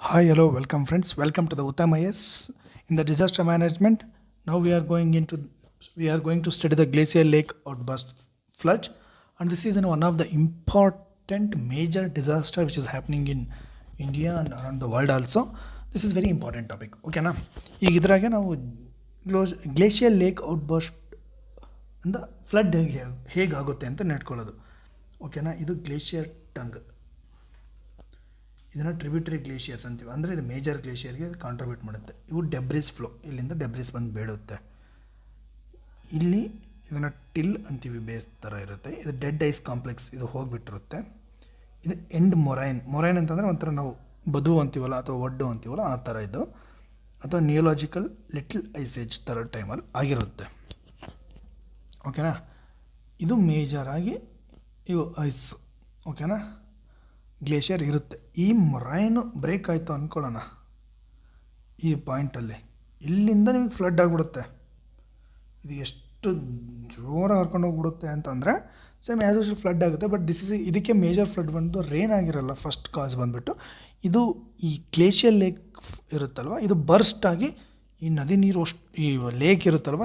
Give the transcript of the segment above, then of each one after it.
Hi, hello, welcome friends. Welcome to the Uttam IS. In the disaster management, now we are going to study the glacier lake outburst flood, and this is one of the important major disaster which is happening in India and around the world also. This is very important topic. ಓಕೆನಾ ಈಗ ಇದ್ರಾಗೆ ನಾವು glacier lake ಔಟ್ಬರ್ಸ್ಟ್ ಅಂದ flood ಹೇಗಾಗುತ್ತೆ ಅಂತ ನೆಟ್ಕೊಳ್ಳೋದು. ಓಕೆನಾ, ಇದು glacier tongue, ಇದನ್ನು ಟ್ರಿಬ್ಯೂಟರಿ ಗ್ಲೇಷಿಯರ್ಸ್ ಅಂತೀವಿ. ಅಂದರೆ ಇದು ಮೇಜರ್ ಗ್ಲೇಷಿಯರ್ಗೆ ಕಾಂಟ್ರಿಬ್ಯೂಟ್ ಮಾಡುತ್ತೆ. ಇವು ಡೆಬ್ರಿಸ್ ಫ್ಲೋ, ಇಲ್ಲಿಂದ ಡೆಬ್ರಿಸ್ ಬಂದು ಬೇಡುತ್ತೆ. ಇಲ್ಲಿ ಇದನ್ನು ಟಿಲ್ ಅಂತೀವಿ, ಬೇಸ್ ಥರ ಇರುತ್ತೆ. ಇದು ಡೆಡ್ ಐಸ್ ಕಾಂಪ್ಲೆಕ್ಸ್, ಇದು ಹೋಗಿಬಿಟ್ಟಿರುತ್ತೆ. ಇದು ಎಂಡ್ ಮೊರೈನ್ ಅಂತಂದರೆ ಒಂಥರ ನಾವು ಬದು ಅಂತೀವಲ್ಲ ಅಥವಾ ಒಡ್ಡು ಅಂತೀವಲ್ಲ ಆ ಥರ ಇದು, ಅಥವಾ ನಿಯೋಲಾಜಿಕಲ್ ಲಿಟಲ್ ಐಸ್ ಏಜ್ ಥರ ಟೈಮಲ್ಲಿ ಆಗಿರುತ್ತೆ. ಓಕೆನಾ, ಇದು ಮೇಜರಾಗಿ ಇವು ಐಸ್. ಓಕೆನಾ, ಗ್ಲೇಷಿಯರ್ ಇರುತ್ತೆ. ಈ ಮೊರೈನು ಬ್ರೇಕ್ ಆಯಿತು ಅಂದ್ಕೊಳ್ಳೋಣ, ಈ ಪಾಯಿಂಟಲ್ಲಿ ಇಲ್ಲಿಂದ ನಿಮಗೆ ಫ್ಲಡ್ ಆಗಿಬಿಡುತ್ತೆ. ಇದು ಎಷ್ಟು ಜೋರಾಗಿ ಹರ್ಕೊಂಡು ಹೋಗ್ಬಿಡುತ್ತೆ ಅಂತಂದರೆ ಸೇಮ್ ಆ್ಯಸ್ ಯೂಶುವಲ್ ಫ್ಲಡ್ ಆಗುತ್ತೆ. ಬಟ್ ಇದಕ್ಕೆ ಮೇಜರ್ ಫ್ಲಡ್ ಬಂದು ರೇನ್ ಆಗಿರಲ್ಲ. ಫಸ್ಟ್ ಕಾಸ್ ಬಂದುಬಿಟ್ಟು ಇದು ಈ ಗ್ಲೇಷಿಯರ್ ಲೇಕ್ ಇರುತ್ತಲ್ವ, ಇದು ಬರ್ಸ್ಟ್ ಆಗಿ ಈ ನದಿ ನೀರು ಈ ಲೇಕ್ ಇರುತ್ತಲ್ವ,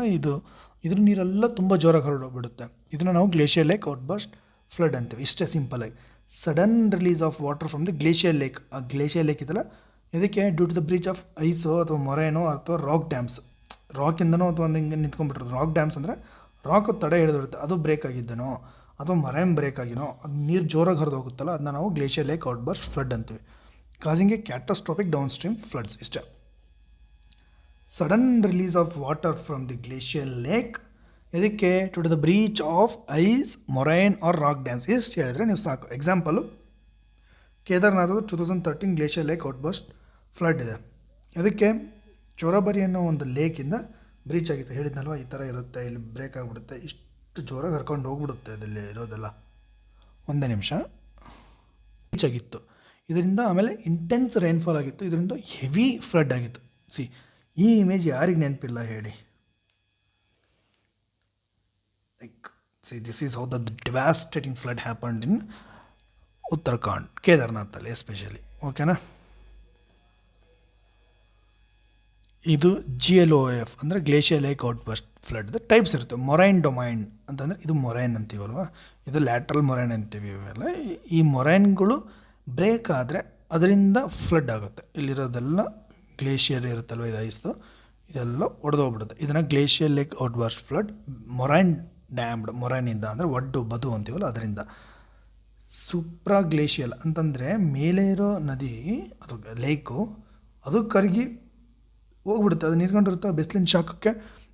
ಇದ್ರ ನೀರೆಲ್ಲ ತುಂಬ ಜೋರಾಗಿ ಹರಡೋಗ್ಬಿಡುತ್ತೆ. ಇದನ್ನು ನಾವು ಗ್ಲೇಷಿಯರ್ ಲೇಕ್ ಔಟ್ಬರ್ಸ್ಟ್ ಫ್ಲಡ್ ಅಂತೀವಿ. ಇಷ್ಟೇ ಸಿಂಪಲಾಗಿ. Sudden release of water from the glacier lake. ಆ ಗ್ಲೇಷಿಯರ್ ಲೇಕ್ ಇದಲ್ಲ, ಇದಕ್ಕೆ due to the breach of ಐಸೋ ಅಥವಾ ಮೊರೈನೋ ಅಥವಾ ರಾಕ್ ಡ್ಯಾಮ್ಸ್, ರಾಕಿಂದನೋ ಅಥವಾ ಒಂದು ಹಿಂಗೆ ನಿಂತ್ಕೊಂಡ್ಬಿಟ್ಟಿರೋದು. ರಾಕ್ ಡ್ಯಾಮ್ಸ್ ಅಂದರೆ ರಾಕ್ ತಡೆ ಹಿಡಿದಿರುತ್ತೆ, ಅದು ಬ್ರೇಕ್ ಆಗಿದ್ದನೋ ಅಥವಾ ಮೊರೈನ್ ಬ್ರೇಕ್ ಆಗಿನೋ ಅದು ನೀರು ಜೋರಾಗಿ ಹರಿದು ಹೋಗುತ್ತಲ್ಲ, ಅದನ್ನ ನಾವು ಗ್ಲೇಷಿಯರ್ ಲೇಕ್ ಔಟ್ಬರ್ಸ್ಟ್ ಫ್ಲಡ್ ಅಂತೀವಿ. Causing a catastrophic downstream floods. ಇಷ್ಟೇ. Sudden release of water from the glacier lake, ಇದಕ್ಕೆ to the breach of ice, moraine or rock dams. ಇಷ್ಟು ಹೇಳಿದ್ರೆ ನೀವು ಸಾಕು. ಎಕ್ಸಾಂಪಲು ಕೇದಾರ್ನಾಥದ್ದು 2013 ಗ್ಲೇಷಿಯರ್ ಲೇಕ್ ಔಟ್ಬರ್ಸ್ಟ್ ಫ್ಲಡ್ ಇದೆ. ಅದಕ್ಕೆ ಚೋರಾಬರಿ ಅನ್ನೋ ಒಂದು ಲೇಕಿಂದ ಬ್ರೀಚ್ ಆಗಿತ್ತು. ಹೇಳಿದ್ನಲ್ವ, ಈ ಥರ ಇರುತ್ತೆ, ಇಲ್ಲಿ ಬ್ರೇಕ್ ಆಗಿಬಿಡುತ್ತೆ, ಇಷ್ಟು ಜೋರಾಗಿ ಹರ್ಕೊಂಡು ಹೋಗ್ಬಿಡುತ್ತೆ ಅದಲ್ಲಿ ಇರೋದೆಲ್ಲ. ಒಂದೇ ನಿಮಿಷ. ಬ್ರೀಚ್ ಆಗಿತ್ತು ಇದರಿಂದ. ಆಮೇಲೆ ಇಂಟೆನ್ಸ್ ರೈನ್ಫಾಲ್ ಆಗಿತ್ತು, ಇದರಿಂದ ಹೆವಿ ಫ್ಲಡ್ ಆಗಿತ್ತು. ಈ ಇಮೇಜ್ ಯಾರಿಗೆ ನೆನಪಿಲ್ಲ ಹೇಳಿ? This is how the devastating flood happened in Uttarakhand, ಕೇದಾರ್ನಾಥಲ್ಲಿ ಎಸ್ಪೆಷಲಿ. ಓಕೆನಾ, ಇದು GLOF ಅಂದರೆ glacier lake outburst flood. Types ಇರುತ್ತೆ. ಮೊರೈನ್ ಡೊಮೈನ್ ಅಂತಂದರೆ ಇದು ಮೊರೈನ್ ಅಂತೀವಲ್ವ, ಇದು ಲ್ಯಾಟ್ರಲ್ ಮೊರೈನ್ ಅಂತೀವಿ. ಇವೆಲ್ಲ ಈ ಮೊರೈನ್ಗಳು ಬ್ರೇಕ್ ಆದರೆ ಅದರಿಂದ ಫ್ಲಡ್ ಆಗುತ್ತೆ. ಇಲ್ಲಿರೋದೆಲ್ಲ ಗ್ಲೇಷಿಯರ್ ಇರುತ್ತಲ್ವ, ಇದು ಐಸ್ದು, ಇದೆಲ್ಲ ಒಡೆದೋಗ್ಬಿಡುತ್ತೆ. ಇದನ್ನು glacier lake outburst flood. Moraine dammed, ಮೊರೈನಿಂದ ಅಂದರೆ ಒಡ್ಡು ಬದು ಅಂತೀವಲ್ಲ ಅದರಿಂದ. ಸೂಪ್ರಾ ಗ್ಲೇಷಿಯಲ್ ಅಂತಂದರೆ ಮೇಲೆ ಇರೋ ನದಿ, ಅದು ಲೇಕು, ಅದು ಕರಗಿ ಹೋಗ್ಬಿಡುತ್ತೆ. ಅದು ನಿಂತ್ಕೊಂಡಿರುತ್ತೆ ಬಿಸಿಲಿನ ಶಾಖಕ್ಕೆ.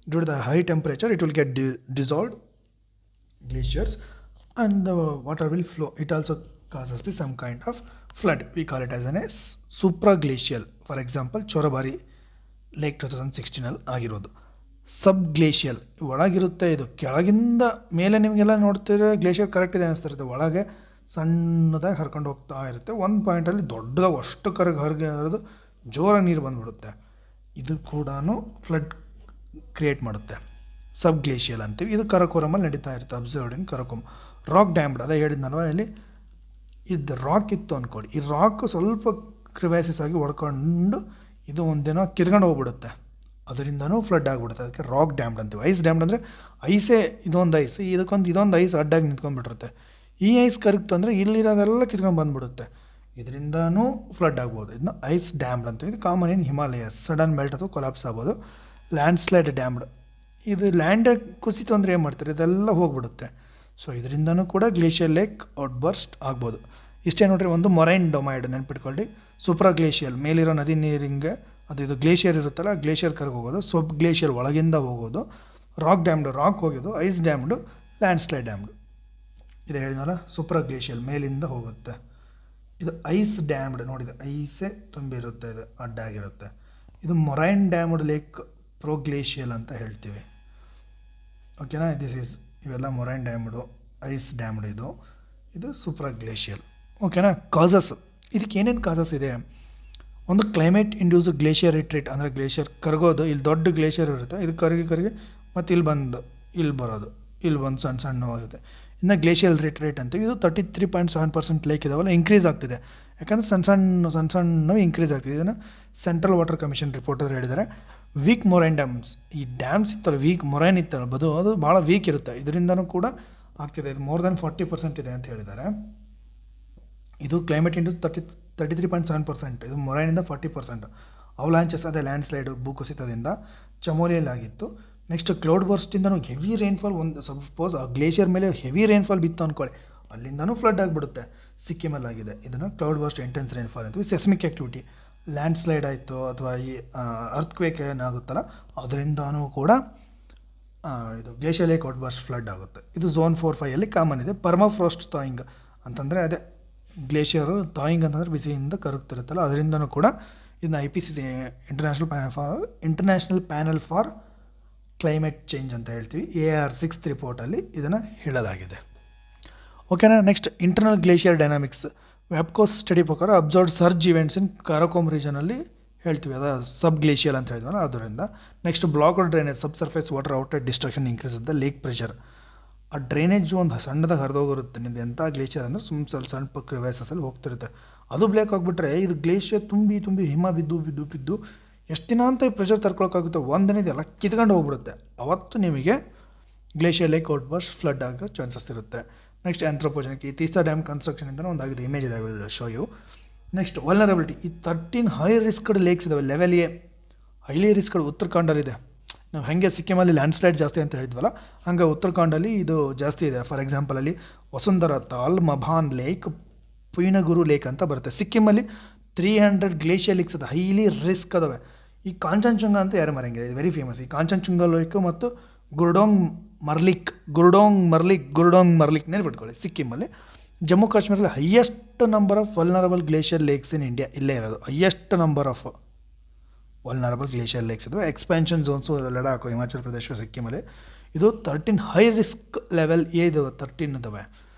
Due to the high temperature it will get dissolved glaciers and the water will flow. It also causes the some kind of flood. We call it as an supra glacial. For example Chorabari lake 2016 ಆಗಿರೋದು. ಸಬ್ glacial ಒಳಗಿರುತ್ತೆ, ಇದು ಕೆಳಗಿಂದ ಮೇಲೆ ನಿಮಗೆಲ್ಲ ನೋಡ್ತಿದ್ರೆ glacier correct ಇದೆ ಅನಿಸ್ತಿರುತ್ತೆ, ಒಳಗೆ ಸಣ್ಣದಾಗಿ ಹರ್ಕೊಂಡು ಹೋಗ್ತಾ ಇರುತ್ತೆ. ಒಂದು ಪಾಯಿಂಟಲ್ಲಿ ದೊಡ್ಡದಾಗಿ ಅಷ್ಟು ಹರಿದು ಜೋರಾಗಿ ನೀರು ಬಂದುಬಿಡುತ್ತೆ. ಇದು ಕೂಡ ಫ್ಲಡ್ ಕ್ರಿಯೇಟ್ ಮಾಡುತ್ತೆ. ಸಬ್ ಗ್ಲೇಷಿಯಲ್ ಅಂತೀವಿ. ಇದು ಕರಕೋರಮಲ್ಲಿ ನಡೀತಾ ಇರುತ್ತೆ. Observed in Karakoram. Rock dammed, ಅದೇ ಹೇಳಿದ್ನಲ್ವ, ಇಲ್ಲಿ ಇದು ರಾಕ್ ಇತ್ತು ಅಂದ್ಕೊಳ್ಳಿ. ಈ ರಾಕ್ ಸ್ವಲ್ಪ ಕ್ರಿವೈಸಿಸ್ ಆಗಿ ಹೊಡ್ಕೊಂಡು ಇದು ಒಂದಿನ ಕಿರ್ಕೊಂಡು ಹೋಗ್ಬಿಡುತ್ತೆ, ಅದರಿಂದನೂ ಫ್ಲಡ್ ಆಗಿಬಿಡುತ್ತೆ. ಅದಕ್ಕೆ ರಾಕ್ ಡ್ಯಾಮ್ಡ್ ಅಂತೀವಿ. ಐಸ್ ಡ್ಯಾಮ್ಡ್ ಅಂದರೆ ಐಸೇ, ಇದೊಂದು ಐಸ್, ಇದೊಂದು ಐಸ್ ಅಡ್ಡಾಗಿ ನಿಂತ್ಕೊಂಡ್ಬಿಟ್ಟಿರುತ್ತೆ. ಈ ಐಸ್ ಕರಗ್ತು ಅಂದರೆ ಇಲ್ಲಿರೋದೆಲ್ಲ ಕಿತ್ಕೊಂಡು ಬಂದುಬಿಡುತ್ತೆ, ಇದರಿಂದನೂ ಫ್ಲಡ್ ಆಗ್ಬೋದು. ಇದನ್ನ ಐಸ್ ಡ್ಯಾಮ್ಡ್ ಅಂತೀವಿ. ಇದು common in Himalayas. Sudden melt ಅಥವಾ ಕೊಲಾಪ್ಸ್ ಆಗ್ಬೋದು. ಲ್ಯಾಂಡ್ಸ್ಲೈಡ್ ಡ್ಯಾಮ್ಡ್, ಇದು ಲ್ಯಾಂಡ್ ಕುಸಿತು ಅಂದರೆ ಏನು ಮಾಡ್ತಾರೆ, ಇದೆಲ್ಲ ಹೋಗ್ಬಿಡುತ್ತೆ. ಸೊ ಇದರಿಂದನೂ ಕೂಡ ಗ್ಲೇಷಿಯರ್ ಲೇಕ್ ಔಟ್ಬರ್ಸ್ಟ್ ಆಗ್ಬೋದು. ಇಷ್ಟೇ ನೋಡ್ರಿ. ಒಂದು ಮೊರೈನ್ ಡೊಮೈಡ್ ನೆನ್ಪಿಟ್ಕೊಳ್ಳಿ. ಸೂಪ್ರಾ ಗ್ಲೇಷಿಯಲ್ ಮೇಲಿರೋ ನದಿ ನೀರಿಂಗೆ ಇದು ಗ್ಲೇಷಿಯರ್ ಇರುತ್ತಲ್ಲ, ಗ್ಲೇಷಿಯರ್ ಕರ್ಗೆ ಹೋಗೋದು. ಸಬ್ ಗ್ಲೇಷಿಯರ್ ಒಳಗಿಂದ ಹೋಗೋದು. ರಾಕ್ ಡ್ಯಾಮ್ಡು ರಾಕ್ ಹೋಗೋದು. Ice dammed landslide dammed. ಇದು ಹೇಳಿದ್ನಲ್ಲ, ಸೂಪ್ರಾ ಗ್ಲೇಷಿಯಲ್ ಮೇಲಿಂದ ಹೋಗುತ್ತೆ. ಇದು ಐಸ್ ಡ್ಯಾಮ್ಡ್, ನೋಡಿದೆ ಐಸೇ ತುಂಬಿರುತ್ತೆ, ಇದು ಅಡ್ಡಾಗಿರುತ್ತೆ. ಇದು ಮೊರೈನ್ ಡ್ಯಾಮ್ಡ್ ಲೇಕ್ ಪ್ರೋಗ್ಲೇಷಿಯಲ್ ಅಂತ ಹೇಳ್ತೀವಿ. ಓಕೆನಾ, ಇವೆಲ್ಲ ಮೊರೈನ್ ಡ್ಯಾಮ್ಡು, ಐಸ್ ಡ್ಯಾಮ್ಡ್. ಇದು ಸೂಪ್ರಾ ಗ್ಲೇಷಿಯಲ್. ಓಕೆನಾ. ಕಾಸಸ್, ಇದಕ್ಕೆ ಏನೇನು ಕಾಸಸ್ ಇದೆ? ಒಂದು ಕ್ಲೈಮೇಟ್ ಇಂಡ್ಯೂಸ್ಡ್ ಗ್ಲೇಷಿಯರ್ ರಿಟ್ರೀಟ್, ಅಂದರೆ ಗ್ಲೇಷಿಯರ್ ಕರಗೋದು. ಇಲ್ಲಿ ದೊಡ್ಡ ಗ್ಲೇಷಿಯರ್ ಇರುತ್ತೆ, ಇದು ಕರಗಿ ಮತ್ತು ಇಲ್ಲಿ ಬರೋದು, ಇಲ್ಲಿ ಬಂದು ಸಣ್ಣ ಹೋಗುತ್ತೆ. ಇನ್ನು ಗ್ಲೇಷಿಯಲ್ ರಿಟ್ರೀಟ್ ಅಂತೀವಿ. ಇದು 33.7% ಲೇಕ್ ಇದಾವಲ್ಲ, ಇನ್ಕ್ರೀಸ್ ಆಗ್ತಿದೆ. ಯಾಕಂದರೆ ಸಣ್ಣ ಇನ್ಕ್ರೀಸ್ ಆಗ್ತಿದೆ. ಇದನ್ನು ಸೆಂಟ್ರಲ್ ವಾಟರ್ ಕಮಿಷನ್ ರಿಪೋರ್ಟ್ ಅವರು ಹೇಳಿದ್ದಾರೆ. ವೀಕ್ ಮೊರೈನ್ ಡ್ಯಾಮ್ಸ್, ಈ ಡ್ಯಾಮ್ಸ್ ಇತ್ತಲ್ಲ ವೀಕ್ ಮೊರೈನ್ ಇತ್ತಲ್ಲ ಅದು ಭಾಳ ವೀಕ್ ಇರುತ್ತೆ, ಇದರಿಂದನೂ ಕೂಡ ಆಗ್ತಿದೆ. ಇದು ಮೋರ್ ದೆನ್ 40% ಇದೆ ಅಂತ ಹೇಳಿದ್ದಾರೆ. ಇದು ಕ್ಲೈಮೇಟ್ ಇಂಟು 33.7%, ಇದು ಮೊರೈನಿಂದ 40%. ಅವಲಾಂಚಸ್ ಅದೇ ಲ್ಯಾಂಡ್ ಸ್ಲೈಡು ಭೂಕುಸಿತದಿಂದ ಚಮೋಲಿಯಲ್ಲಿ ಆಗಿತ್ತು. ನೆಕ್ಸ್ಟ್ ಕ್ಲೌಡ್ ಬರ್ಸ್ಟಿಂದನೂ ಹೆವಿ ರೈನ್ಫಾಲ್, ಒಂದು ಸಪೋಸ್ ಆ ಗ್ಲೇಷಿಯರ್ ಮೇಲೆ ಹೆವಿ ರೈನ್ಫಾಲ್ ಬಿತ್ತು ಅಂದ್ಕೊಳ್ಳಿ, ಅಲ್ಲಿಂದನೂ ಫ್ಲಡ್ ಆಗಿಬಿಡುತ್ತೆ. ಸಿಕ್ಕಿಮಲ್ಲಾಗಿದೆ, ಇದನ್ನು ಕ್ಲೌಡ್ ಬರ್ಸ್ಟ್ ಇಂಟೆನ್ಸ್ ರೈನ್ಫಾಲ್ ಅಂತೀವಿ. ಸೆಸ್ಮಿಕ್ ಆ್ಯಕ್ಟಿವಿಟಿ, ಲ್ಯಾಂಡ್ ಸ್ಲೈಡ್ ಆಯಿತು ಅಥವಾ ಈ ಅರ್ಥ್ಕ್ವೇಕ್ ಏನಾಗುತ್ತಲ್ಲ ಅದರಿಂದನೂ ಕೂಡ ಇದು glacier lake out burst flood ಆಗುತ್ತೆ. ಇದು ಝೋನ್ 4-5 ಕಾಮನ್ ಇದೆ. ಪರ್ಮಾಫ್ರೋಸ್ಟ್ ಥಾಯಿಂಗ್ ಅಂತಂದರೆ ಅದೇ ಗ್ಲೇಷಿಯರು ಥಾಯಿಂಗ್ ಅಂತಂದರೆ ಬಿಸಿಯಿಂದ ಕರಗ್ತಿರುತ್ತಲ್ಲ ಅದರಿಂದನೂ ಕೂಡ ಇದನ್ನ IPCC international panel for climate change ಅಂತ ಹೇಳ್ತೀವಿ, AR6 ರಿಪೋರ್ಟಲ್ಲಿ ಇದನ್ನು ಹೇಳಲಾಗಿದೆ. ಓಕೆನಾ. ನೆಕ್ಸ್ಟ್ ಇಂಟರ್ನಲ್ ಗ್ಲೇಷಿಯರ್ ಡೈನಾಮಿಕ್ಸ್, ವ್ಯಾಪ್ಕೋಸ್ ಸ್ಟಡಿ ಪ್ರಕಾರ observed surge events in Karakoram ರೀಜನಲ್ಲಿ ಹೇಳ್ತೀವಿ, ಅದು ಸಬ್ ಗ್ಲೇಷಿಯಲ್ ಅಂತ ಹೇಳಿದ್ವಲ್ಲ ಅದರಿಂದ. Next blocked drainage, sub surface water outlet destruction increase the lake pressure. ಆ ಡ್ರೈನೇಜು ಒಂದು ಸಣ್ಣದಾಗಿ ಹರಿದೋಗಿರುತ್ತೆ. ನಿಮ್ದು ಎಂಥ ಗ್ಲೇಷಿಯರ್ ಅಂದರೆ ಸಣ್ಣ ಪಕ್ಕ ಕ್ರಿವೈಸಸಲ್ಲಿ ಹೋಗ್ತಿರುತ್ತೆ, ಅದು ಬ್ಲೇಕ್ ಆಗಿಬಿಟ್ರೆ ಇದು ಗ್ಲೇಷಿಯರ್ ತುಂಬಿ ಹಿಮ ಬಿದ್ದು ಎಷ್ಟು ದಿನ ಅಂತ ಈ ಪ್ರೆಷರ್ ತರ್ಕೊಳಕ್ಕಾಗುತ್ತೆ, ಒಂದಿನ ಇದೆಲ್ಲ ಕಿತ್ಕೊಂಡು ಹೋಗ್ಬಿಡುತ್ತೆ. ಅವತ್ತು ನಿಮಗೆ glacier lake out burst flood ಆಗೋ ಚಾನ್ಸಸ್ ಇರುತ್ತೆ. ನೆಕ್ಸ್ಟ್ ಆಂಥ್ರೋಪೋಜೆನಿಕ್, ಈ ತೀಸ್ತಾ ಡ್ಯಾಮ್ ಕನ್ಸ್ಟ್ರಕ್ಷನಿಂದ ಒಂದಾಗಿದೆ, ಇಮೇಜ್ ಇದೆ, ಶೋ ಯು. ನೆಕ್ಸ್ಟ್ ವಲ್ನರಬಿಲಿಟಿ, ಈ 13 ಹೈ ರಿಸ್ಕ್ಡ್ ಲೇಕ್ಸ್ ಇದಾವೆ. ಲೆವೆಲ್ ಎ ಹೈಲಿ ರಿಸ್ಕ್ಡ್ ಉತ್ತರಾಖಂಡಲ್ಲಿದೆ. ನಾವು ಹಾಗೆ ಸಿಕ್ಕಿಮಲ್ಲಿ ಲ್ಯಾಂಡ್ ಸ್ಲೈಡ್ ಜಾಸ್ತಿ ಅಂತ ಹೇಳಿದ್ವಲ್ಲ, ಹಂಗೆ ಉತ್ತರಾಖಂಡಲ್ಲಿ ಇದು ಜಾಸ್ತಿ ಇದೆ. For ಎಕ್ಸಾಂಪಲಲ್ಲಿ Vasundhara Tal, ಮಭಾನ್ lake, ಪುಯ್ನಗುರು lake ಅಂತ ಬರುತ್ತೆ. ಸಿಕ್ಕಿಮಲ್ಲಿ 300 ಗ್ಲೇಷಿಯರ್ ಲೇಕ್ಸ್ ಅದು ಹೈಲಿ ರಿಸ್ಕ್ ಅದಾವೆ. ಈ ಕಾಂಚನಜುಂಗ ಅಂತ ಯಾರು ಮರಂಗಿಲ್ಲ, ಇದು ವೆರಿ ಫೇಮಸ್. ಈ ಕಾಂಚನಜುಂಗ ಲೇಕ್ ಮತ್ತು ಗುರ್ಡೋಂಗ್ ಮರ್ಲಿಕ್ ನೆನ್ಬಿಟ್ಕೊಳ್ಳಿ. ಸಿಕ್ಕಿಮಲ್ಲಿ ಜಮ್ಮು ಕಾಶ್ಮೀರಲ್ಲಿ highest number of vulnerable glacier lakes in India ಇಲ್ಲೇ ಇರೋದು. Highest number of vulnerable glacier lakes ಇದಾವೆ. ಎಕ್ಸ್ಪ್ಯಾನ್ಷನ್ ಝೋನ್ಸು ಲಡಾಖ್, ಹಿಮಾಚಲ್ ಪ್ರದೇಶ, ಸಿಕ್ಕಿಮಲ್ಲಿ ಇದು 13 ಹೈ ರಿಸ್ಕ್ ಲೆವೆಲ್ ಎ ಇದಾವೆ, 13 ಇದಾವೆ.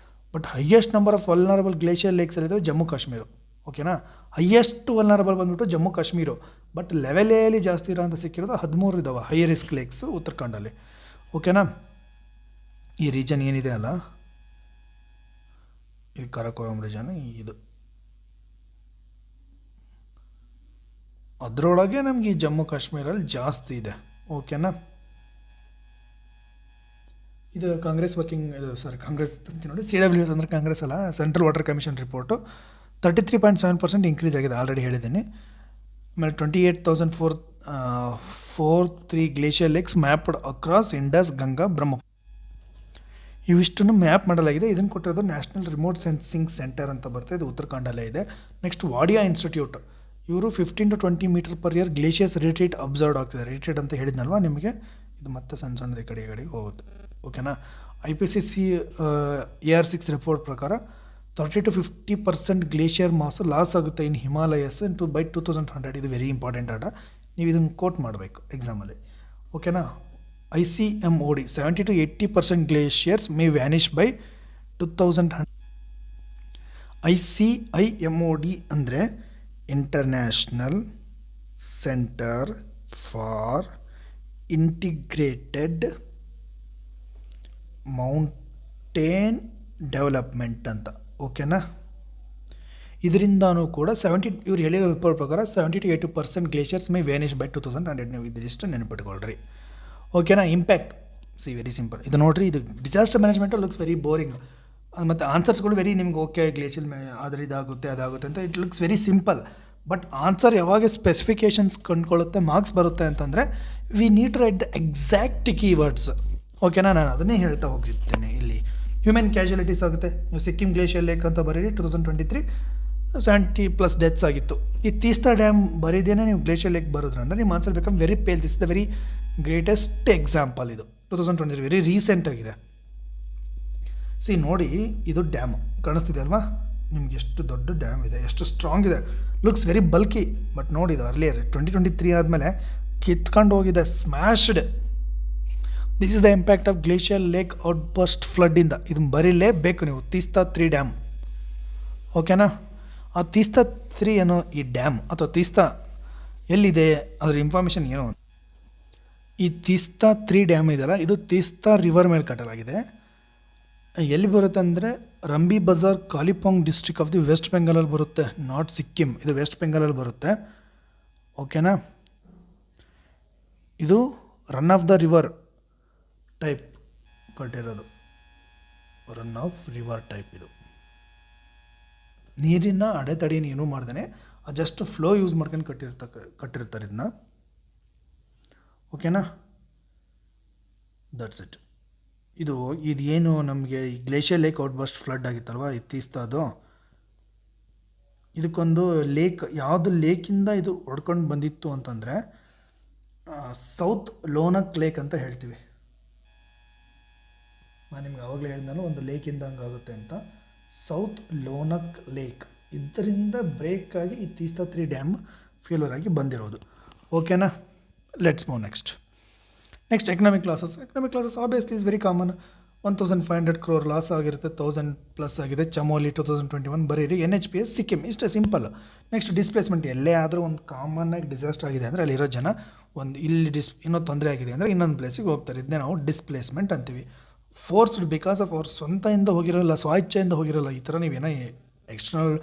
But highest number of vulnerable glacier lakes ಇದಾವೆ ಜಮ್ಮು ಕಾಶ್ಮೀರ. ಓಕೆನಾ. ಹೈಯೆಸ್ಟ್ ವಲ್ನರಬಲ್ ಬಂದ್ಬಿಟ್ಟು ಜಮ್ಮು ಕಾಶ್ಮೀರ. ಬಟ್ ಲೆವೆಲ್ ಎಲ್ಲಿ ಜಾಸ್ತಿ ಇರೋ ಅಂತ ಸಿಕ್ಕಿರೋದು 13 ಇದಾವೆ ಹೈ ರಿಸ್ಕ್ ಲೇಕ್ಸ್ ಉತ್ತರಾಖಂಡಲ್ಲಿ. ಓಕೆನಾ. ಈ ರೀಜನ್ ಏನಿದೆ ಅಲ್ಲ, ಈ ಕಾರಕೋರಂ ರೀಜನ್, ಇದು ಅದರೊಳಗೆ ನಮಗೆ ಈ ಜಮ್ಮು ಕಾಶ್ಮೀರಲ್ಲಿ ಜಾಸ್ತಿ ಇದೆ. ಓಕೆನಾ. ಇದು ಕಾಂಗ್ರೆಸ್ ಕಾಂಗ್ರೆಸ್ ಅಂತ ನೋಡಿ, CWS ಅಂದರೆ ಕಾಂಗ್ರೆಸ್ ಅಲ್ಲ, central water commission report 33.7% increase ಆಗಿದೆ, ಆಲ್ರೆಡಿ ಹೇಳಿದ್ದೀನಿ. ಆಮೇಲೆ 28,443 glacier lakes mapped across Indus, Ganga, Brahmaputra. ಇವಿಷ್ಟನ್ನು ಮ್ಯಾಪ್ ಮಾಡಲಾಗಿದೆ. ಇದನ್ನು ಕೊಟ್ಟಿರೋದು ನ್ಯಾಷನಲ್ ರಿಮೋಟ್ ಸೆನ್ಸಿಂಗ್ ಸೆಂಟರ್ ಅಂತ ಬರ್ತದೆ, ಇದು ಉತ್ತರಾಖಂಡಲ್ಲೇ ಇದೆ. ನೆಕ್ಸ್ಟ್ ವಾಡಿಯಾ ಇನ್ಸ್ಟಿಟ್ಯೂಟ್, ಇವರು 15 to 20 meter per year glaciers retreat observe ಆಗ್ತಿದೆ. ರಿಟ್ರೀಟ್ ಅಂತ ಹೇಳಿದ್ನಲ್ವಾ ನಿಮಗೆ, ಇದು ಮತ್ತೆ ಸಣ್ಣದ ಕಡೆಗೆ ಹೋಗುತ್ತೆ. ಓಕೆನಾ. IPCC AR6 ರಿಪೋರ್ಟ್ ಪ್ರಕಾರ 30 to 50% ಗ್ಲೇಷಿಯರ್ ಮಾಸ್ ಲಾಸ್ ಆಗುತ್ತೆ ಇನ್ ಹಿಮಾಲಯಸ್ ಬೈ 2100. ಇದು ವೆರಿ ಇಂಪಾರ್ಟೆಂಟ್ ಡಾಟಾ, ನೀವು ಇದನ್ನು ಕೋಟ್ ಮಾಡಬೇಕು ಎಕ್ಸಾಮಲ್ಲಿ. ಓಕೆನಾ. ICMOD 70 to 80% glaciers may vanish by 2100. ICIMOD ಅಂದರೆ international centre for integrated mountain development ಅಂತ. ಓಕೆನಾ. ಇದರಿಂದನೂ ಕೂಡ ಇವ್ರು ಹೇಳಿರೋ ರಿಪೋರ್ಟ್ ಪ್ರಕಾರ 70 to 80% glaciers may vanish by 2100. ನೀವು ಇದಿಷ್ಟು ನೆನಪಿಟ್ಕೊಳ್ರಿ. ಓಕೆನಾ. Impact very simple. ಇದು ನೋಡಿರಿ, ಇದು disaster management looks very boring, ಮತ್ತು ಆನ್ಸರ್ಸ್ಗಳು ವೆರಿ ನಿಮ್ಗೆ ಓಕೆ ಗ್ಲೇಷಿಯಲ್ ಆದರೆ ಇದಾಗುತ್ತೆ ಅದಾಗುತ್ತೆ ಅಂತ it looks very simple. But answer ಯಾವಾಗ ಸ್ಪೆಸಿಫಿಕೇಷನ್ಸ್ ಕಂಡುಕೊಳ್ಳುತ್ತೆ, ಮಾರ್ಕ್ಸ್ ಬರುತ್ತೆ ಅಂತಂದರೆ we need to write the exact keywords. ಓಕೆನಾ. ನಾನು ಅದನ್ನೇ ಹೇಳ್ತಾ ಹೋಗಿರ್ತೇನೆ. ಇಲ್ಲಿ ಹ್ಯೂಮನ್ ಕ್ಯಾಶುಯಾಲಿಟೀಸ್ ಆಗುತ್ತೆ. ನೀವು ಸಿಕ್ಕಿಂ ಗ್ಲೇಷಿಯರ್ ಲೇಕ್ ಅಂತ ಬರೀರಿ, 2023 70+ ಡೆತ್ಸ್ ಆಗಿತ್ತು. ಈ ತೀಸ್ತಾ ಡ್ಯಾಮ್ ಬರೀದೇನೆ ನೀವು ಗ್ಲೇಷಿಯರ್ ಲೇಕ್ ಬರೋದ್ರಿಂದ ನಿಮ್ಮ answer become very pale. This is the very greatest example. ಇದು 2023 ವೆರಿ ರೀಸೆಂಟ್ ಆಗಿದೆ. ನೋಡಿ, ಇದು ಡ್ಯಾಮ್ ಕಾಣಿಸ್ತಿದೆ ಅಲ್ವಾ ನಿಮ್ಗೆ, ಎಷ್ಟು ದೊಡ್ಡ ಡ್ಯಾಮ್ ಇದೆ, ಎಷ್ಟು ಸ್ಟ್ರಾಂಗ್ ಇದೆ, ಲುಕ್ಸ್ ವೆರಿ ಬಲ್ಕಿ. ಬಟ್ ನೋಡಿ, ಇದು ಅರ್ಲಿಯರ್ 2023 ಆದಮೇಲೆ ಕಿತ್ಕೊಂಡು ಹೋಗಿದೆ, smashed. This is the impact of glacier lake out burst ಫ್ಲಡ್ಡಿಂದ. ಇದನ್ನು ಬರೀಲೇಬೇಕು ನೀವು, ತೀಸ್ತಾ 3 ಡ್ಯಾಮ್. ಓಕೆನಾ. ಆ ತೀಸ್ತಾ 3 ಏನೋ ಈ ಡ್ಯಾಮ್ ಅಥವಾ ತೀಸ್ತಾ ಎಲ್ಲಿದೆ ಅದರ ಇನ್ಫಾರ್ಮೇಷನ್ ಏನೋ. ಈ ತೀಸ್ತಾ 3 ಡ್ಯಾಮ್ ಇದೆಯಲ್ಲ, ಇದು ತೀಸ್ತಾ ರಿವರ್ ಮೇಲೆ ಕಟ್ಟಲಾಗಿದೆ. ಎಲ್ಲಿ ಬರುತ್ತೆ ಅಂದರೆ Rambi Bazar Kalimpong district of the west ಬೆಂಗಾಲಲ್ಲಿ ಬರುತ್ತೆ, ನಾಟ್ ಸಿಕ್ಕಿಂ. ಇದು ವೆಸ್ಟ್ ಬೆಂಗಾಲಲ್ಲಿ ಬರುತ್ತೆ. ಓಕೆನಾ. ಇದು run of the river type ಕಟ್ಟಿರೋದು, ರನ್ ಆಫ್ ರಿವರ್ ಟೈಪ್. ಇದು ನೀರಿನ ಅಡೆತಡೆಯನ್ನು ಏನೂ ಮಾಡ್ದೇ ಜಸ್ಟ್ ಫ್ಲೋ ಯೂಸ್ ಮಾಡ್ಕೊಂಡು ಕಟ್ಟಿರ್ತಾರೆ ಇದನ್ನ. ಓಕೆನಾ, ದಟ್ಸ್ ಇಟ್. ಇದೇನು ನಮಗೆ ಈ glacier lake out burst flood ಆಗಿತ್ತಲ್ವ ಇತ್ತೀಸ್ತಾದು, ಇದಕ್ಕೊಂದು ಲೇಕ್, ಯಾವುದು ಲೇಕಿಂದ ಇದು ಹೊಡ್ಕೊಂಡು ಬಂದಿತ್ತು ಅಂತಂದರೆ ಸೌತ್ ಲೋನಕ್ ಲೇಕ್ ಅಂತ ಹೇಳ್ತೀವಿ. ನಾನು ನಿಮ್ಗೆ ಆವಾಗಲೇ ಹೇಳಿದ್ನಲ್ಲ ಒಂದು ಲೇಕಿಂದ ಹಂಗಾಗುತ್ತೆ ಅಂತ. ಸೌತ್ ಲೋನಕ್ ಲೇಕ್ ಇದರಿಂದ ಬ್ರೇಕ್ ಆಗಿ ಈ ತೀಸ್ತಾ 3 ಡ್ಯಾಮ್ ಫೇಲ್ಯೂರ್ ಆಗಿ ಬಂದಿರೋದು. ಓಕೆನಾ, let's move next economic losses obviously is very common. 1500 crore loss ಆಗಿರುತ್ತೆ, 1000+ ಆಗಿದೆ. ಚಮೋಲಿ 2021 ಬರೀರಿ. NHPS ಸಿಕ್ಕಿಂ, ಇಷ್ಟೇ ಸಿಂಪಲ್. ನೆಕ್ಸ್ಟ್ ಡಿಸ್ಪ್ಲೇಸ್ಮೆಂಟ್, ಎಲ್ಲೇ ಆದರೂ ಒಂದು ಕಾಮನ್ನಾಗಿ ಡಿಸಾಸ್ಟರ್ ಆಗಿದೆ ಅಂದರೆ ಅಲ್ಲಿರೋ ಜನ ಇಲ್ಲಿ ಇನ್ನೂ ತೊಂದರೆ ಆಗಿದೆ ಅಂದರೆ ಇನ್ನೊಂದು ಪ್ಲೇಸಿಗೆ ಹೋಗ್ತಾರೆ. ಇದನ್ನೇ ನಾವು ಡಿಸ್ಪ್ಲೇಸ್ಮೆಂಟ್ ಅಂತೀವಿ. ಫೋರ್ಸ್ಡ್ ಬಿಕಾಸ್ ಆಫ್ ಅವ್ರ ಸ್ವಂತದಿಂದ ಹೋಗಿರೋಲ್ಲ, ಸ್ವೇಚ್ಛೆಯಿಂದ ಹೋಗಿರೋಲ್ಲ. ಈ ಥರ ನೀವೇನೋ ಎಕ್ಸ್ಟರ್ನಲ್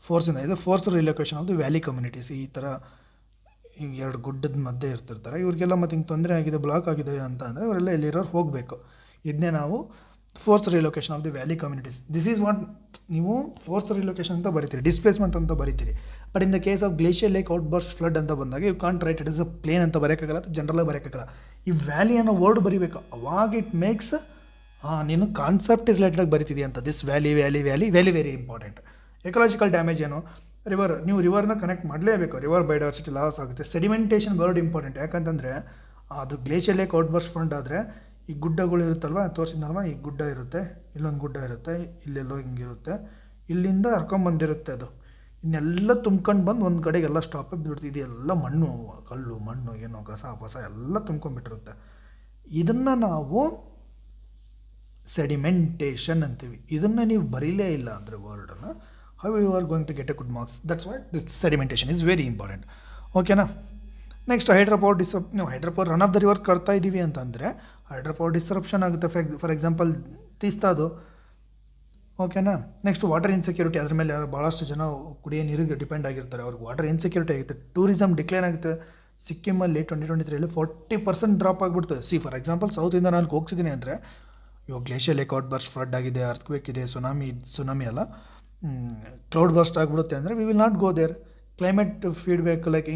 ಫೋರ್ಸಿಂದ, ಇದು force relocation of the valley communities. ಈ ಥರ ಈಗ 2 ಗುಡ್ಡದ ಮಧ್ಯೆ ಇರ್ತಿರ್ತಾರೆ, ಇವ್ರಿಗೆಲ್ಲ ಮತ್ತು ಹಿಂಗೆ ತೊಂದರೆ ಆಗಿದೆ, ಬ್ಲಾಕ್ ಆಗಿದೆ ಅಂತ ಅಂದರೆ ಇವರೆಲ್ಲ ಎಲ್ಲಿರೋರು ಹೋಗಬೇಕು. ಇದನ್ನೇ ನಾವು force relocation of the valley communities. This is what ನೀವು ಫೋರ್ಸ್ ರಿಲೊಕೇಶನ್ ಅಂತ ಬರೀತೀರಿ, ಡಿಸ್ಪ್ಲೇಸ್ಮೆಂಟ್ ಅಂತ ಬರೀತೀರಿ. But in the case of glacier lake out burst flood ಅಂತ ಬಂದಾಗ you can't write it is a plain ಅಂತ ಬರೋಕ್ಕಾಗಲ್ಲ, ಅಥವಾ ಜನರಲಾಗಿ ಬರೋಕ್ಕಾಗಲ್ಲ. ಈ ವ್ಯಾಲಿ ಅನ್ನೋ ವರ್ಡ್ ಬರೀಬೇಕು, ಅವಾಗ ಇಟ್ ಮೇಕ್ಸ್ ನೀನು ಕಾನ್ಸೆಪ್ಟ್ ರಿಲೇಟೆಡಾಗಿ ಬರಿತಿದ್ದೀಯ ಅಂತ. This valley very important. Ecological damage ಏನು, ನೀವು ರಿವರ್ನ ಕನೆಕ್ಟ್ ಮಾಡಲೇಬೇಕು. ರಿವರ್ ಬಯೋಡೈವರ್ಸಿಟಿ ಲಾಸ್ ಆಗುತ್ತೆ. ಸೆಡಿಮೆಂಟೇಷನ್ ವರ್ಡ್ ಇಂಪಾರ್ಟೆಂಟ್, ಯಾಕಂತಂದರೆ ಅದು glacier lake out burst flood ಆದರೆ ಈ ಗುಡ್ಡಗಳು ಇರುತ್ತಲ್ವ, ತೋರಿಸಿದ್ನಲ್ವ, ಈ ಗುಡ್ಡ ಇರುತ್ತೆ, ಇಲ್ಲೊಂದು ಗುಡ್ಡ ಇರುತ್ತೆ, ಇಲ್ಲೆಲ್ಲೋ ಹಿಂಗಿರುತ್ತೆ, ಇಲ್ಲಿಂದ ಹರ್ಕೊಂಬಂದಿರುತ್ತೆ. ಅದು ಇನ್ನೆಲ್ಲ ತುಂಬ್ಕೊಂಡು ಬಂದು ಒಂದು ಕಡೆಗೆಲ್ಲ ಸ್ಟಾಪ್ ಬಿಡ್ತಿದೆ. ಇದೆಲ್ಲ ಮಣ್ಣು, ಕಲ್ಲು, ಮಣ್ಣು, ಏನೋ ಕಸ ಎಲ್ಲ ತುಂಬ್ಕೊಂಡ್ಬಿಟ್ಟಿರುತ್ತೆ. ಇದನ್ನು ನಾವು ಸೆಡಿಮೆಂಟೇಷನ್ ಅಂತೀವಿ. ಇದನ್ನು ನೀವು ಬರೀಲೇ ಇಲ್ಲ ಅಂದರೆ ವರ್ಡನ್ನು, how you are going to get a good marks. That's why this sedimentation is very important. ಓಕೆನಾ. ನೆಕ್ಸ್ಟ್ ಹೈಡ್ರೋಪವರ್ ನೀವು hydropower run of the river ಕಟ್ತಾ ಇದ್ದೀವಿ ಅಂತಂದರೆ ಹೈಡ್ರೋಪವರ್ ಡಿಸ್ರಪ್ಷನ್ ಆಗುತ್ತೆ. ಫಾರ್ ಎಕ್ಸಾಂಪಲ್ ತೀಸ್ತಾದು. ಓಕೆನಾ. ನೆಕ್ಸ್ಟ್ ವಾಟರ್ ಇನ್ಸೆಕ್ಯೂರಿಟಿ, ಅದ್ರ ಮೇಲೆ ಭಾಳಷ್ಟು ಜನ ಕುಡಿಯೋ ನೀರಿಗೆ ಡಿಪೆಂಡ್ ಆಗಿರ್ತಾರೆ, ಅವ್ರಿಗೆ ವಾಟರ್ ಇನ್ಸೆಕ್ಯೂರಿಟಿ ಆಗುತ್ತೆ. ಟೂರಿಸಮ್ ಡಿಕ್ಲೈನ್ ಆಗುತ್ತೆ. ಸಿಕ್ಕಿಮಲ್ಲಿ 2023 40% ಡ್ರಾಪ್ ಆಗಿಬಿಡ್ತದೆ. ಫಾರ್ ಎಕ್ಸಾಂಪಲ್ ಸೌತಿಂದ ನಾನು ಹೋಗ್ತಿದ್ದೀನಿ ಅಂದರೆ ಇವಾಗ glacier lake out burst flood ಆಗಿದೆ, ಅರ್ಥಕ್ವೇಕ್ ಇದೆ, ಸುನಾಮಿ ಅಲ್ಲ, ಕ್ಲೌಡ್ ಬರ್ಸ್ಟ್ ಆಗಿಬಿಡುತ್ತೆ ಅಂದರೆ we will not go there. Climate feedback like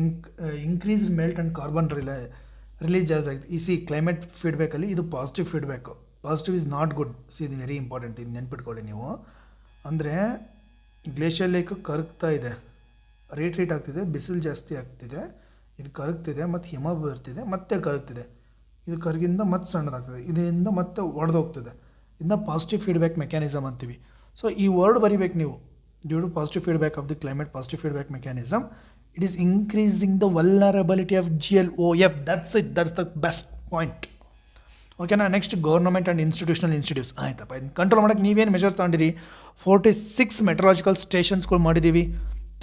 increase melt and carbon release ಆಗಿದೆ. ಕ್ಲೈಮೇಟ್ ಫೀಡ್ಬ್ಯಾಕಲ್ಲಿ ಇದು positive feedback. Positive is not good. ಇದು ವೆರಿ ಇಂಪಾರ್ಟೆಂಟ್, ಇದು ನೆನ್ಪಿಟ್ಕೊಳ್ಳಿ ನೀವು. ಅಂದರೆ ಗ್ಲೇಷಿಯರ್ ಲೇಕ್ ಕರಗ್ತಾ ಇದೆ, ರೀಟ್ರೀಟ್ ಆಗ್ತಿದೆ, ಬಿಸಿಲು ಜಾಸ್ತಿ ಆಗ್ತಿದೆ, ಇದು ಕರಗ್ತಿದೆ, ಮತ್ತು ಹಿಮ ಬರ್ತಿದೆ, ಮತ್ತೆ ಕರಗ್ತಿದೆ, ಇದು ಕರಗಿಂದ ಮತ್ತೆ ಸಣ್ಣದಾಗ್ತದೆ, ಇದರಿಂದ ಮತ್ತೆ ಒಡೆದೋಗ್ತದೆ. ಇದನ್ನ ಪಾಸಿಟಿವ್ ಫೀಡ್ಬ್ಯಾಕ್ ಮೆಕ್ಯಾನಿಸಮ್ ಅಂತೀವಿ. ಸೊ ಈ ವರ್ಡ್ ಬರಿಬೇಕು ನೀವು. Due to positive feedback of the climate, positive feedback mechanism, it is increasing the vulnerability of GLOF. That's it, that's the best point. ಓಕೆನಾ. Next government and institutions. ಆಯ್ತಪ್ಪ, ಇದನ್ನು control ಮಾಡೋಕ್ಕೆ ನೀವೇನು measures ತಗೊಂಡಿರಿ? 46 metrological ಸ್ಟೇಷನ್ಸ್ಗಳು ಮಾಡಿದ್ದೀವಿ,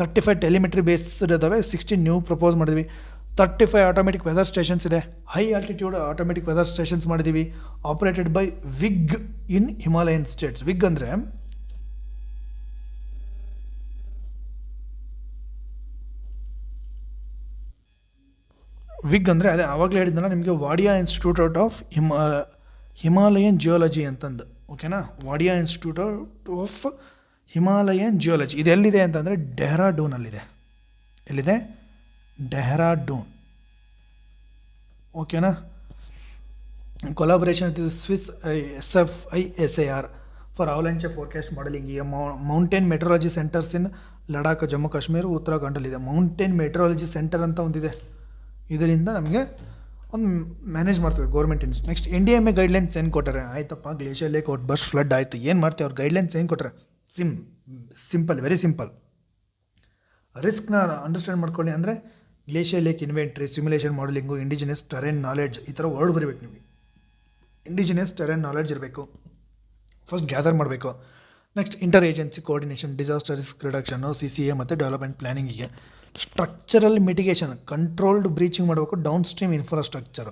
35 telemetry based ಇದ್ದಾವೆ, 16 new propose ಮಾಡಿದ್ವಿ, 35 automatic weather stations ಇದೆ, high altitude automatic weather stations ಮಾಡಿದ್ದೀವಿ, ಆಪರೇಟೆಡ್ ಬೈ ವಿಗ್ ಇನ್ ಹಿಮಾಲಯನ್ ಸ್ಟೇಟ್ಸ್. ವಿಗ್ ಅಂದರೆ ಅದೇ ಆವಾಗಲೇ ಹೇಳಿದ್ನಲ್ಲ ನಿಮಗೆ, Wadia institute of Himalayan geology ಅಂತಂದು. ಓಕೆನಾ. Wadia institute of Himalayan geology ಇದು ಎಲ್ಲಿದೆ ಅಂತಂದರೆ ಡೆಹ್ರಾಡೂನಲ್ಲಿದೆ. ಎಲ್ಲಿದೆ? ಡೆಹ್ರಾಡೂನ್. ಓಕೆನಾ. Collaboration with Swiss SFISAR for avalanche forecast modelling. ಈಗ mountain meteorology centres in Ladakh, Jammu Kashmir, ಉತ್ತರಾಖಂಡಲ್ಲಿದೆ. ಮೌಂಟೇನ್ ಮೆಟ್ರಾಲಜಿ ಸೆಂಟರ್ ಅಂತ ಒಂದಿದೆ. ಇದರಿಂದ ನಮಗೆ ಒಂದು ಮ್ಯಾನೇಜ್ ಮಾಡ್ತದೆ ಗೌರ್ಮೆಂಟ್. ನೆಕ್ಸ್ಟ್ NDMA ಗೈಡ್ಲೈನ್ಸ್ ಏನು ಕೊಟ್ಟರೆ? ಆಯ್ತಪ್ಪ, glacier lake out burst flood ಆಯಿತು, ಏನು ಮಾಡ್ತೀವಿ? ಅವ್ರು ಗೈಡ್ಲೈನ್ಸ್ ಏನು ಕೊಟ್ಟರೆ? Simple, very simple. ರಿಸ್ಕ್ನ ಅಂಡರ್ಸ್ಟ್ಯಾಂಡ್ ಮಾಡ್ಕೊಳ್ಳಿ ಅಂದರೆ glacier lake inventory, simulation modelling, indigenous terrain knowledge, ಈ ಥರ ವರ್ಡ್ ಬರೀಬೇಕು ನೀವು. ಇಂಡಿಜಿನಿಯಸ್ ಟೆರೆನ್ ನಾಲೆಡ್ಜ್ ಇರಬೇಕು, ಫಸ್ಟ್ ಗ್ಯಾದರ್ ಮಾಡಬೇಕು. Next inter agency coordination, disaster risk ರಿಡಕ್ಷನ್ನು, CCA ಮತ್ತು ಡೆವಲಪ್ಮೆಂಟ್ ಪ್ಲಾನಿಂಗಿಗೆ. ಸ್ಟ್ರಕ್ಚರಲ್ ಮಿಟಿಗೇಷನ್, ಕಂಟ್ರೋಲ್ಡ್ ಬ್ರೀಚಿಂಗ್ ಮಾಡಬೇಕು, down stream infrastructure.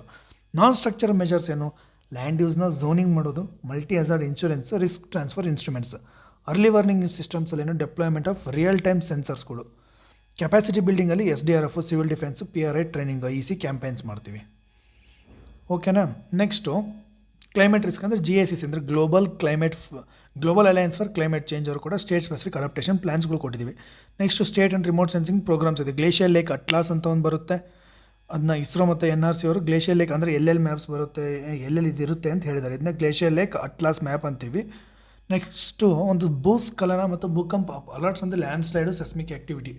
Non structural measures ಏನು? ಲ್ಯಾಂಡ್ ಯೂಸ್ನ ಝೋನಿಂಗ್ ಮಾಡೋದು, multi hazard insurance, risk transfer instruments. Early warning ಸಿಸ್ಟಮ್ಸಲ್ಲಿ ಏನು ಡೆಪ್ಲಾಯ್ಮೆಂಟ್ ಆಫ್ ರಿಯಲ್ ಟೈಮ್ ಸೆನ್ಸರ್ಸ್ಗಳು. ಕೆಪಾಸಿಟಿ ಬಿಲ್ಡಿಂಗಲ್ಲಿ SDRF, civil defence, PRI training, IC campaigns ಮಾಡ್ತೀವಿ. ಓಕೆನಾ. ನೆಕ್ಸ್ಟು ಕ್ಲೈಮೇಟ್ ರಿಸ್ಕ್ ಅಂದರೆ GACC ಅಂದರೆ global alliance for climate change ಅವರು ಕೂಡ ಸ್ಟೇಟ್ ಸ್ಪೆಸಿಫಿಕ್ ಅಡಾಪ್ಟೇಷನ್ ಪ್ಲಾನ್ಸ್ಗಳು ಕೊಟ್ಟಿದ್ದೀವಿ. Next state and remote sensing programmes ಇದೆ. ಗ್ಲೇಷಿಯರ್ ಲೇಕ್ ಅಟ್ಲಾಸ್ ಅಂತ ಒಂದು ಬರುತ್ತೆ, ಅದನ್ನ ISRO ಮತ್ತು NRC ಅವರು ಗ್ಲೇಷಿಯರ್ ಲೇಕ್ ಅಂದರೆ ಎಲ್ಲೆಲ್ಲಿ ಮ್ಯಾಪ್ಸ್ ಬರುತ್ತೆ, ಎಲ್ಲೆಲ್ಲಿ ಇದಿರುತ್ತೆ ಅಂತ ಹೇಳಿದ್ದಾರೆ. ಇದನ್ನ ಗ್ಲೇಷಿಯರ್ ಲೇಕ್ ಅಟ್ಲಾಸ್ ಮ್ಯಾಪ್ ಅಂತೀವಿ. ನೆಕ್ಸ್ಟು ಒಂದು ಭೂಸ್ಖಲನ ಮತ್ತು ಭೂಕಂಪ ಅಲರ್ಟ್ಸ್ ಅಂದರೆ ಲ್ಯಾಂಡ್ ಸ್ಲೈಡು, ಸೆಸ್ಮಿಕ್ ಆ್ಯಕ್ಟಿವಿಟಿ.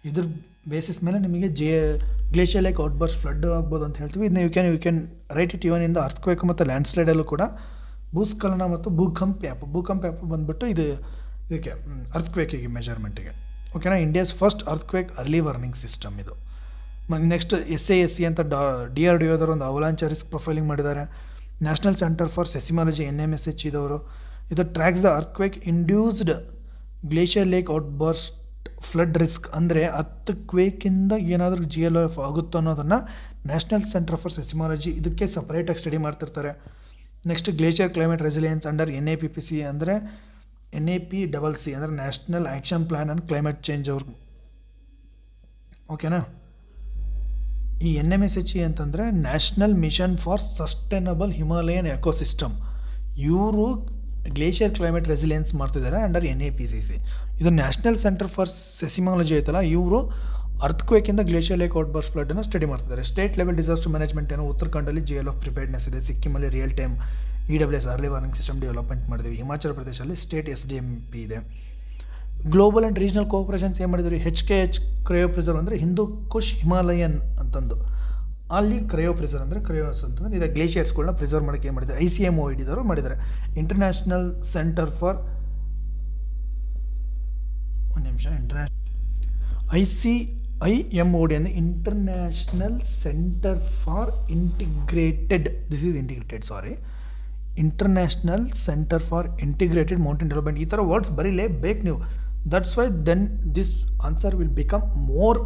ಇದ್ರ ಬೇಸಿಸ್ ಮೇಲೆ ನಿಮಗೆ ಗ್ಲೇಷಿಯರ್ ಲೇಕ್ ಔಟ್ಬರ್ಸ್ಟ್ ಫ್ಲಡ್ ಆಗ್ಬೋದು ಅಂತ ಹೇಳ್ತೀವಿ. ಇದನ್ನ you can write it even ಇಂದ ಅರ್ಥಕ್ವೇಕ್ ಮತ್ತು ಲ್ಯಾಂಡ್ ಸ್ಲೈಡಲ್ಲೂ ಕೂಡ ಭೂಸ್ಖಲನ ಮತ್ತು ಭೂಕಂಪ ಆ್ಯಪ್ ಬಂದುಬಿಟ್ಟು ಇದಕ್ಕೆ ಅರ್ಥಕ್ವೇಕಿಗೆ ಮೆಜರ್ಮೆಂಟಿಗೆ. ಓಕೆನಾ. India's first earthquake early warning system ಇದು. ನೆಕ್ಸ್ಟ್ SASC ಅಂತ DRDOದವರು ಒಂದು ಅವಲಾಂಚ್ ರಿಸ್ಕ್ ಪ್ರೊಫೈಲಿಂಗ್ ಮಾಡಿದ್ದಾರೆ. National centre for seismology NMSH ಇದವರು. ಇದು tracks the earthquake induced glacier lake outburst flood risk ಅಂದರೆ ಅರ್ಥಕ್ವೇಕಿಂದ ಏನಾದರೂ GLOF ಆಗುತ್ತೋ ಅನ್ನೋದನ್ನು ನ್ಯಾಷನಲ್ ಸೆಂಟರ್ ಫಾರ್ ಸೆಸಿಮಾಲಜಿ ಇದಕ್ಕೆ ಸಪ್ರೇಟಾಗಿ ಸ್ಟಡಿ ಮಾಡ್ತಿರ್ತಾರೆ. Next glacier climate resilience under NAPPC ಅಂದರೆ NAPCC ಅಂದರೆ national action plan and climate change ಅವ್ರು. ಓಕೆನಾ. ಈ NMSH ಅಂತಂದರೆ national mission for sustainable Himalayan ecosystem. ಇವರು ಗ್ಲೇಷಿಯರ್ ಕ್ಲೈಮೇಟ್ ರೆಸಿಲಿಯನ್ಸ್ ಮಾಡ್ತಿದ್ದಾರೆ ಅಂಡರ್ NAPCC. ಇದು ನ್ಯಾಷನಲ್ ಸೆಂಟರ್ ಫಾರ್ ಸೆಸಿಮಾಲಜಿ ಐತಲ್ಲ, ಇವರು ಅರ್ಥಕ್ವೇಕಿಂದ ಗ್ಲೇಷಿಯರ್ ಲೇಕ್ ಔಟ್ಬರ್ಸ್ಟ್ ಫ್ಲಡ್ಡನ್ನು ಸ್ಟಡಿ ಮಾಡ್ತಿದ್ದಾರೆ. ಸ್ಟೇಟ್ ಲೆವೆಲ್ ಡಿಸಾಸ್ಟರ್ ಮ್ಯಾನೇಜ್ಮೆಂಟ್ ಏನೋ ಉತ್ತರಾಖಂಡಲ್ಲಿ GLOF ಪ್ರಿಪೇರ್ಡ್ನೆಸ್ ಇದೆ. ಸಿಕ್ಕಿಮಲ್ಲಿ real time EWS early warning system development ಮಾಡಿದ್ದೀವಿ. ಹಿಮಾಚಲ ಪ್ರದೇಶದಲ್ಲಿ ಸ್ಟೇಟ್ SDMP ಇದೆ. ಗ್ಲೋಬಲ್ ಆ್ಯಂಡ್ ರೀಜನಲ್ ಕೋಆಪರೇಷನ್ಸ್ ಏನು ಮಾಡಿದ್ರಿ, HKH ಕ್ರಯೋ ಪ್ರಿಸರ್ವ್ ಅಂದರೆ ಹಿಂದೂ ಕುಶ್ ಹಿಮಾಲಯನ್ ಅಂತಂದು, ಅಲ್ಲಿ ಕ್ರಯೋ ಪ್ರಿಸರ್ವ್ ಅಂದರೆ ಕ್ರಯೋಸ್ ಅಂತಂದರೆ ಇದು ಗ್ಲೇಷಿಯರ್ಸ್ಗಳನ್ನ ಪ್ರಿಸರ್ವ್ ಮಾಡೋಕ್ಕೆ ಏನು ಮಾಡಿದ್ದಾರೆ, ICMOD ದವರು ಮಾಡಿದ್ದಾರೆ. ಇಂಟರ್ನ್ಯಾಷನಲ್ ಸೆಂಟರ್ ಫಾರ್ ICIMOD ಅಂದರೆ international centre for integrated mountain development. ಈ ಥರ ವರ್ಡ್ಸ್ ಬರೀಲೇಬೇಕು ನೀವು. That's why then this answer will become more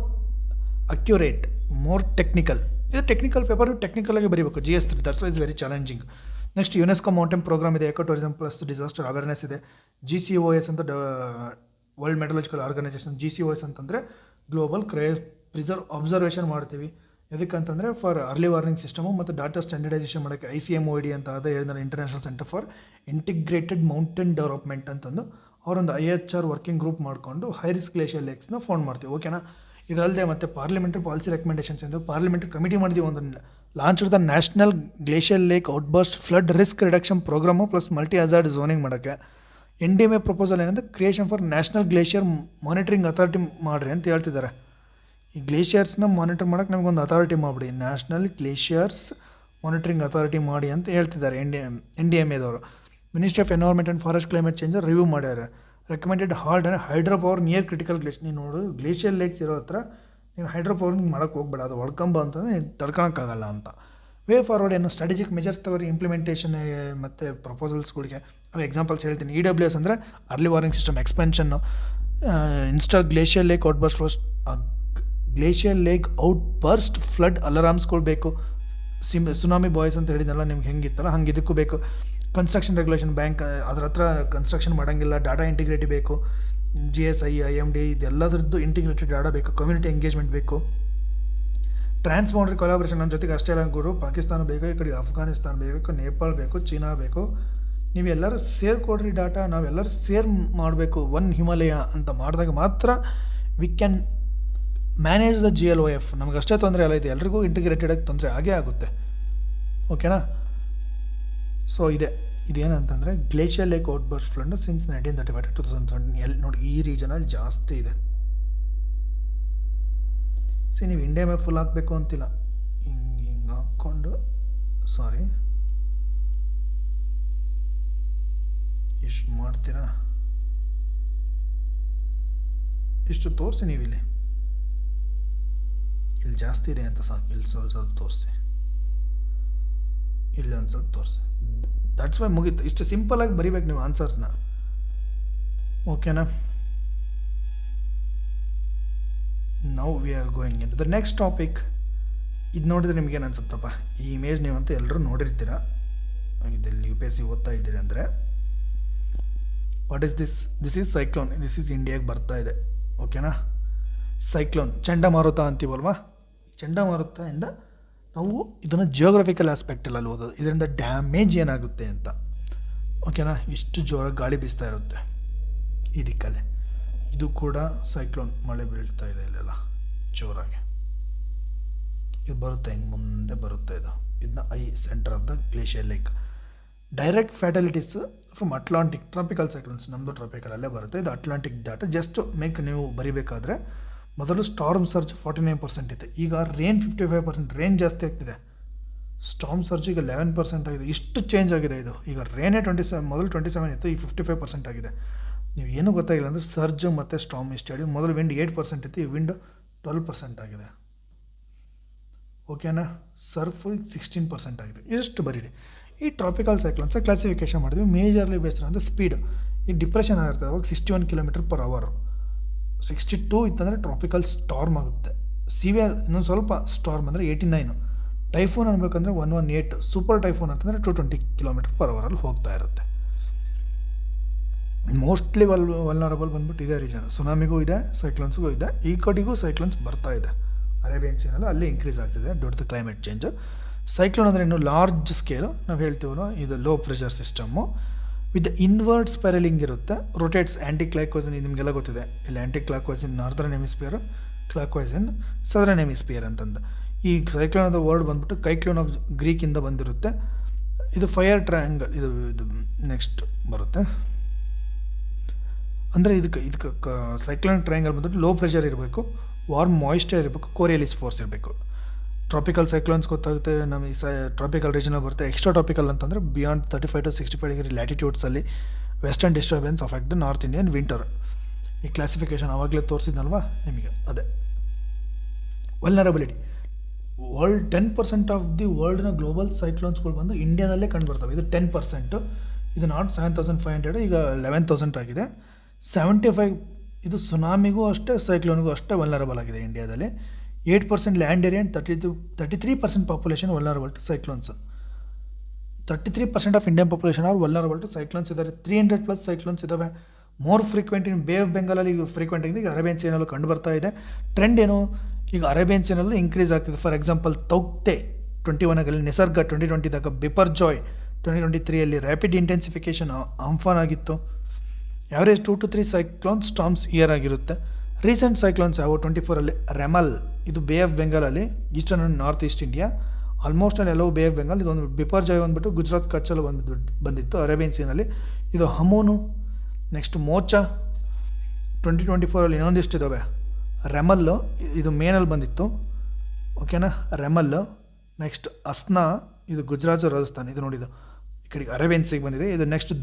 accurate, more technical. ಇದು ಟೆಕ್ನಿಕಲ್ ಪೇಪರ್, ಟೆಕ್ನಿಕಲಾಗಿ ಬರೀಬೇಕು. GS3 that's why is very challenging. Next UNESCO mountain programme ಇದೆ. Eco tourism plus disaster awareness ಇದೆ. GCOS ಅಂತ ವರ್ಲ್ಡ್ ಮೆಟಲರ್ಜಿಕಲ್ ಆರ್ಗನೈಸೇಷನ್. GCOS ಅಂತಂದರೆ global preserve observation ಮಾಡ್ತೀವಿ. ಎದಕ್ಕಂತಂದರೆ for early warning system ಮತ್ತು ಡಾಟಾ ಸ್ಟ್ಯಾಂಡರ್ಡೈಸೇಷನ್ ಮಾಡೋಕ್ಕೆ ICMOD ಅಂತ ಅದೇ ಹೇಳಿದ್ರೆ international centre for integrated mountain development ಅಂತಂದು ಅವರೊಂದು IHR ವರ್ಕಿಂಗ್ ಗ್ರೂಪ್ ಮಾಡಿಕೊಂಡು ಹೈ ರಿಸ್ಕ್ ಗ್ಲೇಷಿಯರ್ ಲೇಕ್ಸ್ನ ಫೌಂಡ್ ಮಾಡ್ತೀವಿ. ಓಕೆನಾ. ಇದಲ್ಲದೆ ಮತ್ತು ಪಾರ್ಲಿಮೆಂಟ್ರಿ ಪಾಲಿಸಿ ರೆಕಮೆಂಡೇಷನ್ಸ್ ಎಂದು ಪಾರ್ಲಿಮೆಂಟ್ರಿ ಕಮಿಟಿ ಮಾಡಿದ್ದೀವಿ. ಒಂದು launch the national glacier lake outburst flood risk reduction programme plus multi hazard zoning ಮಾಡೋಕ್ಕೆ. NDMA ಪ್ರಪೋಸಲ್ ಏನಂದರೆ creation for national glacier monitoring authority ಮಾಡಿರಿ ಅಂತ ಹೇಳ್ತಿದ್ದಾರೆ. ಈ ಗ್ಲೇಷಿಯರ್ಸ್ನ ಮಾನಿಟರ್ ಮಾಡೋಕ್ಕೆ ನಮಗೊಂದು ಅಥಾರಿಟಿ ಮಾಡಿಬಿಡಿ, ನ್ಯಾಷನಲ್ ಗ್ಲೇಷಿಯರ್ಸ್ ಮಾನಿಟರಿಂಗ್ ಅಥಾರಿಟಿ ಮಾಡಿ ಅಂತ ಹೇಳ್ತಿದ್ದಾರೆ NDMAದವರು. Ministry of environment and forest climate change review ಮಾಡ್ಯಾರೆ. Recommended halt and hydro power near critical glacier. ನೀವು ನೋಡು ಗ್ಲೇಷಿಯರ್ ಲೇಕ್ಸ್ ಇರೋ ಹತ್ರ ನೀವು ಹೈಡ್ರೋ ಪವರ್ ಮಾಡೋಕ್ಕೆ ಹೋಗ್ಬೇಡ, ಅದು ಹೊಡ್ಕೊಂಬ ಅಂತಂದರೆ ತಡ್ಕೊಳಕ್ಕಾಗಲ್ಲ ಅಂತ. ವೇ ಫಾರ್ವರ್ಡ್ ಏನು ಸ್ಟ್ರಾಟಜಿಕ್ ಮೆಜರ್ಸ್ ತವರಿ ಇಂಪ್ಲಿಮೆಂಟೇಷನ್ ಮತ್ತು ಪ್ರಪೋಸಲ್ಸ್ಗಳಿಗೆ ಎಕ್ಸಾಂಪಲ್ಸ್ ಹೇಳ್ತೀನಿ. EWS ಅಂದರೆ ಅರ್ಲಿ ವಾರ್ನಿಂಗ್ ಸಿಸ್ಟಮ್ ಎಕ್ಸ್ಪೆನ್ಷನ್ನು, install glacier lake outburst flood ಅಲಾರಾಮ್ಸ್ಗಳು ಬೇಕು. ಸುನಾಮಿ ಬಾಯ್ಸ್ ಅಂತ ಹೇಳಿದ್ನಲ್ಲ ನಿಮ್ಗೆ ಹೆಂಗಿತ್ತಲ್ಲ ಹಂಗೆ ಇದಕ್ಕೂ ಬೇಕು. ಕನ್ಸ್ಟ್ರಕ್ಷನ್ ರೆಗ್ಯುಲೇಷನ್ ಬ್ಯಾಂಕ್ ಅದ್ರ ಹತ್ರ ಕನ್ಸ್ಟ್ರಕ್ಷನ್ ಮಾಡೋಂಗಿಲ್ಲ, ಡಾಟಾ ಇಂಟಿಗ್ರಿಟಿ ಬೇಕು. GSI IMD ಇದೆಲ್ಲದ್ರದ್ದು ಇಂಟಿಗ್ರೇಟೆಡ್ ಡಾಟಾ ಬೇಕು. ಕಮ್ಯುನಿಟಿ ಎಂಗೇಜ್ಮೆಂಟ್ ಬೇಕು. ಟ್ರಾನ್ಸ್ಬೌಂಡ್ರಿ ಕೊಲಾಬ್ರೇಷನ್ ನಮ್ಮ ಜೊತೆಗೆ ಅಷ್ಟೇ ಅಲ್ಲ ಗುರು, ಪಾಕಿಸ್ತಾನ ಬೇಕು, ಈ ಕಡೆ ಅಫ್ಘಾನಿಸ್ತಾನ ಬೇಕು, ನೇಪಾಳ ಬೇಕು, ಚೀನಾ ಬೇಕು. ನೀವೆಲ್ಲರೂ ಸೇರ್ಕೊಡ್ರಿ ಡಾಟಾ, ನಾವೆಲ್ಲರೂ ಮಾಡಬೇಕು ಒನ್ ಹಿಮಾಲಯ ಅಂತ ಮಾಡಿದಾಗ ಮಾತ್ರ we can manage the GLOF. ನಮಗಷ್ಟೇ ತೊಂದರೆ ಅಲ್ಲ, ಇದು ಎಲ್ರಿಗೂ ಇಂಟಿಗ್ರೇಟೆಡಾಗಿ ತೊಂದರೆ ಆಗೇ ಆಗುತ್ತೆ. ಓಕೆನಾ. ಸೊ ಇದೇನಂತಂದರೆ glacier lake outburst flood since 1935 to 2017 ನೋಡಿ ಈ ರೀಜನಲ್ಲಿ ಜಾಸ್ತಿ ಇದೆ. ನೀವು ಇಂಡಿಯಾ ಮ್ಯಾಪ್ ಫುಲ್ ಹಾಕಬೇಕು ಅಂತಿಲ್ಲ, ಹಿಂಗೆ ಹಾಕ್ಕೊಂಡು ಎಷ್ಟು ಮಾಡ್ತೀರಾ ಇಷ್ಟು ತೋರಿಸಿ. ನೀವು ಇಲ್ಲಿ ಜಾಸ್ತಿ ಇದೆ ಅಂತ ಸಾಕು, ಇಲ್ಲಿ ಸ್ವಲ್ಪ ತೋರಿಸಿ, ಇಲ್ಲಿ ಒಂದು ಸ್ವಲ್ಪ ತೋರಿಸಿ. ದಟ್ಸ್ ವೈ ಮುಗೀತು. ಇಷ್ಟು ಸಿಂಪಲಾಗಿ ಬರಿಬೇಕು ನೀವು ಆನ್ಸರ್ಸ್ನ. ಓಕೆನಾ. Now we are going into the next topic. ಇದು ನೋಡಿದ್ರೆ ನಿಮ್ಗೇನು ಅನ್ಸುತ್ತಪ್ಪ, ಈ ಇಮೇಜ್ ನೀವಂತೂ ಎಲ್ಲರೂ ನೋಡಿರ್ತೀರ. ಇದರಲ್ಲಿ UPSC ಓದ್ತಾ ಇದ್ದೀರಿ ಅಂದರೆ what is this? This is cyclone. This is ಇಂಡಿಯಾಗೆ ಬರ್ತಾ ಇದೆ. ಓಕೆನಾ? ಸೈಕ್ಲೋನ್ ಚಂಡಮಾರುತ ಅಂತೀವಲ್ವಾ? ಚಂಡಮಾರುತದಿಂದ ನಾವು ಇದನ್ನು ಜಿಯೋಗ್ರಫಿಕಲ್ ಆಸ್ಪೆಕ್ಟಲ್ಲಿ ಓದೋದು, ಇದರಿಂದ ಡ್ಯಾಮೇಜ್ ಏನಾಗುತ್ತೆ ಅಂತ. ಓಕೆನಾ? ಇಷ್ಟು ಜೋರಾಗಿ ಗಾಳಿ ಬೀಸ್ತಾ ಇರುತ್ತೆ ಈ ದಿಕ್ಕಲ್ಲಿ. ಇದು ಕೂಡ ಸೈಕ್ಲೋನ್, ಮಳೆ ಬೀಳ್ತಾ ಇದೆ ಇಲ್ಲೆಲ್ಲ ಜೋರಾಗಿ. ಇದು ಬರುತ್ತೆ, ಹಿಂಗೆ ಮುಂದೆ ಬರುತ್ತೆ. ಇದನ್ನ eye centre of the glacier lake. Direct fatalities from Atlantic tropical cyclones, ನಮ್ಮದು ಟ್ರಾಪಿಕಲಲ್ಲೇ ಬರುತ್ತೆ. ಇದು ಅಟ್ಲಾಂಟಿಕ್ ಡಾಟಾ. ಜಸ್ಟ್ ಮೇಕ್ ನೀವು ಬರಿಬೇಕಾದ್ರೆ ಮೊದಲು ಸ್ಟಾರ್ಮ್ ಸರ್ಜ್ 49% ಇತ್ತು, ಈಗ ರೇನ್ 55%. ರೇನ್ ಜಾಸ್ತಿ ಆಗ್ತಿದೆ, ಸ್ಟಾರ್ಮ್ ಸರ್ಜ್ ಈಗ 11% ಆಗಿದೆ. ಇಷ್ಟು ಚೇಂಜ್ ಆಗಿದೆ ಇದು. ಈಗ ರೇನೇ 27, ಮೊದಲು 27 ಇತ್ತು, ಈಗ 55% ಆಗಿದೆ. ನೀವು ಏನೂ ಗೊತ್ತಾಗಿಲ್ಲ ಅಂದರೆ ಸರ್ಜ್ ಮತ್ತು ಸ್ಟಾರ್ಮ್ ಇಷ್ಟು ಹೇಳಿ. ಮೊದಲು ವಿಂಡ್ 8% ಇತ್ತು, ಈ ವಿಂಡ್ 12% ಆಗಿದೆ. ಓಕೆನಾ? ಸರ್ಫ್ 16% ಆಗಿದೆ. ಇಷ್ಟು ಬರೀರಿ. ಈ ಟ್ರಾಪಿಕಲ್ ಸೈಕ್ಲೋನ್ಸ್ ಕ್ಲಾಸಿಫಿಕೇಷನ್ ಮಾಡಿದ್ವಿ ಮೇಜರ್ಲಿ ಬೇಸ್ಡ್ ಅಂದರೆ ಸ್ಪೀಡ್. ಈ ಡಿಪ್ರೆಷನ್ ಆಗಿರ್ತದೆ ಅವಾಗ 61 km/h. 62 ಇತ್ತಂದರೆ ಟ್ರಾಪಿಕಲ್ ಸ್ಟಾರ್ಮ್ ಆಗುತ್ತೆ. ಸಿವಿಯರ್ ಇನ್ನೊಂದು ಸ್ವಲ್ಪ ಸ್ಟಾರ್ಮ್ ಅಂದರೆ 89. ಟೈಫೋನ್ ಅನ್ಬೇಕಂದ್ರೆ 118. ಸೂಪರ್ ಟೈಫೋನ್ ಅಂತಂದರೆ 220 km/h ಹೋಗ್ತಾ ಇರುತ್ತೆ. ಮೋಸ್ಟ್ಲಿ ವಲ್ನರಬಲ್ ಬಂದ್ಬಿಟ್ಟು ಇದೇ ರೀಜನ್. ಸುನಾಮಿಗೂ ಇದೆ, ಸೈಕ್ಲೋನ್ಸ್ಗೂ ಇದೆ. ಈ ಕಡೆಗೂ ಸೈಕ್ಲೋನ್ಸ್ ಬರ್ತಾ ಇದೆ. ಅರೇಬಿಯನ್ ಸೀನಲ್ಲಿ ಅಲ್ಲಿ ಇನ್ಕ್ರೀಸ್ ಆಗ್ತಿದೆ due to the climate change. Cyclone ಅಂದರೆ ಇನ್ನು ಲಾರ್ಜ್ ಸ್ಕೇಲು, ನಾವು ಹೇಳ್ತೀವಲ್ಲ, ಇದು low pressure system with inward spiralling ಇರುತ್ತೆ. Rotates anti clockwise. ನಿಮಗೆಲ್ಲ ಗೊತ್ತಿದೆ, ಇಲ್ಲಿ anti clockwise in northern hemisphere, clockwise in southern hemisphere ಅಂತಂದು. ಈ ಸೈಕ್ಲೋನ್ ಆದ ವರ್ಡ್ ಬಂದ್ಬಿಟ್ಟು ಕೈಕ್ಲೋನ್ ಆಫ್ ಗ್ರೀಕಿಂದ ಬಂದಿರುತ್ತೆ. ಇದು ಫೈರ್ ಟ್ರಯಾಂಗಲ್, ಇದು ನೆಕ್ಸ್ಟ್ ಬರುತ್ತೆ. ಅಂದರೆ ಇದಕ್ಕೆ ಸೈಕ್ಲೋನ್ ಟ್ರಯಾಂಗಲ್ ಬಂದ್ಬಿಟ್ಟು ಲೋ ಪ್ರೆಷರ್ ಇರಬೇಕು, ವಾರ್ಮ್ ಮಾಯಿಶ್ಚರ್ ಇರಬೇಕು, ಕೋರಿಯಲಿಸ್ ಫೋರ್ಸ್ ಇರಬೇಕು. ಟ್ರಾಪಿಕಲ್ ಸೈಕ್ಲೋನ್ಸ್ ಗೊತ್ತಾಗುತ್ತೆ ನಮ್ಮ ಈ ಟ್ರಾಪಿಕಲ್ ರೀಜನಲ್ಲಿ ಬರುತ್ತೆ. ಎಕ್ಸ್ಟ್ರಾ ಟ್ರಾಪಿಕಲ್ ಅಂತಂದರೆ ಬಿಯಾಂಡ್ 35 to 65 ಡಿಗ್ರಿ ಲ್ಯಾಟಿಟ್ಯೂಡ್ಸಲ್ಲಿ western disturbance affect the north Indian winter. ಈ ಕ್ಲಾಸಿಫಿಕೇಷನ್ ಆವಾಗಲೇ ತೋರಿಸಿದ್ನಲ್ವಾ ನಿಮಗೆ, ಅದೇ ವಲ್ನರಬಿಲಿಟಿ. 10% ಆಫ್ ದಿ ವರ್ಲ್ಡ್ನ ಗ್ಲೋಬಲ್ ಸೈಕ್ಲೋನ್ಸ್ಗಳು ಬಂದು ಇಂಡಿಯಾದಲ್ಲೇ ಕಂಡುಬರ್ತವೆ. ಇದು 10%. ಇದು ನಾಟ್ 7500, ಈಗ 11,000 ಆಗಿದೆ. 75 ಇದು ಸುನಾಮಿಗೂ ಅಷ್ಟೇ, ಸೈಕ್ಲೋನ್ಗೂ ಅಷ್ಟೇ ವಲ್ನರಬಲ್ ಆಗಿದೆ ಇಂಡಿಯಾದಲ್ಲಿ. 8% land area and 33% population vulnerable to cyclones. 33% of Indian population are vulnerable to cyclones ಇದ್ದಾರೆ. 300+ ಸೈಕ್ಲೋನ್ಸ್ ಇದ್ದಾವೆ. ಮೋರ್ ಫ್ರೀಕ್ವೆಂಟ್ ಇನ್ ಬೇ ಆಫ್ ಬೆಂಗಾಲಲ್ಲಿ ಈಗ ಫ್ರೀಕ್ವೆಂಟ್ ಆಗಿದೆ. ಈಗ ಅರೇಬಿಯನ್ ಸೀನಲ್ಲೂ ಕಂಡು ಬರ್ತಾ ಇದೆ. ಟ್ರೆಂಡ್ ಏನು, ಈಗ ಅರೇಬಿಯನ್ ಸೀನಲ್ಲೂ ಇನ್ಕ್ರೀಸ್ ಆಗ್ತಿದೆ. ಫಾರ್ ಎಕ್ಸಾಂಪಲ್ ತೌಕ್ತೆ 21 ನಿಸರ್ಗ 2020ದಾಗ, ಬಿಪರ್ಜಾಯ್ 2023 ರ್ಯಾಪಿಡ್ ಇಂಟೆನ್ಸಿಫಿಕೇಷನ್ ಆಂಫಾನ್ ಆಗಿತ್ತು. Average 2 to 3 cyclone storms year ಆಗಿರುತ್ತೆ. ರೀಸೆಂಟ್ ಸೈಕ್ಲೋನ್ಸ್ ಯಾವ 24 ರೆಮಲ್, ಇದು ಬೇ ಆಫ್ ಬೆಂಗಾಲಲ್ಲಿ, eastern and north east India, almost ಅಲ್ಲಿ ಎಲ್ಲವೂ ಬೇ ಆಫ್ ಬೆಂಗಾಲ್. ಇದೊಂದು ಬಿಪರ್ಜಾಯ್ ಬಂದುಬಿಟ್ಟು ಗುಜರಾತ್ ಕಚ್ಚಲ್ಲಿ ಬಂದಿತ್ತು ಅರೇಬಿಯನ್ ಸೀನಲ್ಲಿ. ಇದು ಹಮೂನು. ನೆಕ್ಸ್ಟ್ ಮೋಚಾ 2024 ಇನ್ನೊಂದಿಷ್ಟು ಇದ್ದಾವೆ. ರೆಮಲ್ಲು, ಇದು ಮೇನಲ್ಲಿ ಬಂದಿತ್ತು. ಓಕೆನಾ? ರೆಮಲ್ಲು. ನೆಕ್ಸ್ಟ್ ಅಸ್ನಾ, ಇದು ಗುಜರಾತ್ ರಾಜಸ್ಥಾನ್, ಇದು ನೋಡಿದ್ದು ಈ ಕಡೆಗೆ ಅರೇಬಿಯನ್ ಸೀಗೆ ಬಂದಿದೆ. ಇದು ನೆಕ್ಸ್ಟ್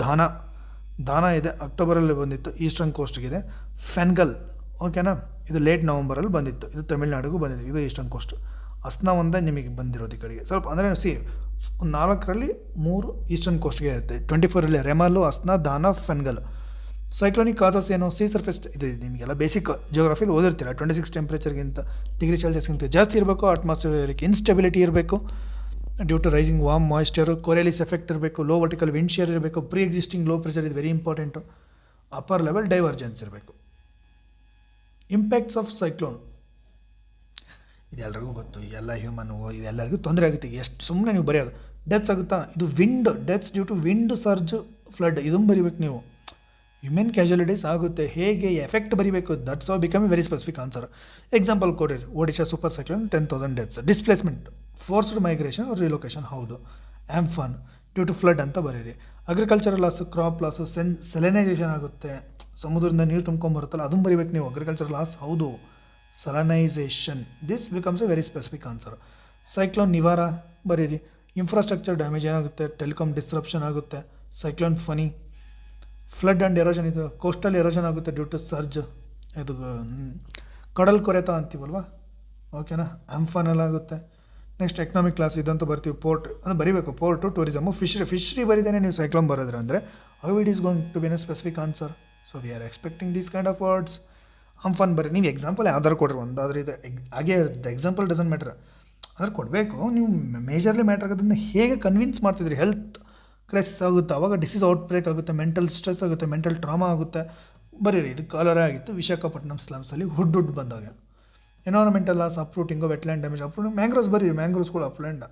ದಾನ ಇದೆ, ಅಕ್ಟೋಬರಲ್ಲಿ ಬಂದಿತ್ತು, ಈಸ್ಟರ್ನ್ ಕೋಸ್ಟ್ಗಿದೆ. ಫೆನ್ಗಲ್, ಓಕೆನಾ? ಇದು ಲೇಟ್ ನವಂಬರಲ್ಲಿ ಬಂದಿತ್ತು, ಇದು ತಮಿಳ್ನಾಡಿಗೂ ಬಂದಿತ್ತು, ಇದು ಈಸ್ಟರ್ನ್ ಕೋಸ್ಟ್. ಅಸ್ನಾ ಒಂದೇ ನಿಮಗೆ ಬಂದಿರೋದು ಈ ಕಡೆಗೆ ಸ್ವಲ್ಪ, ಅಂದರೆ ಒಂದು 4ರಲ್ಲಿ 3 ಈಸ್ಟರ್ನ್ ಕೋಸ್ಟ್ಗೆ ಇರುತ್ತೆ. 24 ರೆಮಲ್ಲು, ಅಸ್ನಾ, ದಾನ, ಫೆನ್ಗಲ್. ಸೈಕ್ಲೋನಿಕ್ ಕಾಸಸ್ ಏನು, ಸಿ ಸರ್ಫೇಸ್, ಇದು ನಿಮಗೆಲ್ಲ ಬೇಸಿಕ್ ಜಿಯೋಗ್ರಫಿಲಿ ಓದಿರ್ತೀರ. 26 ಟೆಂಪ್ರೇಚರ್ಗಿಂತ ಡಿಗ್ರಿ ಸೆಲ್ಸಿಯಸ್ಗಿಂತ ಜಾಸ್ತಿ ಇರಬೇಕು. ಅಟ್ಮಾಸ್ಫಿಯರಿಕ್ ಇನ್ಸ್ಟೆಬಿಲಿಟಿ ಇರಬೇಕು due to rising warm moisture, Coriolis effect ಇರಬೇಕು, ಲೋ ವರ್ಟಿಕಲ್ ವಿಂಡ್ ಶಿಯರ್ ಇರಬೇಕು, ಪ್ರೀ ಎಕ್ಸಿಸ್ಟಿಂಗ್ ಲೋ ಪ್ರೆಷರ್ ಇದು very important, upper level divergence ಇರಬೇಕು. ಇಂಪ್ಯಾಕ್ಟ್ಸ್ ಆಫ್ ಸೈಕ್ಲೋನ್ ಇದೆಲ್ಲರಿಗೂ ಗೊತ್ತು, ಎಲ್ಲ ಹ್ಯೂಮನ್ಗೂ ಇದೆಲ್ಲರಿಗೂ ತೊಂದರೆ ಆಗುತ್ತೆ. ಎಷ್ಟು ಸುಮ್ಮನೆ ನೀವು ಬರೆಯೋದು. ಡೆತ್ಸ್ ಆಗುತ್ತಾ, ಇದು wind deaths due to wind surge flood, ಇದನ್ನು ಬರಿಬೇಕು ನೀವು. ಹ್ಯೂಮನ್ ಕ್ಯಾಶುಯಾಲಿಟೀಸ್ ಆಗುತ್ತೆ, ಹೇಗೆ ಎಫೆಕ್ಟ್ ಬರಿಬೇಕು, that's all become a very specific answer. Example ಕೊಡಿರಿ, Odisha super cyclone 10,000 deaths. Displacement, forced migration or relocation, ಹೌದು. ಆ್ಯಂಫಾನ್ ಡ್ಯೂ ಟು ಫ್ಲಡ್ ಅಂತ ಬರೀರಿ. Agricultural loss, crop loss, salinisation ಆಗುತ್ತೆ, ಸಮುದ್ರದಿಂದ ನೀರು ತುಂಬ್ಕೊಂಬರುತ್ತಲ್ಲ, ಅದನ್ನು ಬರಿಬೇಕು ನೀವು. ಅಗ್ರಿಕಲ್ಚರಲ್ ಲಾಸ್, ಹೌದು, salinisation. This becomes a very specific answer. Cyclone ನಿವಾರ ಬರೀರಿ. ಇನ್ಫ್ರಾಸ್ಟ್ರಕ್ಚರ್ ಡ್ಯಾಮೇಜ್ ಏನಾಗುತ್ತೆ, ಟೆಲಿಕಾಮ್ ಡಿಸ್ರಪ್ಷನ್ ಆಗುತ್ತೆ. Cyclone Fani. Flood and erosion, ಇದು ಕೋಸ್ಟಲ್ ಎರೋಷನ್ ಆಗುತ್ತೆ ಡ್ಯೂ ಟು ಸರ್ಜ್, ಇದು ಕಡಲ್ ಕೊರೆತ ಅಂತೀವಲ್ವ, ಓಕೆನಾ? ಆಂಫಾನಲ್ಲಿ ಆಗುತ್ತೆ. ನೆಕ್ಸ್ಟ್ ಎಕನಾಮಿಕ್ ಕ್ಲಾಸ್, ಇದಂತೂ ಬರ್ತೀವಿ. ಪೋರ್ಟ್ ಅಂದರೆ ಬರೀಬೇಕು, ಪೋರ್ಟು, ಟೂರಿಸಮು, ಫಿಶ್ರಿ ಬರೀದೇನೆ ನೀವು ಸೈಕ್ಲೋನ್ ಬರೋದ್ರೆ ಅಂದರೆ how it is going to be a specific answer. So we are expecting these kind of words. Amphan ಬರೀ, ನೀವು ಎಕ್ಸಾಂಪಲ್ ಯಾವ್ದಾರು ಕೊಡ್ರಿ, ಒಂದಾದ್ರೂ ಇದೆ ಹಾಗೆ ಇರುತ್ತೆ. ಎಕ್ಸಾಂಪಲ್ ಡಸಂಟ್ ಮ್ಯಾಟ್ರ್, ಅಂದ್ರೆ ಕೊಡಬೇಕು. ನೀವು ಮೇಜರ್ಲಿ ಮ್ಯಾಟ್ರ್ ಆಗೋದನ್ನ ಹೇಗೆ ಕನ್ವಿನ್ಸ್ ಮಾಡ್ತಿದ್ರಿ. ಹೆಲ್ತ್ ಕ್ರೈಸಿಸ್ ಆಗುತ್ತೆ, ಆವಾಗ ಡಿಸೀಸ್ ಔಟ್ಬ್ರೇಕ್ ಆಗುತ್ತೆ, ಮೆಂಟಲ್ ಸ್ಟ್ರೆಸ್ ಆಗುತ್ತೆ, ಮೆಂಟಲ್ ಟ್ರಾಮಾ ಆಗುತ್ತೆ. ಬರೀರಿ ಇದು ಕಾಲರೇ ಆಗಿತ್ತು ವಿಶಾಖಪಟ್ಟಣಂ ಸ್ಲಮ್ಸಲ್ಲಿ ಹುಡ್ ಬಂದಾಗ. Environmental loss, uprooting, wetland damage, uprooting, mangroves ಬರೀ ಮ್ಯಾಂಗ್ರೋವ್ಸ್ಗಳು ಅಪ್ಲ್ಯಾಂಡ್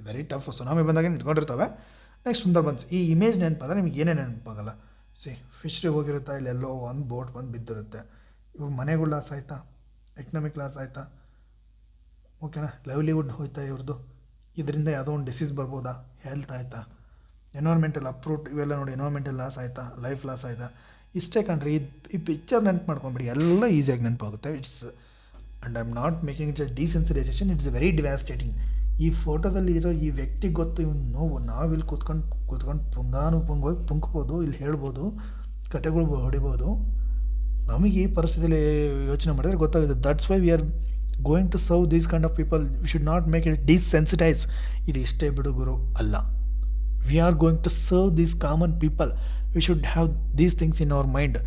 ವೆರಿ ಟಫ್. ಸುನಾಮಿ ಬಂದಾಗ ನಿಂತ್ಕೊಂಡಿರ್ತವೆ. ನೆಕ್ಸ್ಟ್ ಸುಂದರ್ಬನ್ಸ್. ಈ ಇಮೇಜ್ ನೆನಪಾದ್ರೆ ನಿಮ್ಗೆ ಏನೇ ನೆನಪಾಗಲ್ಲ. ಫಿಶ್ರಿ ಹೋಗಿರುತ್ತೆ, ಇಲ್ಲೆಲ್ಲೋ ಒಂದು ಬೋಟ್ ಬಂದು ಬಿದ್ದಿರುತ್ತೆ. ಇವ್ರ ಮನೆಗಳು ಲಾಸ್ ಆಯಿತಾ, ಎಕನಾಮಿಕ್ ಲಾಸ್ ಆಯಿತಾ, ಓಕೆನಾ, ಲೈವ್ಲಿಹುಡ್ ಹೋಯ್ತಾ ಇವ್ರದ್ದು, ಇದರಿಂದ ಯಾವುದೋ ಒಂದು ಡಿಸೀಸ್ ಬರ್ಬೋದಾ, ಹೆಲ್ತ್ ಆಯಿತಾ, ಎನ್ವೈರ್ಮೆಂಟಲ್ ಅಪ್ರೂಟ್, ಇವೆಲ್ಲ ನೋಡಿ ಎನ್ವೈರ್ಮೆಂಟಲ್ ಲಾಸ್ ಆಯಿತಾ, ಲೈಫ್ ಲಾಸ್ ಆಯಿತಾ, ಇಷ್ಟೇ ಕಣ್ರಿ. ಈ ಪಿಕ್ಚರ್ ನೆನಪು ಮಾಡ್ಕೊಂಬಿಡಿ, ಎಲ್ಲ ಈಸಿಯಾಗಿ ನೆನಪಾಗುತ್ತೆ. And I am not making it a desensitisation, it's very devastating. ಈ ಫೋಟೋದಲ್ಲಿ ಇರೋ ಈ ವ್ಯಕ್ತಿಗೆ ಗೊತ್ತು ಇವ್ನು ನೋವು. ನಾವಿಲ್ಲಿ ಕೂತ್ಕೊಂಡು ಪುಂಗಾನುಪುಂಗೋಗಿ ಪುಂಕ್ಬೋದು, ಇಲ್ಲಿ ಹೇಳ್ಬೋದು, ಕತೆಗಳು ಹೊಡಿಬೋದು. ನಮಗೆ ಈ ಪರಿಸ್ಥಿತಿಯಲ್ಲಿ ಯೋಚನೆ ಮಾಡಿದ್ರೆ ಗೊತ್ತಾಗುತ್ತೆ. That's why we are going to serve these kind of people. We should not make it desensitise. ಇದು ಇಷ್ಟೇ ಬಿಡುಗರು ಅಲ್ಲ. We are going to serve these common people. We should have these things in our mind.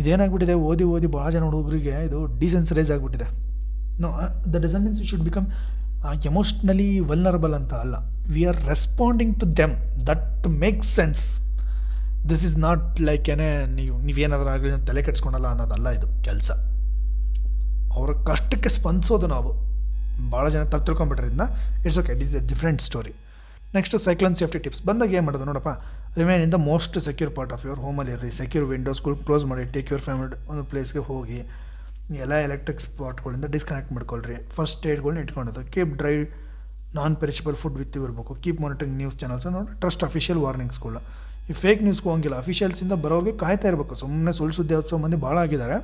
ಇದೇನಾಗ್ಬಿಟ್ಟಿದೆ, ಓದಿ ಭಾಳ ಜನ ಹುಡುಗರಿಗೆ ಇದು ಡಿಸೆನ್ಸಿಟೈಸ್ ಆಗಿಬಿಟ್ಟಿದೆ. No, the doesn't means we should become emotionally vulnerable ಅಂತ ಅಲ್ಲ. We are responding to them, that make sense. This is not like ನೀವೇನಾದ್ರೂ ಆಗಲಿ ತಲೆ ಕೆಡ್ಸ್ಕೊಳಲ್ಲ ಅನ್ನೋದಲ್ಲ ಇದು ಕೆಲಸ. ಅವರ ಕಷ್ಟಕ್ಕೆ ಸ್ಪಂದಿಸೋದು ನಾವು. ಭಾಳ ಜನ ತಪ್ಪು ತಿಳ್ಕೊಂಬಿಟ್ರಿಂದ it's okay, it is a different story. Next cyclone safety tips ಬಂದಾಗ ಏನು ಮಾಡೋದು ನೋಡಪ್ಪ. Remain in the most secure part of your ಹೋಮಲ್ಲಿ ಇರ್ರಿ. ಸೆಕ್ಯೂರ್ ವಿಂಡೋಸ್ಗಳು ಕ್ಲೋಸ್ ಮಾಡಿ. ಟೇಕ್ ಯುವರ್ ಫ್ಯಾಮಿಲಿ ಒಂದು ಪ್ಲೇಸ್ಗೆ ಹೋಗಿ ಎಲ್ಲ ಎಲೆಕ್ಟ್ರಿಕ್ ಸ್ಪಾಟ್ಗಳಿಂದ ಡಿಸ್ಕನೆಕ್ಟ್ ಮಾಡ್ಕೊಳ್ರಿ. ಫಸ್ಟ್ ಏಡ್ಗಳನ್ನ ಇಟ್ಕೊಳ್ಳೋದು. Keep dry non perishable food with ಇರಬೇಕು. Keep monitoring news channels. ನೋಡಿ, ಟ್ರಸ್ಟ್ ಅಫಿಷಿಯಲ್ ವಾರ್ನಿಂಗ್ಸ್ಗಳು. ಈ ಫೇಕ್ ನ್ಯೂಸ್ಗೆ ಹೋಗಿಲ್ಲ, ಅಫಿಷಿಯಲ್ಸಿಂದ ಬರೋರಿಗೆ ಕಾಯ್ತಾ ಇರಬೇಕು. ಸುಮ್ಮನೆ ಸುಳ್ಳು ಸುದ್ದಿ ಹತ್ತಿರ ಮಂದಿ ಭಾಳ ಆಗಿದ್ದಾರೆ.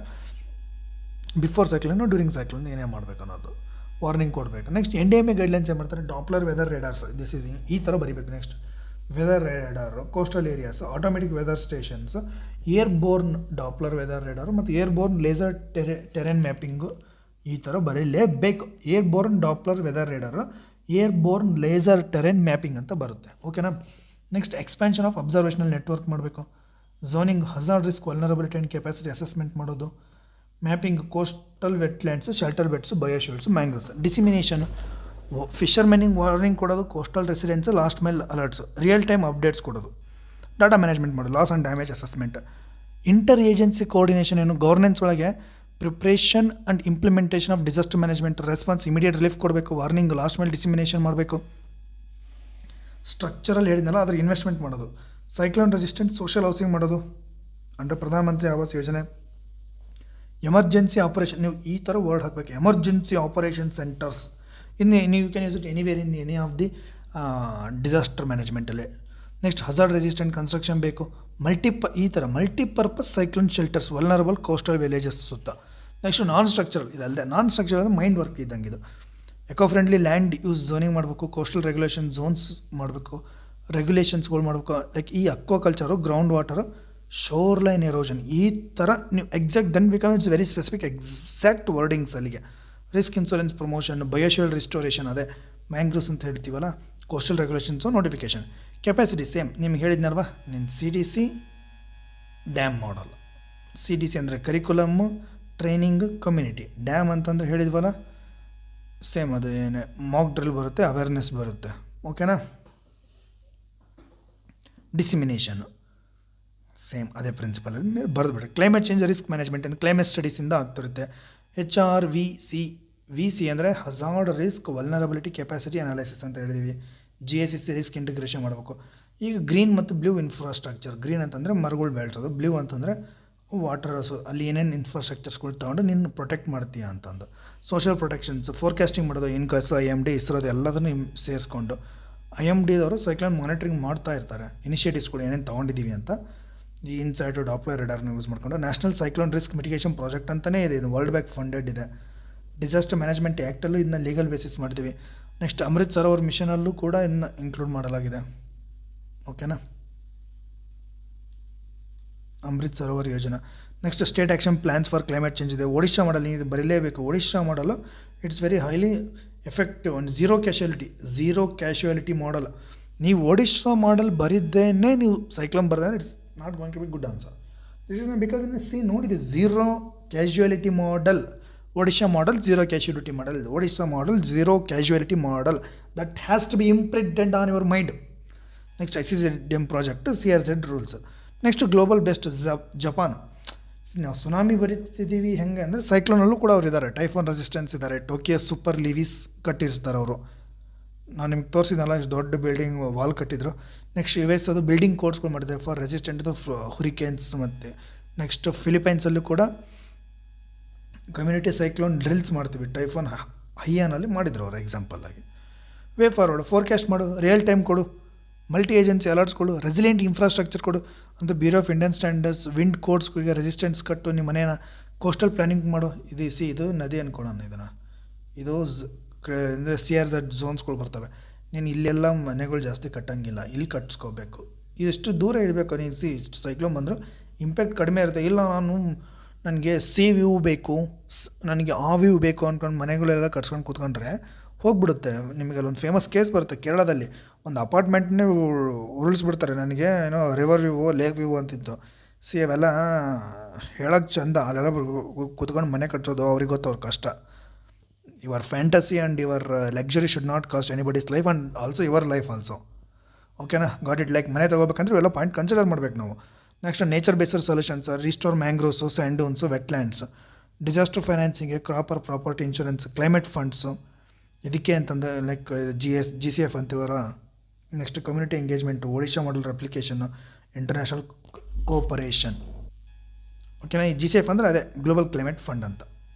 ಬಿಫೋರ್ ಸೈಕ್ಲೋನು ಡ್ಯೂರಿಂಗ್ ಸೈಕ್ಲೋನ್ ಏನೇ ಮಾಡಬೇಕು ಅನ್ನೋದು ವಾರ್ನಿಂಗ್ ಕೊಡಬೇಕು. ನೆಕ್ಸ್ಟ್ NDMA ಗೈಡ್ಲೈನ್ಸ್ ಏನು ಮಾಡ್ತಾರೆ, Doppler weather radars, this is ಈ ಥರ ಬರೀಬೇಕು. Next weather radar, coastal areas, automatic weather stations, airborne Doppler weather radar ಮತ್ತು ಏರ್ಬೋರ್ನ್ ಲೇಸರ್ ಟೆರೆನ್ ಮ್ಯಾಪಿಂಗು ಈ ಥರ ಬರೀಲೇಬೇಕು. Airborne Doppler weather radar, airborne laser terrain mapping ಅಂತ ಬರುತ್ತೆ. ಓಕೆನಾ. Next expansion of observational network ಮಾಡಬೇಕು. Zoning, hazard risk, vulnerability and capacity assessment ಮಾಡೋದು. Mapping, coastal wetlands, shelter beds, bioshields, mangroves. Dissemination, ಫಿಶರ್ಮೆನಿಂಗ್ warning ಕೊಡೋದು. Coastal residence, last mile alerts, real time updates ಕೊಡೋದು. Data management ಮಾಡೋದು. Loss and damage assessment. Inter agency coordination ಏನು, governance ಒಳಗೆ preparation and implementation of disaster management, response, immediate relief ಕೊಡಬೇಕು. Warning, last mile dissemination ಮಾಡಬೇಕು. ಸ್ಟ್ರಕ್ಚರಲ್ಲಿ ಹೇಳಿದ್ನಲ್ಲ ಅದ್ರ investment ಮಾಡೋದು. Cyclone resistant social housing under Pradhan Mantri ಪ್ರಧಾನಮಂತ್ರಿ ಆವಾಸ್ ಯೋಜನೆ. ಎಮರ್ಜೆನ್ಸಿ ಆಪರೇಷನ್, ನೀವು ಈ ಥರ ವರ್ಡ್ ಹಾಕಬೇಕು, ಎಮರ್ಜೆನ್ಸಿ ಆಪರೇಷನ್ ಸೆಂಟರ್ಸ್. ಇನ್ನು ನೀವು can use it anywhere in any of the disaster ಮ್ಯಾನೇಜ್ಮೆಂಟಲ್ಲಿ. ನೆಕ್ಸ್ಟ್ ಹಜಾರ್ಡ್ ರೆಸಿಸ್ಟೆಂಟ್ ಕನ್ಸ್ಟ್ರಕ್ಷನ್ ಬೇಕು. ಈ ಥರ multipurpose cyclone shelters, vulnerable coastal villages ಸುತ್ತ. ನೆಕ್ಸ್ಟ್ ನಾನ್ ಸ್ಟ್ರಕ್ಚರಲ್, ಇದಲ್ಲದೆ ನಾನ್ ಸ್ಟ್ರಕ್ಚರಲ್ ಅಂದರೆ ಮೈಂಡ್ ವರ್ಕ್ ಇದ್ದಂಗೆ ಇದು. Eco friendly land use zoning ಮಾಡಬೇಕು. ಕೋಸ್ಟಲ್ ರೆಗ್ಯುಲೇಷನ್ ಝೋನ್ಸ್ ಮಾಡಬೇಕು, ರೆಗ್ಯುಲೇಷನ್ಸ್ಗಳು ಮಾಡಬೇಕು. ಲೈಕ್ ಈ aquaculture, ground water, shore line erosion, ಈ ಥರ ನೀವು exact then become it's very specific exact wordings ಅಲ್ಲಿಗೆ. ರಿಸ್ಕ್ ಇನ್ಶೂರೆನ್ಸ್ ಪ್ರಮೋಷನ್, ಬಯೋಶೀಲ್ಡ್ ರಿಸ್ಟೋರೇಷನ್, ಅದೇ ಮ್ಯಾಂಗ್ರೋವ್ಸ್ ಅಂತ ಹೇಳ್ತೀವಲ್ಲ, coastal regulations, notification. Capacity same ನಿಮ್ಗೆ ಹೇಳಿದ್ನಲ್ವಾ, ನಿನ್ನ CDC ಡ್ಯಾಮ್ ಮಾಡಲ್. CDC ಅಂದರೆ ಕರಿಕ್ಯುಲಮ್ಮು, ಟ್ರೈನಿಂಗ್, ಕಮ್ಯುನಿಟಿ. ಡ್ಯಾಮ್ ಅಂತಂದ್ರೆ ಹೇಳಿದ್ವಲ್ಲ, ಸೇಮ್ ಅದು ಏನೇ ಮಾಕ್ ಡ್ರಿಲ್ ಬರುತ್ತೆ, ಅವೇರ್ನೆಸ್ ಬರುತ್ತೆ. ಓಕೆನಾ. ಡಿಸಿಮಿನೇಷನ್ನು ಸೇಮ್ ಅದೇ ಪ್ರಿನ್ಸಿಪಲಲ್ಲಿ ಮೇಲೆ ಬರೆದುಬಿಡ್ರಿ. ಕ್ಲೈಮೇಟ್ ಚೇಂಜ್ ರಿಸ್ಕ್ ಮ್ಯಾನೇಜ್ಮೆಂಟ್ ಅಂತ ಕ್ಲೈಮೇಟ್ ಸ್ಟಡೀಸಿಂದ ಆಗ್ತಿರುತ್ತೆ. HRVC ಅಂದರೆ hazard risk vulnerability capacity analysis ಅಂತ ಹೇಳಿದ್ದೀವಿ. GICC ರಿಸ್ಕ್ ಇಂಟಿಗ್ರೇಷನ್ ಮಾಡಬೇಕು. ಈಗ ಗ್ರೀನ್ ಮತ್ತು ಬ್ಲೂ ಇನ್ಫ್ರಾಸ್ಟ್ರಕ್ಚರ್. ಗ್ರೀನ್ ಅಂತಂದರೆ ಮರಗಳು ಬೆಳೆಸೋದು, ಬ್ಲೂ ಅಂತಂದರೆ ವಾಟರ್, ಅಲ್ಲಿ ಏನೇನು ಇನ್ಫ್ರಾಸ್ಟ್ರಕ್ಚರ್ಸ್ಗಳು ತೊಗೊಂಡು ನಿನ್ನ ಪ್ರೊಟೆಕ್ಟ್ ಮಾಡ್ತೀಯ ಅಂತಂದು. ಸೋಷಿಯಲ್ ಪ್ರೊಟೆಕ್ಷನ್ಸ್, ಫೋರ್ಕಾಸ್ಟಿಂಗ್ ಮಾಡೋದು, ಇನ್ಕಸ್ IMD, ಇಸ್ರೋದು ಎಲ್ಲದನ್ನು ಸೇರಿಸ್ಕೊಂಡು. IMDದವರು ಸೈಕ್ಲೋನ್ ಮಾನಿಟರಿಂಗ್ ಮಾಡ್ತಾ ಇರ್ತಾರೆ, ಇನಿಷಿಯೇಟಿವ್ಸ್ಗಳು ಏನೇನು ತೊಗೊಂಡಿದ್ದೀವಿ ಅಂತ. ಈ ಇನ್ಸೈಟು ಡಾಪ್ಲರ್ ರೇಡಾರ್ನ ಯೂಸ್ ಮಾಡಿಕೊಂಡು national cyclone risk mitigation project ಅಂತಲೇ ಇದೆ, ಇದು ವರ್ಲ್ಡ್ ಬ್ಯಾಂಕ್ ಫಂಡೆಡ್ ಇದೆ. ಡಿಸಾಸ್ಟರ್ ಮ್ಯಾನೇಜ್ಮೆಂಟ್ ಆ್ಯಕ್ಟಲ್ಲೂ ಇದನ್ನ ಲೀಗಲ್ ಬೇಸಿಸ್ ಮಾಡ್ತೀವಿ. ನೆಕ್ಸ್ಟ್ ಅಮೃತ್ ಸರೋವರ್ ಮಿಷನಲ್ಲೂ ಕೂಡ ಇದನ್ನ ಇನ್ಕ್ಲೂಡ್ ಮಾಡಲಾಗಿದೆ. ಓಕೆನಾ. Amrit Sarovar Yojana. Next state action plans for climate change ಇದೆ. ಒಡಿಶಾ ಮಾಡಲ್ ಇದು ಬರೀಲೇಬೇಕು. Odisha model it's very highly effective and zero casualty model. ನೀವು ಒಡಿಶಾ ಮಾಡಲ್ ಬರಿದ್ದೇನೆ ನೀವು ಸೈಕ್ಲೋನ್ ಬರೆದ್ರೆ it's not going to be good answer. This is because in see ನೋಡಿದೆ zero casualty model. Odisha model zero casualty model. Odisha model zero casualty model. That has to be imprinted on your mind. Next ICCDM project, CRZ rules. Next global best Japan. ನಾವು tsunami ಬರೀತಿದ್ದೀವಿ ಹೆಂಗೆ ಅಂದರೆ ಸೈಕ್ಲೋನಲ್ಲೂ ಕೂಡ ಅವ್ರು ಇದ್ದಾರೆ, typhoon resistance ಇದ್ದಾರೆ, Tokyo super levees ಕಟ್ಟಿರ್ತಾರೆ ಅವರು. ನಾನು ನಿಮ್ಗೆ ತೋರಿಸಿದ್ನಲ್ಲ ಇಷ್ಟು ದೊಡ್ಡ ಬಿಲ್ಡಿಂಗ್ ವಾಲ್ ಕಟ್ಟಿದ್ರು. ನೆಕ್ಸ್ಟ್ US ಅದು ಬಿಲ್ಡಿಂಗ್ ಕೋಡ್ಸ್ಗಳು ಮಾಡಿದೆ ಫಾರ್ ರೆಸಿಸ್ಟೆಂಟ್ ಟು ಹುರಿಕೇನ್ಸ್. ಮತ್ತು ನೆಕ್ಸ್ಟ್ ಫಿಲಿಪೈನ್ಸಲ್ಲೂ ಕೂಡ ಕಮ್ಯುನಿಟಿ ಸೈಕ್ಲೋನ್ ಡ್ರಿಲ್ಸ್ ಮಾಡ್ತೀವಿ, ಟೈಫೋನ್ ಹೈಯಾನಲ್ಲಿ ಮಾಡಿದ್ರು ಅವರು ಎಕ್ಸಾಂಪಲ್ ಆಗಿ. ವೇ ಫಾರ್ವರ್ಡ್, ಫೋರ್ಕಾಸ್ಟ್ ಮಾಡು, ರಿಯಲ್ ಟೈಮ್ ಕೊಡು, ಮಲ್ಟಿ ಏಜೆನ್ಸಿ ಅಲರ್ಟ್ಸ್ ಕೊಡು, ರೆಸಿಲಿಯಂಟ್ ಇನ್ಫ್ರಾಸ್ಟ್ರಕ್ಚರ್ ಕೊಡು. ಅಂತ bureau of Indian standards wind ಕೋಡ್ಸ್ಗಳಿಗೆ ರೆಸಿಸ್ಟೆನ್ಸ್ ಕಟ್ಟು, ನಿಮ್ಮ ಮನೇನ ಕೋಸ್ಟಲ್ ಪ್ಲಾನಿಂಗ್ ಮಾಡು. ಇದು ನದಿ ಅಂದ್ಕೊಳ್ಳೋಣ, ಇದನ್ನು ಇದು ಅಂದರೆ CRZ ಝೋನ್ಸ್ಗಳು ಬರ್ತವೆ. ನೀನು ಇಲ್ಲೆಲ್ಲ ಮನೆಗಳು ಜಾಸ್ತಿ ಕಟ್ಟಂಗಿಲ್ಲ, ಇಲ್ಲಿ ಕಟ್ಸ್ಕೋಬೇಕು, ಇಷ್ಟು ದೂರ ಇಡಬೇಕು. ನೀನು ಇಷ್ಟು ಸೈಕ್ಲೋನ್ ಬಂದರೂ ಇಂಪ್ಯಾಕ್ಟ್ ಕಡಿಮೆ ಇರುತ್ತೆ. ಇಲ್ಲ ನನಗೆ ಸಿ ವ್ಯೂ ಬೇಕು, ನನಗೆ ಆ ವ್ಯೂ ಬೇಕು ಅಂದ್ಕೊಂಡು ಮನೆಗಳೆಲ್ಲ ಕಟ್ಸ್ಕೊಂಡು ಕೂತ್ಕೊಂಡ್ರೆ ಹೋಗ್ಬಿಡುತ್ತೆ. ನಿಮಗೆ ಅಲ್ಲೊಂದು ಫೇಮಸ್ ಕೇಸ್ ಬರುತ್ತೆ ಕೇರಳದಲ್ಲಿ, ಒಂದು ಅಪಾರ್ಟ್ಮೆಂಟ್ನೇ ಉರುಳಿಸ್ಬಿಡ್ತಾರೆ. ನನಗೆ ಏನೋ ರಿವರ್ ವ್ಯೂ ಲೇಕ್ ವ್ಯೂ ಅಂತಿತ್ತು. ಅವೆಲ್ಲ ಹೇಳೋಕ್ಕೆ ಚಂದ, ಅಲ್ಲೆಲ್ಲ ಕೂತ್ಕೊಂಡು ಮನೆ ಕಟ್ಟೋದು ಅವ್ರಿಗೆ ಗೊತ್ತು, ಅವ್ರ ಕಷ್ಟ. Your fantasy and your luxury should not cost anybody's life and also your life also. ಓಕೆನಾ, ಗಾಟ್ ಇಟ್. ಲೈಕ್ ಮನೆ ತೊಗೋಬೇಕಂದ್ರೆ ಇವೆಲ್ಲ ಪಾಯಿಂಟ್ ಕನ್ಸಿಡರ್ ಮಾಡ್ಬೇಕು ನಾವು. Next nature based solutions, restore mangroves, sand dunes, wetlands, disaster ಫೈನಾನ್ಸಿಂಗ್ಗೆ ಪ್ರಾಪರ್ಟಿ ಇನ್ಶೂರೆನ್ಸ್, ಕ್ಲೈಮೇಟ್ ಫಂಡ್ಸು. ಇದಕ್ಕೆ ಅಂತಂದರೆ like GCF ಅಂತೀವರ. Next community engagement, Odisha model application, international cooperation. ಓಕೆನಾ, ಈ GCF ಅಂದರೆ ಅದೇ ಗ್ಲೋಬಲ್ ಕ್ಲೈಮೇಟ್ ಫಂಡ್ ಅಂತ.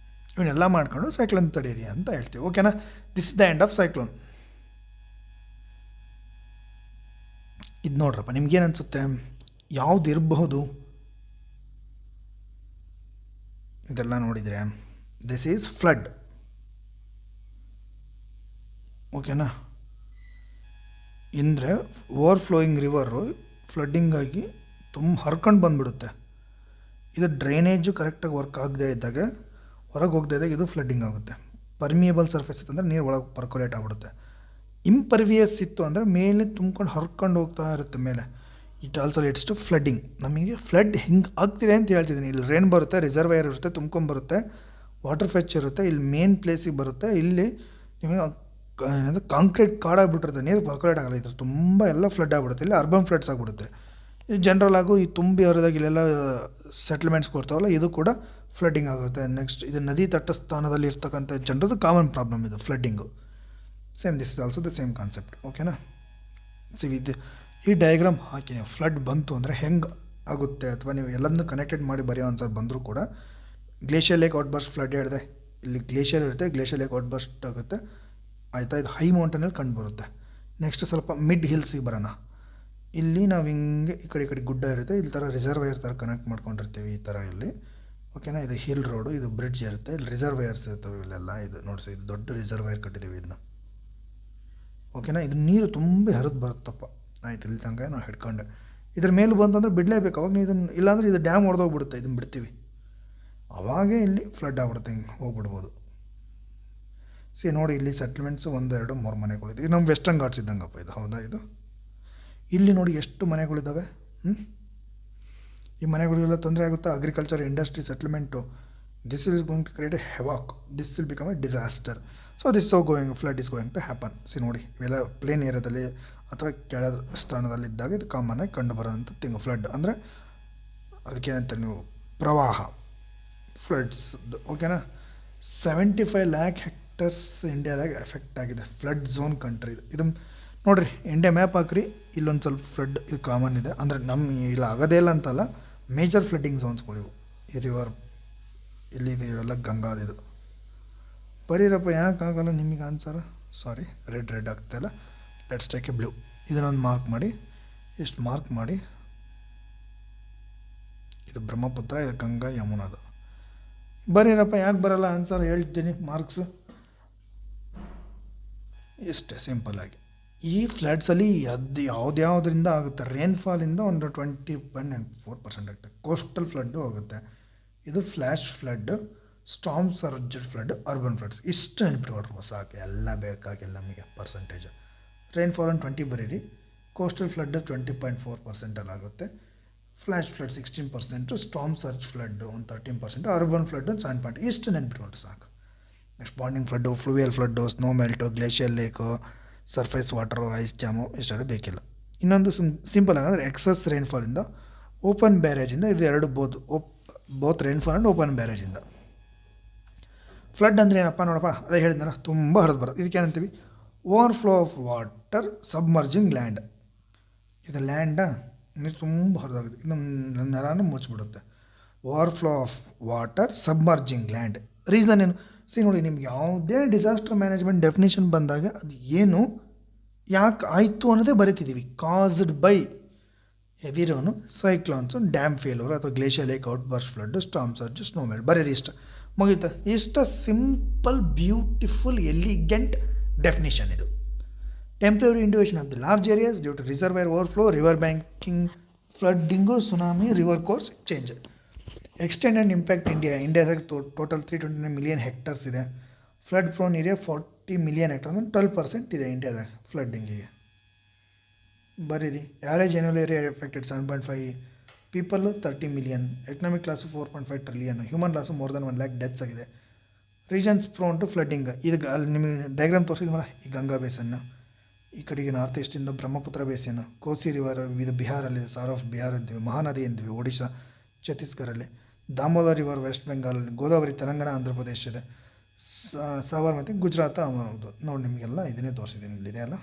ಇವನ್ನೆಲ್ಲ ಮಾಡ್ಕೊಂಡು ಸೈಕ್ಲೋನ್ ತಡೀರಿ ಅಂತ ಹೇಳ್ತೀವಿ. ಓಕೆನಾ, this is the end of cyclone. ಇದು ನೋಡ್ರಪ್ಪ, ನಿಮ್ಗೇನು ಅನಿಸುತ್ತೆ, ಯಾವ್ದು ಇರಬಹುದು ಇದೆಲ್ಲ ನೋಡಿದರೆ? This is flood. ಓಕೆನಾ, ಅಂದರೆ ಓವರ್ಫ್ಲೋಯಿಂಗ್ ರಿವರು ಫ್ಲಡ್ಡಿಂಗಾಗಿ ತುಂಬ ಹರ್ಕೊಂಡು ಬಂದುಬಿಡುತ್ತೆ. ಇದು ಡ್ರೈನೇಜು ಕರೆಕ್ಟಾಗಿ ವರ್ಕ್ ಆಗದೆ ಇದ್ದಾಗ, ಹೊರಗೆ ಹೋಗದೆ ಇದ್ದಾಗ ಇದು ಫ್ಲಡ್ಡಿಂಗ್ ಆಗುತ್ತೆ. ಪರ್ಮಿಯಬಲ್ ಸರ್ಫೇಸ್ ಇತ್ತು ಅಂದರೆ ನೀರು ಒಳಗೆ ಪರ್ಕೊಲೇಟ್ ಆಗಿಬಿಡುತ್ತೆ. ಇಂಪರ್ವಿಯಸ್ ಇತ್ತು ಅಂದರೆ ಮೇಲೆ ತುಂಬ್ಕೊಂಡು ಹರ್ಕೊಂಡು ಹೋಗ್ತಾ ಇರುತ್ತೆ ಮೇಲೆ. It also leads to flooding. ನಮಗೆ ಫ್ಲಡ್ ಹಿಂಗೆ ಆಗ್ತಿದೆ ಅಂತ ಹೇಳ್ತಿದ್ದೀನಿ. ಇಲ್ಲಿ ರೇನ್ ಬರುತ್ತೆ, ರಿಸರ್ವೈರ್ ಇರುತ್ತೆ, ತುಂಬ್ಕೊಂಬರುತ್ತೆ, ವಾಟರ್ ಫೆಚ್ ಇರುತ್ತೆ, ಇಲ್ಲಿ ಮೇನ್ ಪ್ಲೇಸಿಗೆ ಬರುತ್ತೆ. ಇಲ್ಲಿ ನಿಮಗೆ ಏನಂದರೆ ಕಾಂಕ್ರೀಟ್ ಕಾಡಾಗ್ಬಿಟ್ಟಿರುತ್ತೆ, ನೀರು ಪರ್ಕೊಲೇಟ್ ಆಗಲ್ಲ. ಇದ್ರ ತುಂಬ ಎಲ್ಲ ಫ್ಲಡ್ ಆಗಿಬಿಡುತ್ತೆ. ಇಲ್ಲಿ ಅರ್ಬನ್ ಫ್ಲಡ್ಸ್ ಆಗಿಬಿಡುತ್ತೆ. ಇದು ಜನರಲ್ ಆಗು ಈ ತುಂಬಿ ಹರಿದಾಗ ಇಲ್ಲೆಲ್ಲ ಸೆಟ್ಲ್ಮೆಂಟ್ಸ್ ಕೊಡ್ತಾವಲ್ಲ, ಇದು ಕೂಡ ಫ್ಲಡ್ಡಿಂಗ್ ಆಗುತ್ತೆ. ನೆಕ್ಸ್ಟ್ ಇದು ನದಿ ತಟ್ಟ ಸ್ಥಾನದಲ್ಲಿ ಇರ್ತಕ್ಕಂಥ ಜನರದ್ದು ಕಾಮನ್ ಪ್ರಾಬ್ಲಮ್ ಇದು flooding. Same this is also the same concept. ಓಕೆನಾ, ಇದು ಈ ಡಯಾಗ್ರಾಮ್ ಹಾಕಿ ನೀವು ಫ್ಲಡ್ ಬಂತು ಅಂದರೆ ಹೆಂಗೆ ಆಗುತ್ತೆ, ಅಥವಾ ನೀವು ಎಲ್ಲದನ್ನೂ ಕನೆಕ್ಟೆಡ್ ಮಾಡಿ ಬರೆಯೋ ಆನ್ಸರ್ ಬಂದರೂ ಕೂಡ. ಗ್ಲೇಷಿಯರ್ ಲೇಕ್ ಔಟ್ಬರ್ಸ್ಟ್ ಫ್ಲಡ್ ಹೇಳಿದೆ, ಇಲ್ಲಿ ಗ್ಲೇಷಿಯರ್ ಇರುತ್ತೆ, ಗ್ಲೇಷಿಯರ್ ಲೇಕ್ ಔಟ್ಬರ್ಸ್ಟ್ ಆಗುತ್ತೆ. ಆಯಿತಾ, ಇದು ಹೈ ಮೌಂಟೇನಲ್ಲಿ ಕಂಡು ಬರುತ್ತೆ. ನೆಕ್ಸ್ಟ್ ಸ್ವಲ್ಪ ಮಿಡ್ ಹಿಲ್ಸಿಗೆ ಬರೋಣ. ಇಲ್ಲಿ ನಾವು ಹಿಂಗೆ ಈ ಕಡೆ ಗುಡ್ಡ ಇರುತ್ತೆ, ಇಲ್ಲಿ ಥರ ರಿಸರ್ವೈರ್ ಥರ ಕನೆಕ್ಟ್ ಮಾಡ್ಕೊಂಡಿರ್ತೀವಿ ಈ ಥರ ಇಲ್ಲಿ. ಓಕೆನಾ, ಇದು ಹಿಲ್ ರೋಡು, ಇದು ಬ್ರಿಡ್ಜ್ ಇರುತ್ತೆ, ಇಲ್ಲಿ ರಿಸರ್ವೈರ್ಸ್ ಇರ್ತವೆ ಇಲ್ಲೆಲ್ಲ. ಇದು ನೋಡಿಸಿ, ಇದು ದೊಡ್ಡ ರಿಸರ್ವೈರ್ ಕಟ್ಟಿದ್ದೀವಿ ಇದನ್ನ. ಓಕೆನಾ, ಇದು ನೀರು ತುಂಬ ಹರಿದು ಬರುತ್ತಪ್ಪ. ಆಯ್ತು, ಇಲ್ಲಿ ತನಕ ನಾವು ಹಿಡ್ಕೊಂಡೆ. ಇದ್ರ ಮೇಲೆ ಬಂತಂದ್ರೆ ಬಿಡಲೇಬೇಕು. ಅವಾಗ ನೀವು ಇದನ್ನು, ಇಲ್ಲಾಂದರೆ ಇದು ಡ್ಯಾಮ್ ಹೊಡೆದೋಗ್ಬಿಡುತ್ತೆ, ಇದನ್ನು ಬಿಡ್ತೀವಿ, ಅವಾಗೇ ಇಲ್ಲಿ ಫ್ಲಡ್ ಆಗ್ಬಿಡುತ್ತೆ, ಹಿಂಗೆ ಹೋಗ್ಬಿಡ್ಬೋದು. ನೋಡಿ, ಇಲ್ಲಿ ಸೆಟ್ಲ್ಮೆಂಟ್ಸು 1, 2, 3 ಮನೆಗಳಿದೆ. ಇದು ನಮ್ಮ ವೆಸ್ಟರ್ನ್ ಘಾಟ್ಸ್ ಇದ್ದಂಗಪ್ಪ ಇದು. ಹೌದಾ, ಇದು ಇಲ್ಲಿ ನೋಡಿ ಎಷ್ಟು ಮನೆಗಳಿದ್ದಾವೆ. ಈ ಮನೆಗಳಿಗೆಲ್ಲ ತೊಂದರೆ ಆಗುತ್ತಾ? Agriculture, industry, settlement. This is going to create a havoc. This will become a disaster. So this so going flood is going to happen. ನೋಡಿ, ಇವೆಲ್ಲ ಪ್ಲೇನ್ ಏರಿಯಾದಲ್ಲಿ ಅಥವಾ ಕೆಳ ಸ್ಥಾನದಲ್ಲಿದ್ದಾಗ ಇದು ಕಾಮನ್ನಾಗಿ ಕಂಡು ಬರೋಂಥ ಥಿಂಗ್. ಫ್ಲಡ್ ಅಂದರೆ ಅದಕ್ಕೇನಂತ ನೀವು ಪ್ರವಾಹ, ಫ್ಲಡ್ಸ್. ಓಕೆನಾ, 75 lakh ಹೆಕ್ಟರ್ಸ್ ಇಂಡಿಯಾದಾಗ ಎಫೆಕ್ಟ್ ಆಗಿದೆ. ಫ್ಲಡ್ ಝೋನ್ ಕಂಟ್ರಿ ಇದು. ನೋಡಿರಿ, ಇಂಡಿಯಾ ಮ್ಯಾಪ್ ಹಾಕ್ರಿ, ಇಲ್ಲೊಂದು ಸ್ವಲ್ಪ ಫ್ಲಡ್ ಇದು ಕಾಮನ್ ಇದೆ. ಅಂದರೆ ನಮ್ಮ ಇಲ್ಲ ಆಗೋದೇ ಇಲ್ಲ ಅಂತಲ್ಲ, ಮೇಜರ್ ಫ್ಲಡ್ಡಿಂಗ್ ಝೋನ್ಸ್ಗಳಿವು. ಈ ರಿವರ್ ಇಲ್ಲಿದೆ, ಇವೆಲ್ಲ ಗಂಗಾದಿದು. ಬರೀರಪ್ಪ, ಯಾಕೆ ಆಗಲ್ಲ ನಿಮಗೆ ಆನ್ಸರ್? ಸಾರಿ, ರೆಡ್ ಆಗ್ತಾಯಿಲ್ಲ. Let's take A blue. ಇದನ್ನೊಂದು ಮಾರ್ಕ್ ಮಾಡಿ, ಇಷ್ಟು ಮಾರ್ಕ್ ಮಾಡಿ. ಇದು ಬ್ರಹ್ಮಪುತ್ರ, ಇದು ಗಂಗಾ, ಯಮುನಾದು. ಬರೀರಪ್ಪ, ಯಾಕೆ ಬರಲ್ಲ ಆನ್ಸರ್ ಹೇಳ್ತೀನಿ. ಮಾರ್ಕ್ಸು ಇಷ್ಟೇ ಸಿಂಪಲ್ಲಾಗಿ. ಈ ಫ್ಲಡ್ಸಲ್ಲಿ ಯಾವುದ್ಯಾವುದರಿಂದ ಆಗುತ್ತೆ? ರೇನ್ಫಾಲಿಂದ ಒಂದು 20.4% ಆಗುತ್ತೆ. ಕೋಸ್ಟಲ್ ಫ್ಲಡ್ಡು ಆಗುತ್ತೆ. ಇದು flash flood, storm surge flood, urban floods. ಇಷ್ಟು ನೆನಪಿಟ್ಕೊಳ್ರಿ ಸಾಕು, ಎಲ್ಲ ಬೇಕಾಗಿಲ್ಲ ನಮಗೆ ಪರ್ಸೆಂಟೇಜ್. ರೈನ್ಫಾಲ್ ಒಂದು 20 ಬರೀರಿ. ಕೋಸ್ಟಲ್ ಫ್ಲಡ್ 20.4% ಆಗುತ್ತೆ. Flash flood 16%, storm surge flood ಒಂದು 13%, ಅರ್ಬನ್ ಫ್ಲಡ್ ಒಂದು 7%. ಇಷ್ಟು ನೆನಪಿಟ್ಕೊಂಡ್ರೆ ಸಾಕು. Next ponding flood, fluvial flood, snow melt, glacier lake, surface water, ice jam ಇಷ್ಟೆಲ್ಲ ಬೇಕಿಲ್ಲ. ಇನ್ನೊಂದು ಸಿಂಪಲ್ ಅಂದರೆ ಎಕ್ಸಸ್ ರೈನ್ಫಾಲಿಂದ ಓಪನ್ ಬ್ಯಾರೇಜಿಂದ, ಇದು ಎರಡು ಬೋತ್ ರೈನ್ಫಾಲ್ ಆ್ಯಂಡ್ ಓಪನ್ ಬ್ಯಾರೇಜಿಂದ. ಫ್ಲಡ್ ಅಂದರೆ ಏನಪ್ಪ ನೋಡಪ್ಪ, ಅದೇ ಹೇಳಿದ್ನಲ್ಲ, ತುಂಬ ಹರಿದು ಬರೋದು. ಇದಕ್ಕೆ ಏನಂತೀವಿ? Overflow of water submerging land. ಇದು ಲ್ಯಾಂಡ ನೀರು ತುಂಬ ಹರಿದೋಗುತ್ತೆ, ಇನ್ನು ನೆಲನೂ ಮುಚ್ಚಿಬಿಡುತ್ತೆ. Overflow of water submerging land. Reason ಏನು? ನೋಡಿ, ನಿಮ್ಗೆ ಯಾವುದೇ ಡಿಸಾಸ್ಟರ್ ಮ್ಯಾನೇಜ್ಮೆಂಟ್ ಡೆಫಿನೇಷನ್ ಬಂದಾಗ ಅದು ಏನು, ಯಾಕೆ ಆಯಿತು ಅನ್ನೋದೇ ಬರೀತಿದ್ದೀವಿ. Caused by heavy rain, cyclones, dam failure ಅಥವಾ glacier lake out burst flood, storm surge, snowmelt. ಬರೀರಿ ಇಷ್ಟ ಮುಗೀತಾ. ಇಷ್ಟ ಸಿಂಪಲ್, ಬ್ಯೂಟಿಫುಲ್, ಎಲಿಗೆಂಟ್ ಡೆಫಿನೇಷನ್ ಇದು. Temporary inundation of the large areas due to reservoir overflow, river banking, flooding, tsunami, river course change. Extended impact ಇಂಡಿಯಾದಾಗ total 329 million hectares ಇದೆ. Flood prone area 40 million hectare, ಅಂದರೆ 12% ಇದೆ ಇಂಡಿಯಾದಾಗ ಫ್ಲಡ್ಡಿಂಗಿಗೆ. ಬರೀರಿ. Average annual area affected 7.5 people, 30 million. Economic loss 4.5 trillion. Human loss more than 1 lakh deaths ಆಗಿದೆ. Regions prone to flooding. ಇದು ಅಲ್ಲಿ ನಿಮಗೆ ಡಯಾಗ್ರಾಮ್ ತೋರಿಸಿದ್ಮಲ್ಲ, ಈ ಗಂಗಾ ಬೇಸನ್ನು, ಈ ಕಡೆಗೆ ನಾರ್ತ್ ಈಸ್ಟಿಂದ ಬ್ರಹ್ಮಪುತ್ರ ಬೇಸಿನ್, ಕೋಸಿ ರಿವರ್ ಇದು ಬಿಹಾರಲ್ಲಿದೆ, ಸಾರ್ ಆಫ್ ಬಿಹಾರ್ ಅಂತೀವಿ, ಮಹಾನದಿ ಅಂತೀವಿ ಒಡಿಶಾ ಛತ್ತೀಸ್ಗಢಲ್ಲಿ, ದಾಮೋದರ್ ರಿವರ್ ವೆಸ್ಟ್ ಬೆಂಗಾಲಲ್ಲಿ, ಗೋದಾವರಿ ತೆಲಂಗಾಣ ಆಂಧ್ರ ಪ್ರದೇಶ ಇದೆ, ಸಾಬರ್ಮತಿ ಗುಜರಾತ್ ಅಮರಾವತಿ. ನೋಡಿ, ನಿಮಗೆಲ್ಲ ಇದನ್ನೇ ತೋರಿಸಿದ್ದೀನಿ, ಇಲ್ಲಿದೆ ಅಲ್ಲ.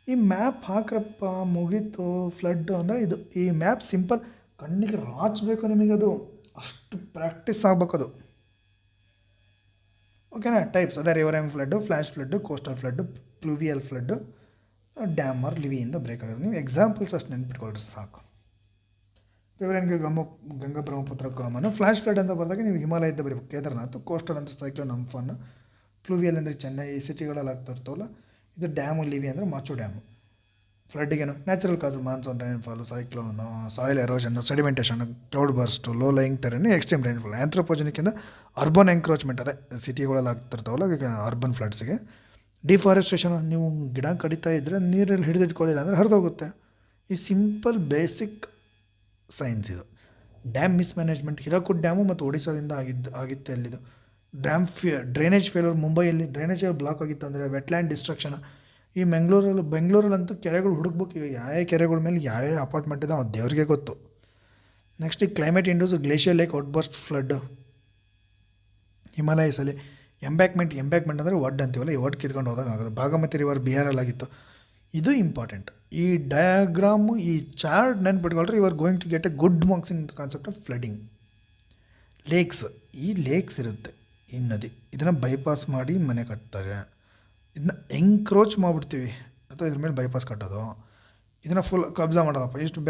ಈ ಮ್ಯಾಪ್ ಹಾಕ್ರಪ್ಪ, ಮುಗೀತು. ಫ್ಲಡ್ಡು ಅಂದರೆ ಇದು. ಈ ಮ್ಯಾಪ್ ಸಿಂಪಲ್, ಕಣ್ಣಿಗೆ ರಾಚಬೇಕು ನಿಮಗದು, ಅಷ್ಟು ಪ್ರಾಕ್ಟೀಸ್ ಆಗಬೇಕದು. ಓಕೆನಾ? ಟೈಪ್ಸ್ ಅದೇ river end flood, flash flood, coastal flood, pluvial flood, dam or ಲಿವಿಯಿಂದ ಬ್ರೇಕ್ ಆಗೋದು. ನೀವು ಎಕ್ಸಾಂಪಲ್ಸ್ ಅಷ್ಟು ನೆನ್ಪಿಟ್ಕೊಳ್ರಿ ಸಾಕು. ರಿವರ್ ಎಂಡ್ಗೆ Ganga Brahmaputra common. Flash flood ಅಂತ ಬಂದಾಗ ನೀವು ಹಿಮಾಲಯದ ಬರೀಬೇಕು, ಕೇದಾರ್ನಾಥ್. ಕೋಸ್ಟಲ್ ಅಂದರೆ ಸೈಕ್ಲೋನ್ ಅಂಫಾನ್. ಪ್ಲೂವಿಯಲ್ ಅಂದರೆ ಚೆನ್ನೈ, ಈ ಸಿಟಿಗಳಲ್ಲಿ ಆಗ್ತಿರ್ತಾವಲ್ಲ. ಇದು ಡ್ಯಾಮು, ಲಿವಿ ಅಂದರೆ ಮಾಚು ಡ್ಯಾಮು. ಫ್ಲಡ್ಡಿಗೇನು natural cause, monsoon rainfall, cyclone, soil erosion, sedimentation, cloud burst, low lying terrain, extreme rainfall. ಆಂಥ್ರೋಪೋಜೆನಿಕ್ಕಿಂದ ಅರ್ಬನ್ ಎಂಕ್ರೋಚ್ಮೆಂಟ್, ಅದೇ ಸಿಟಿಗಳಲ್ಲಿ ಆಗ್ತಿರ್ತಾವಲ್ಲ ಅರ್ಬನ್ ಫ್ಲಡ್ಸ್ಗೆ. ಡಿಫಾರೆಸ್ಟೇಷನ್, ನೀವು ಗಿಡ ಕಡಿತಾ ಇದ್ದರೆ ನೀರಲ್ಲಿ ಹಿಡಿದಿಟ್ಕೊಳ್ಳಿಲ್ಲ ಅಂದರೆ ಹರಿದೋಗುತ್ತೆ. ಈ ಸಿಂಪಲ್ ಬೇಸಿಕ್ ಸೈನ್ಸ್ ಇದು. ಡ್ಯಾಮ್ ಮಿಸ್ಮ್ಯಾನೇಜ್ಮೆಂಟ್, ಹಿರಾಕುಡ್ ಡ್ಯಾಮು ಮತ್ತು ಒಡಿಶಾದಿಂದ ಆಗಿತ್ತು ಅಲ್ಲಿದು. ಡ್ರೈನೇಜ್ ಫೇಲ್ಯೂರ್, ಮುಂಬೈಯಲ್ಲಿ ಡ್ರೈನೇಜ್ ಬ್ಲಾಕ್ ಆಗಿತ್ತು ಅಂದರೆ ವೆಟ್ಲ್ಯಾಂಡ್ ಡಿಸ್ಟ್ರಕ್ಷನ್. ಈ ಬೆಂಗಳೂರಲ್ಲಂತೂ ಕೆರೆಗಳು ಹುಡುಕ್ಬೇಕು. ಈಗ ಯಾವ ಕೆರೆಗಳ ಮೇಲೆ ಯಾವ ಅಪಾರ್ಟ್ಮೆಂಟ್ ಇದೆ ಅದು ದೇವ್ರಿಗೆ ಗೊತ್ತು. ನೆಕ್ಸ್ಟ್ ಈ climate induced glacier lake out burst flood. ಹಿಮಾಲಯಸಲ್ಲಿ ಎಂಬ್ಯಾಕ್ಮೆಂಟ್ ಅಂದರೆ ಒಡ್ ಅಂತೀವಲ್ಲ, ಈ ಒಡ್ ಕಿತ್ಕೊಂಡು ಹೋದಾಗ ಆಗೋದು. ಭಾಗಮತಿ ರಿವರ್ ಬಿಹಾರಲ್ಲಾಗಿತ್ತು. ಇದು ಇಂಪಾರ್ಟೆಂಟ್. ಈ ಡಯಾಗ್ರಾಮು, ಈ ಚಾರ್ಟ್ ನೆನ್ಪಿಟ್ಕೊಳ್ರಿ. You are going to get a good marks in concept of flooding. Lakes, ಈ ಲೇಕ್ಸ್ ಇರುತ್ತೆ, ಈ ನದಿ, ಇದನ್ನು ಬೈಪಾಸ್ ಮಾಡಿ ಮನೆ ಕಟ್ತಾರೆ. ಇದನ್ನ ಎಂಕ್ರೋಚ್ ಮಾಡಿಬಿಡ್ತೀವಿ ಅಥವಾ ಇದ್ರ ಮೇಲೆ ಬೈಪಾಸ್ ಕಟ್ಟೋದು. ಇದನ್ನು ಫುಲ್ ಕಬ್ಜಾ ಮಾಡೋದಪ್ಪ. ಇಷ್ಟು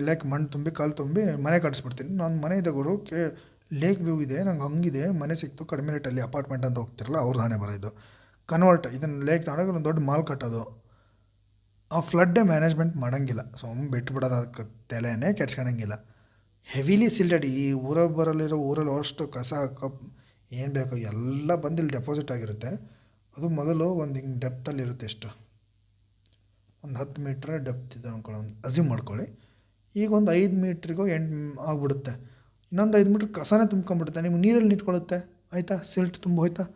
ಲೇಕ್ ಮಣ್ಣು ತುಂಬಿ ಕಾಲು ತುಂಬಿ ಮನೆ ಕಟ್ಟಿಸ್ಬಿಡ್ತೀನಿ. ನಾನು ಮನೆ ಇದೆ ಗುರು, ಲೇಕ್ ವ್ಯೂ ಇದೆ, ನಂಗೆ ಹಂಗಿದೆ, ಮನೆ ಸಿಕ್ತು ಕಡಿಮೆ ರೇಟಲ್ಲಿ, ಅಪಾರ್ಟ್ಮೆಂಟ್ ಅಂತ ಹೋಗ್ತಿರಲ್ಲ ಅವ್ರದ್ದು ಹಣೆ ಬರೋದು. ಕನ್ವರ್ಟ್, ಇದನ್ನು ಲೇಕ್ ತಗೊಂಡಾಗ ಒಂದು ದೊಡ್ಡ ಮಾಲ್ ಕಟ್ಟೋದು. ಆ ಫ್ಲಡ್ಡೇ ಮ್ಯಾನೇಜ್ಮೆಂಟ್ ಮಾಡೋಂಗಿಲ್ಲ, ಬಿಟ್ಬಿಡೋದು. ಅದಕ್ಕೆ ತಲೆನೇ ಕೆಡ್ಸ್ಕೊಳಂಗಿಲ್ಲ. ಹೆವಿಲಿ ಸಿಲ್ಟೆಡ್. ಈ ಊರಲ್ಲಿ ಅಷ್ಟು ಕಸ ಏನು ಬೇಕು ಎಲ್ಲ ಬಂದು ಇಲ್ಲಿ ಡೆಪಾಸಿಟ್ ಆಗಿರುತ್ತೆ. ಅದು ಮೊದಲು ಒಂದು ಹಿಂಗೆ ಡೆಪ್ತಲ್ಲಿರುತ್ತೆ. ಎಷ್ಟು, ಒಂದು 10 ಮೀಟ್ರ್ ಡೆಪ್ತ್ ಇದೆ ಅಂದ್ಕೊಳ್ಳಿ, ಒಂದು ಅಸ್ಯೂಮ್ ಮಾಡ್ಕೊಳ್ಳಿ. ಈಗ ಒಂದು 5 ಮೀಟ್ರಿಗೋ 8 ಆಗಿಬಿಡುತ್ತೆ. ಇನ್ನೊಂದು 5 ಮೀಟ್ರ್ ಕಸನೇ ತುಂಬ್ಕೊಂಡ್ಬಿಡುತ್ತೆ. ನಿಮ್ಗೆ ನೀರಲ್ಲಿ ನಿಂತ್ಕೊಳ್ಳುತ್ತೆ, ಆಯಿತಾ? ಸಿಲ್ಟ್ ತುಂಬ ಹೋಯ್ತಾ?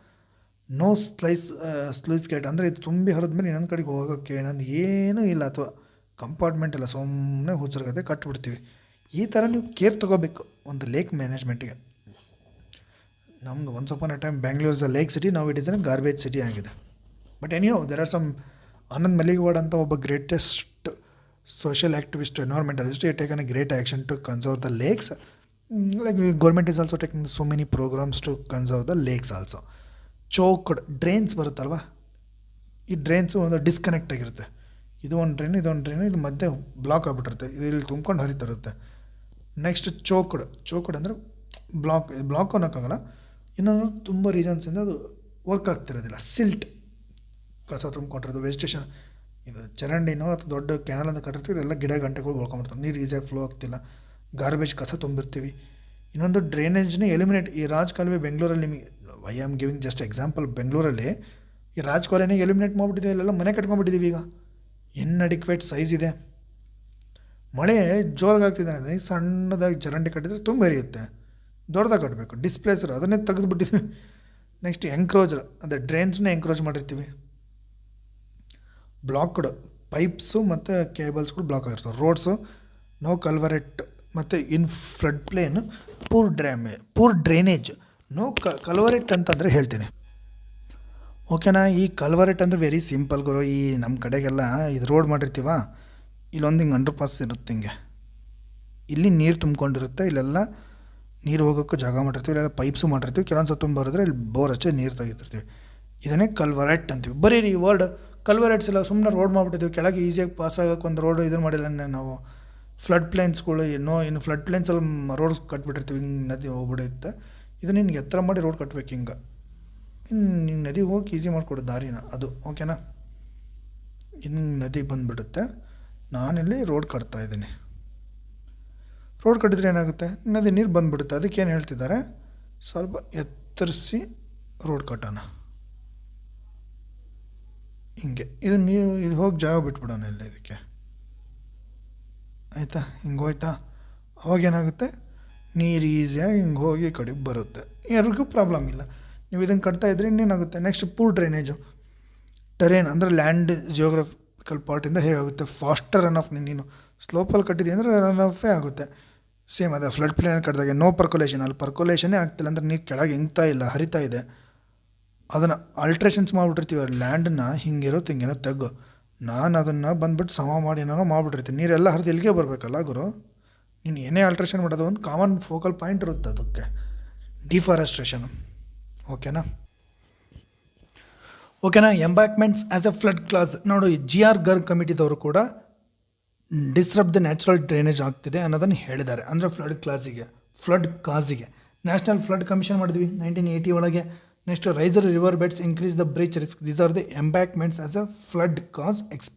ನೋ ಸ್ಲೂಯಿಸ್ ಗೇಟ್, ಅಂದರೆ ಇದು ತುಂಬಿ ಹರಿದ್ಮೇಲೆ ಇನ್ನೊಂದು ಕಡೆಗೆ ಹೋಗೋಕ್ಕೆ ನಂದು ಏನೂ ಇಲ್ಲ, ಅಥವಾ ಕಂಪಾರ್ಟ್ಮೆಂಟ್ ಎಲ್ಲ ಸುಮ್ಮನೆ ಹುಚ್ಚರ್ಗತೆ ಕಟ್ಬಿಡ್ತೀವಿ. ಈ ಥರ ನೀವು ಕೇರ್ ತೊಗೋಬೇಕು ಒಂದು ಲೇಕ್ ಮ್ಯಾನೇಜ್ಮೆಂಟಿಗೆ. ನಮ್ಮದು once upon a time Bangalore is a lake city, ನಾವು it is a garbage city ಆಗಿದೆ. But anyhow there are some Anand Malligavad ಅಂತ ಒಬ್ಬ greatest social activist, environmentalist, taken a great action to conserve the lakes. Like government is also taking so many programmes to conserve the lakes also. Choked drains ಬರುತ್ತಲ್ವ, ಈ drains ಒಂದು disconnect ಆಗಿರುತ್ತೆ. ಇದೊಂದು drain ಇಲ್ಲಿ ಮಧ್ಯೆ block ಆಗಿಬಿಟ್ಟಿರುತ್ತೆ, ಇದು ಇಲ್ಲಿ ತುಂಬ್ಕೊಂಡು ಹರಿತಿರುತ್ತೆ. ನೆಕ್ಸ್ಟ್ ಚೋಕ್ಡ್ ಅಂದರೆ ಬ್ಲಾಕ್ ಅನ್ನೋಕ್ಕಾಗಲ್ಲ, ಇನ್ನೊಂದು ತುಂಬ ರೀಸನ್ಸಿಂದ ಅದು ವರ್ಕ್ ಆಗ್ತಿರೋದಿಲ್ಲ. ಸಿಲ್ಟ್, ಕಸ ತುಂಬ್ಕೊಂಡಿರೋದು, ವೆಜಿಟೇಷನ್, ಇದು ಚರಂಡಿನೋ ಅಥವಾ ದೊಡ್ಡ ಕ್ಯಾನಲ್ ಅಂತ ಕಟ್ಟಿರ್ತೀವಿ, ಎಲ್ಲ ಗಿಡ ಗಂಟೆಗಳು ಬೆಳ್ಕೊಂಬಿಡ್ತಾರೆ, ನೀರು ಈಸಿಯಾಗಿ ಫ್ಲೋ ಆಗ್ತಿಲ್ಲ, ಗಾರ್ಬೇಜ್ ಕಸ ತುಂಬಿರ್ತೀವಿ. ಇನ್ನೊಂದು ಡ್ರೈನೇಜ್ನೇ ಎಲಿಮಿನೇಟ್. ಈ ರಾಜಕಾಲುವೆ ಬೆಂಗಳೂರಲ್ಲಿ ನಿಮಗೆ I am giving just example. ಬೆಂಗಳೂರಲ್ಲಿ ಈ ರಾಜಕಾಲುವೆನೇ ಎಲಿಮಿನೇಟ್ ಮಾಡಿಬಿಟ್ಟಿದ್ದೀವಿ, ಇಲ್ಲೆಲ್ಲ ಮನೆ ಕಟ್ಕೊಂಡ್ಬಿಟ್ಟಿದ್ದೀವಿ. ಈಗ ಇನ್ಅಡಿಕ್ವೇಟ್ ಸೈಜ್ ಇದೆ, ಮಳೆ ಜೋರಾಗಿ ಆಗ್ತಿದೆ ಅಂದರೆ ಸಣ್ಣದಾಗಿ ಚರಂಡಿ ಕಟ್ಟಿದರೆ ತುಂಬ ಎರಿಯುತ್ತೆ, ದೊಡ್ಡದಾಗಿ ಕಟ್ಟಬೇಕು. ಡಿಸ್ಪ್ಲೇಸರ್ ಅದನ್ನೇ ತೆಗೆದುಬಿಟ್ಟಿದ್ದೀವಿ. ನೆಕ್ಸ್ಟ್ ಎಂಕ್ರೋಜರ್, ಅದೇ ಡ್ರೈನ್ಸ್ನೇ ಎಂಕ್ರೋಚ್ ಮಾಡಿರ್ತೀವಿ. ಬ್ಲಾಕ್ಡ್ ಪೈಪ್ಸು ಮತ್ತು ಕೇಬಲ್ಸ್ಗಳು ಬ್ಲಾಕ್ ಆಗಿರ್ತವೆ. ರೋಡ್ಸು, ನೋ ಕಲ್ವರೆಟ್, ಮತ್ತು in flood plain, poor drainage, no culvert ಅಂತಂದರೆ ಹೇಳ್ತೀನಿ. ಓಕೆನಾ. ಈ ಕಲ್ವರೆಟ್ ಅಂದರೆ ವೆರಿ ಸಿಂಪಲ್ ಗುರು. ಈ ನಮ್ಮ ಕಡೆಗೆಲ್ಲ ಇದು ರೋಡ್ ಮಾಡಿರ್ತೀವ, ಇಲ್ಲೊಂದು ಹಿಂಗೆ ಅಂಡರ್ ಪಾಸ್ ಇರುತ್ತೆ, ಹಿಂಗೆ ಇಲ್ಲಿ ನೀರು ತುಂಬ್ಕೊಂಡಿರುತ್ತೆ, ಇಲ್ಲೆಲ್ಲ ನೀರು ಹೋಗೋಕ್ಕೂ ಜಾಗ ಮಾಡಿರ್ತೀವಿ, ಇಲ್ಲೆಲ್ಲ ಪೈಪ್ಸು ಮಾಡಿರ್ತೀವಿ. ಕೆಲವೊಂದು ಸತ್ತು ಬರೆದ್ರೆ ಇಲ್ಲಿ ಬೋರ್ ಹಚ್ಚಿ ನೀರು ತೆಗಿತಿರ್ತೀವಿ. ಇದನ್ನೇ ಕಲ್ವರೆಟ್ ಅಂತೀವಿ. ಬರೀ ಈ ವರ್ಡ್ ಕಲ್ವರೆಟ್ಸ್ ಎಲ್ಲ ಸುಮ್ಮನೆ ರೋಡ್ ಮಾಡಿಬಿಟ್ಟಿದ್ದೀವಿ, ಕೆಳಗೆ ಈಸಿಯಾಗಿ ಪಾಸ್ ಆಗೋಕ್ಕೆ ಒಂದು ರೋಡ್ ಇದನ್ನು ಮಾಡಿಲ್ಲ ನಾವು. ಫ್ಲಡ್ ಪ್ಲೇನ್ಸ್ಗಳು ಇನ್ನು ಫ್ಲಡ್ ಪ್ಲೇನ್ಸಲ್ಲಿ ರೋಡ್ ಕಟ್ಬಿಟ್ಟಿರ್ತೀವಿ, ಹಿಂಗೆ ನದಿ ಹೋಗ್ಬಿಡುತ್ತೆ. ಇದನ್ನ ಹಿಂಗೆ ಎತ್ತರ ಮಾಡಿ ರೋಡ್ ಕಟ್ಬೇಕು, ಹಿಂಗೆ ಹಿಂಗೆ ನದಿ ಹೋಗಿ ಈಸಿ ಮಾಡಿಕೊಡು ದಾರಿನ, ಅದು ಓಕೆನಾ. ಇನ್ನು ನದಿ ಬಂದುಬಿಡುತ್ತೆ, ನಾನಿಲ್ಲಿ ರೋಡ್ ಕಟ್ತಾಯಿದ್ದೀನಿ. ರೋಡ್ ಕಟ್ಟಿದ್ರೆ ಏನಾಗುತ್ತೆ, ನದಿ ನೀರು ಬಂದುಬಿಡುತ್ತೆ. ಅದಕ್ಕೇನು ಹೇಳ್ತಿದ್ದಾರೆ, ಸ್ವಲ್ಪ ಎತ್ತರಿಸಿ ರೋಡ್ ಕಟ್ಟೋಣ, ಹಿಂಗೆ. ಇದು ನೀರು ಇದು ಹೋಗಿ ಜಾಗ ಬಿಟ್ಬಿಡೋಣ ಇಲ್ಲ ಇದಕ್ಕೆ, ಆಯಿತಾ. ಹಿಂಗೆ ಹೋಯ್ತಾ, ಅವಾಗೇನಾಗುತ್ತೆ, ನೀರು ಈಸಿಯಾಗಿ ಹಿಂಗೆ ಹೋಗಿ ಈ ಕಡೆಗೆ ಬರುತ್ತೆ, ಯಾರಿಗೂ ಪ್ರಾಬ್ಲಮ್ ಇಲ್ಲ. ನೀವು ಇದನ್ನು ಕಟ್ತಾಯಿದ್ರೆ ಇನ್ನೇನಾಗುತ್ತೆ. ನೆಕ್ಸ್ಟ್ ಪೂರ್ ಡ್ರೈನೇಜು, ಟೆರೇನ್ ಅಂದರೆ ಲ್ಯಾಂಡ್ ಜಿಯೋಗ್ರಫಿಕಲ್ ಪಾರ್ಟಿಂದ ಹೇಗಾಗುತ್ತೆ, ಫಾಸ್ಟರ್ ರನ್ ಆಫ್. ನೀನು ಸ್ಲೋಪಲ್ಲಿ ಕಟ್ಟಿದ್ದೀವಿ ಅಂದರೆ ರನ್ ಆಫೇ ಆಗುತ್ತೆ. ಸೇಮ್ ಅದೇ ಫ್ಲಡ್ ಪ್ಲೇನ್ ಕಟ್ಟಿದಾಗ ನೋ ಪರ್ಕೊಲೇಷನ್, ಅಲ್ಲಿ ಪರ್ಕೊಲೇಷನ್ನೇ ಆಗ್ತಿಲ್ಲ ಅಂದರೆ ನೀರು ಕೆಳಗೆ ಹಿಂಗ್ತಾ ಇಲ್ಲ, ಹರಿತಾ ಇದೆ. ಅದನ್ನು ಆಲ್ಟ್ರೇಷನ್ಸ್ ಮಾಡಿಬಿಟ್ಟಿರ್ತೀವಿ, ಲ್ಯಾಂಡನ್ನ ಹಿಂಗಿರುತ್ತೆ ಹಿಂಗೇನೋ ತೆಗ್ಗು. ನಾನು ಅದನ್ನು ಬಂದುಬಿಟ್ಟು ಸಮ ಮಾಡಿ ಏನೋ ಮಾಡಿಬಿಟ್ಟಿರ್ತೀನಿ. ನೀರೆಲ್ಲ ಹರಿದು ಇಲ್ಲಿಗೆ ಬರಬೇಕಲ್ಲ ಗುರು. ನೀನು ಏನೇ ಆಲ್ಟ್ರೇಷನ್ ಮಾಡೋದು ಒಂದು ಕಾಮನ್ ಫೋಕಲ್ ಪಾಯಿಂಟ್ ಇರುತ್ತೆ ಅದಕ್ಕೆ, ಡಿಫಾರೆಸ್ಟ್ರೇಷನು. ಓಕೆನಾ. Embankments as a flood cause ನೋಡು. GR ಗರ್ಗ್ ಕಮಿಟಿದವರು ಕೂಡ ಡಿಸ್ರಪ್ಟ್ ದ ನ್ಯಾಚುರಲ್ ಡ್ರೈನೇಜ್ ಆಗ್ತಿದೆ ಅನ್ನೋದನ್ನು ಹೇಳಿದ್ದಾರೆ. ಅಂದರೆ ಫ್ಲಡ್ ಕಾಸಿಗೆ ನ್ಯಾಷನಲ್ ಫ್ಲಡ್ ಕಮಿಷನ್ ಮಾಡಿದ್ವಿ 1980 ಒಳಗೆ. Next raised river beds increase the breach risk, these are the embankments as a flood cause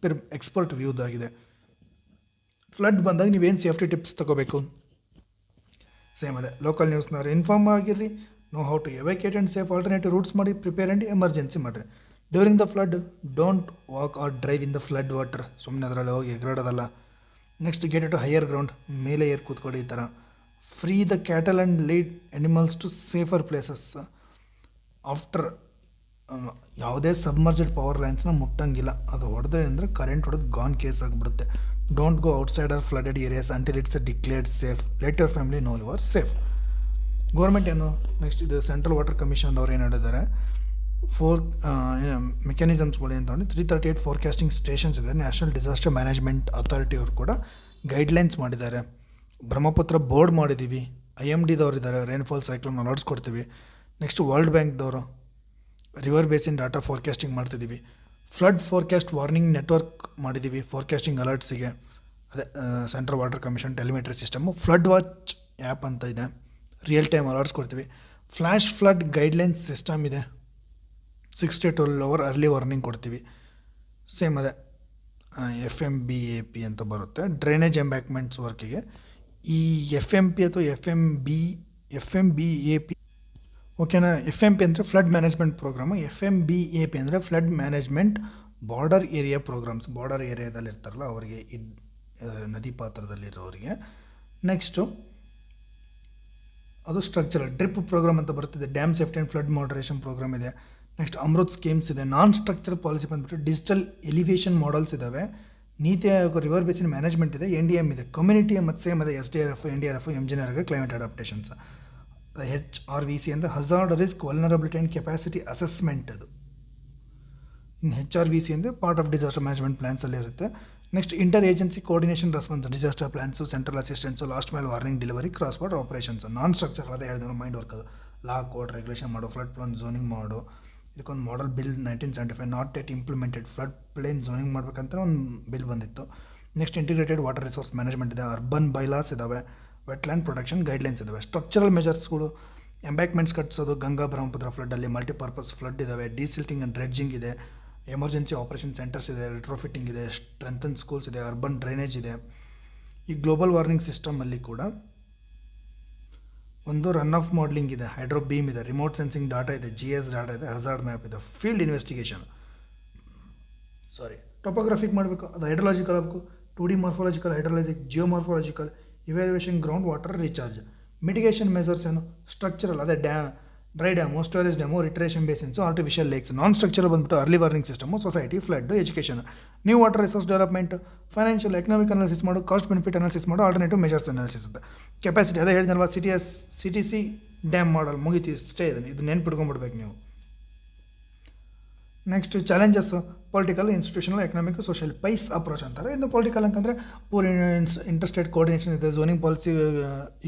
expert ವ್ಯೂದಾಗಿದೆ. ಫ್ಲಡ್ ಬಂದಾಗ ನೀವೇನು ಸೇಫ್ಟಿ ಟಿಪ್ಸ್ ತೊಗೋಬೇಕು, ಸೇಮ್ ಅದೇ ಲೋಕಲ್ ನ್ಯೂಸ್ನವ್ರು ಇನ್ಫಾರ್ಮ್ ಆಗಿರ್ರಿ. Know how to evacuate and safe alternative routes ಮಾಡಿ, prepare and emergency ಮಾಡಿರಿ. During the flood don't walk or drive in the flood water, ಸುಮ್ಮನೆ ಅದರಲ್ಲಿ ಹೋಗಿ ಎಗರಾಡೋದಲ್ಲ. Next get to higher ground, ಮೇಲೆ ಏರ್ ಕೂತ್ಕೊಳ್ಳಿ ಈ ಥರ. Free the cattle and lead animals to safer places. After ಯಾವುದೇ ಸಬ್ಮರ್ಜೆಡ್ ಪವರ್ ಲೈನ್ಸ್ನ ಮುಟ್ಟಂಗಿಲ್ಲ, ಅದು ಹೊಡೆದ್ರೆ ಅಂದರೆ ಕರೆಂಟ್ ಹೊಡೆದು ಗಾನ್ ಕೇಸ್ ಆಗಿಬಿಡುತ್ತೆ. Don't go outside or flooded areas until it's declared safe. Let your family know you are safe. Government ಏನು next ಇದು central water ಕಮಿಷನ್ದವ್ರು ಏನು ಹೇಳಿದ್ದಾರೆ, 4 ಮೆಕ್ಯಾನಿಸಮ್ಸ್ಗಳು ಅಂತ 338 ಫೋರ್ಕಾಸ್ಟಿಂಗ್ ಸ್ಟೇಷನ್ಸ್ ಇದೆ. ನ್ಯಾಷನಲ್ ಡಿಸಾಸ್ಟರ್ ಮ್ಯಾನೇಜ್ಮೆಂಟ್ ಅಥಾರಿಟಿ ಅವರು ಕೂಡ ಗೈಡ್ಲೈನ್ಸ್ ಮಾಡಿದ್ದಾರೆ. ಬ್ರಹ್ಮಪುತ್ರ ಬೋರ್ಡ್ ಮಾಡಿದ್ದೀವಿ. IMDದವ್ರು ಇದ್ದಾರೆ, ರೈನ್ಫಾಲ್ ಸೈಕ್ಲೋನ್ ಅಲರ್ಟ್ಸ್ ಕೊಡ್ತೀವಿ. ನೆಕ್ಸ್ಟ್ ವರ್ಲ್ಡ್ ಬ್ಯಾಂಕ್ದವರು ರಿವರ್ ಬೇಸಿನ್ ಡಾಟಾ ಫೋರ್ಕಾಸ್ಟಿಂಗ್ ಮಾಡ್ತಿದ್ದೀವಿ. ಫ್ಲಡ್ ಫೋರ್ಕಾಸ್ಟ್ ವಾರ್ನಿಂಗ್ ನೆಟ್ವರ್ಕ್ ಮಾಡಿದ್ದೀವಿ ಫೋರ್ಕಾಸ್ಟಿಂಗ್ ಅಲರ್ಟ್ಸಿಗೆ. ಅದೇ central water commission telemetry system. Flood watch app ಅಂತ ಇದೆ, ರಿಯಲ್ ಟೈಮ್ ಅಲರ್ಟ್ಸ್ ಕೊಡ್ತೀವಿ. ಫ್ಲ್ಯಾಶ್ ಫ್ಲಡ್ ಗೈಡ್ಲೈನ್ಸ್ ಸಿಸ್ಟಮ್ ಇದೆ, 6 to 12 hour ಅರ್ಲಿ ವಾರ್ನಿಂಗ್ ಕೊಡ್ತೀವಿ. ಸೇಮ್ ಅದೇ FMBAP ಅಂತ ಬರುತ್ತೆ, ಡ್ರೈನೇಜ್ ಎಂಬ್ಯಾಕ್ಮೆಂಟ್ಸ್ ವರ್ಕಿಗೆ. ಈ FMP ಅಥವಾ FMBAP ಓಕೆನಾ. FMP ಅಂದರೆ ಫ್ಲಡ್ ಮ್ಯಾನೇಜ್ಮೆಂಟ್ ಪ್ರೋಗ್ರಾಮು, FMBAP ಅಂದರೆ flood management border area programmes. Border ಏರಿಯಾದಲ್ಲಿ ಇರ್ತಾರಲ್ಲ ಅವರಿಗೆ, ನದಿ ಪಾತ್ರದಲ್ಲಿರೋರಿಗೆ. ನೆಕ್ಸ್ಟು ಅದು ಸ್ಟ್ರಕ್ಚರಲ್ ಡ್ರಿಪ್ ಪ್ರೋಗ್ರಾಮ್ ಅಂತ ಬರ್ತಿದೆ. Dam safety and flood moderation programme ಇದೆ. ನೆಕ್ಸ್ಟ್ ಅಮೃತ್ ಸ್ಕೀಮ್ಸ್ ಇದೆ. ನಾನ್ ಸ್ಟ್ರಕ್ಚರಲ್ ಪಾಲಿಸಿ ಬಂದುಬಿಟ್ಟು ಡಿಜಿಟಲ್ ಎಲಿವೇಷನ್ ಮಾಡೆಲ್ಸ್ ಇದ್ದಾವೆ. NITI Aayog river basin management ಇದೆ. NDM ಇದೆ. ಕಮ್ಯುನಿಟಿ ಮತ್ತು ಸೇಮ್ ಅದೇ SDRF, NDRF, MGNRF climate adaptations. HRVC ಅಂದರೆ hazard risk vulnerability and capacity assessment. ಅದು ಇನ್ನು HRVC ಅಂದರೆ ಪಾರ್ಟ್ ಆಫ್ ಡಿಸಾಸ್ಟರ್ ಮ್ಯಾನೇಜ್ಮೆಂಟ್ ಪ್ಲ್ಯಾನ್ಸಲ್ಲಿ ಇರುತ್ತೆ. Next inter agency coordination response, disaster plans, central assistance, last mile warning delivery, cross border operations. Non structure ಅದೇ ಹೇಳಿದ್ರು, mind work. ಅದು law code regulation ಮಾಡು, flood plan zoning ಮಾಡು. ಇದಕ್ಕೊಂದು model bill 1975 not yet implemented. Flood plain zoning ಮಾಡ್ಬೇಕಂತ ಒಂದು bill ಬಂದಿತ್ತು. Next integrated water resource management ಇದೆ. ಅರ್ಬನ್ ಬೈಲಾಸ್ ಇದ್ದಾವೆ. ವೆಟ್ಲ್ಯಾಂಡ್ ಪ್ರೊಟೆಕ್ಷನ್ ಗೈಡ್ಲೈನ್ಸ್ ಇದ್ದಾವೆ. ಸ್ಟ್ರಕ್ಚರಲ್ ಮೆಜರ್ಸ್ಗಳು, ಎಂಬ್ಯಾಕ್ಮೆಂಟ್ಸ್ ಕಟ್ಟಿಸೋದು, ಗಂಗಾ ಬ್ರಹ್ಮಪುತ್ರ ಫ್ಲಡ್ಡಲ್ಲಿ ಮಲ್ಟಿಪರ್ಪಸ್ ಫ್ಲಡ್ ಇದ್ದಾವೆ. ಡಿಸಿಲ್ಟಿಂಗ್ ಆ್ಯಂಡ್ ಡ್ರೆಡ್ಜಿಂಗ್ ಇದೆ. ಎಮರ್ಜೆನ್ಸಿ ಆಪರೇಷನ್ ಸೆಂಟರ್ಸ್ ಇದೆ. ರಿಟ್ರೋಫಿಟ್ಟಿಂಗ್ ಇದೆ. ಸ್ಟ್ರೆಂಥನ್ ಸ್ಕೂಲ್ಸ್ ಇದೆ. ಅರ್ಬನ್ ಡ್ರೈನೇಜ್ ಇದೆ. ಈ ಗ್ಲೋಬಲ್ ವಾರ್ನಿಂಗ್ ಸಿಸ್ಟಮಲ್ಲಿ ಕೂಡ ಒಂದು ರನ್ ಆಫ್ ಮಾಡಲಿಂಗ್ ಇದೆ, ಹೈಡ್ರೋ ಬೀಮ್ ಇದೆ, ರಿಮೋಟ್ ಸೆನ್ಸಿಂಗ್ ಡಾಟಾ ಇದೆ, GIS ಡಾಟಾ ಇದೆ, ಹಜಾರ್ಡ್ ಮ್ಯಾಪ್ ಇದೆ, ಫೀಲ್ಡ್ ಇನ್ವೆಸ್ಟಿಗೇಷನ್. ಟೊಪೋಗ್ರಫಿಕ್ ಮಾಡಬೇಕು, ಅದು ಹೈಡ್ರಾಲಜಿಕಲ್ ಆಗಬೇಕು. 2D morphological, hydrologic, geomorphological, evaluation, ground water recharge. Mitigation measures ಏನು, ಸ್ಟ್ರಕ್ಚರಲ್ ಅದೇ dry dam, storage dam, retention basins, artificial lakes. Non structural ಬಂದ್ಬಿಟ್ಟು early warning system, society, flood, education. New water resource development, financial economic analysis ಮಾಡು, cost benefit analysis ಮಾಡು, alternative measures analysis ಇದೆ. Capacity ಅದೇ ಹೇಳಿದ್ನಲ್ವಾ, CTC dam ಮಾಡಲ್ ಮುಗೀತಿ, ಇಷ್ಟೇ ಇದೆ. ಇದು ನೆನ್ಪಿಟ್ಕೊಂಡ್ಬಿಡ್ಬೇಕು ನೀವು. Next challenges, political, institutional, economic, social. Pies approach ಅಂತಾರೆ. ಇನ್ನು ಪೊಲಿಟಿಕಲ್ ಅಂತಂದರೆ ಪೂರ್ ಇಂಟರ್ಸ್ಟೇಟ್ ಕೋಆರ್ಡಿನೇಷನ್ ಇದೆ, ಝೋನಿಂಗ್ ಪಾಲಿಸಿ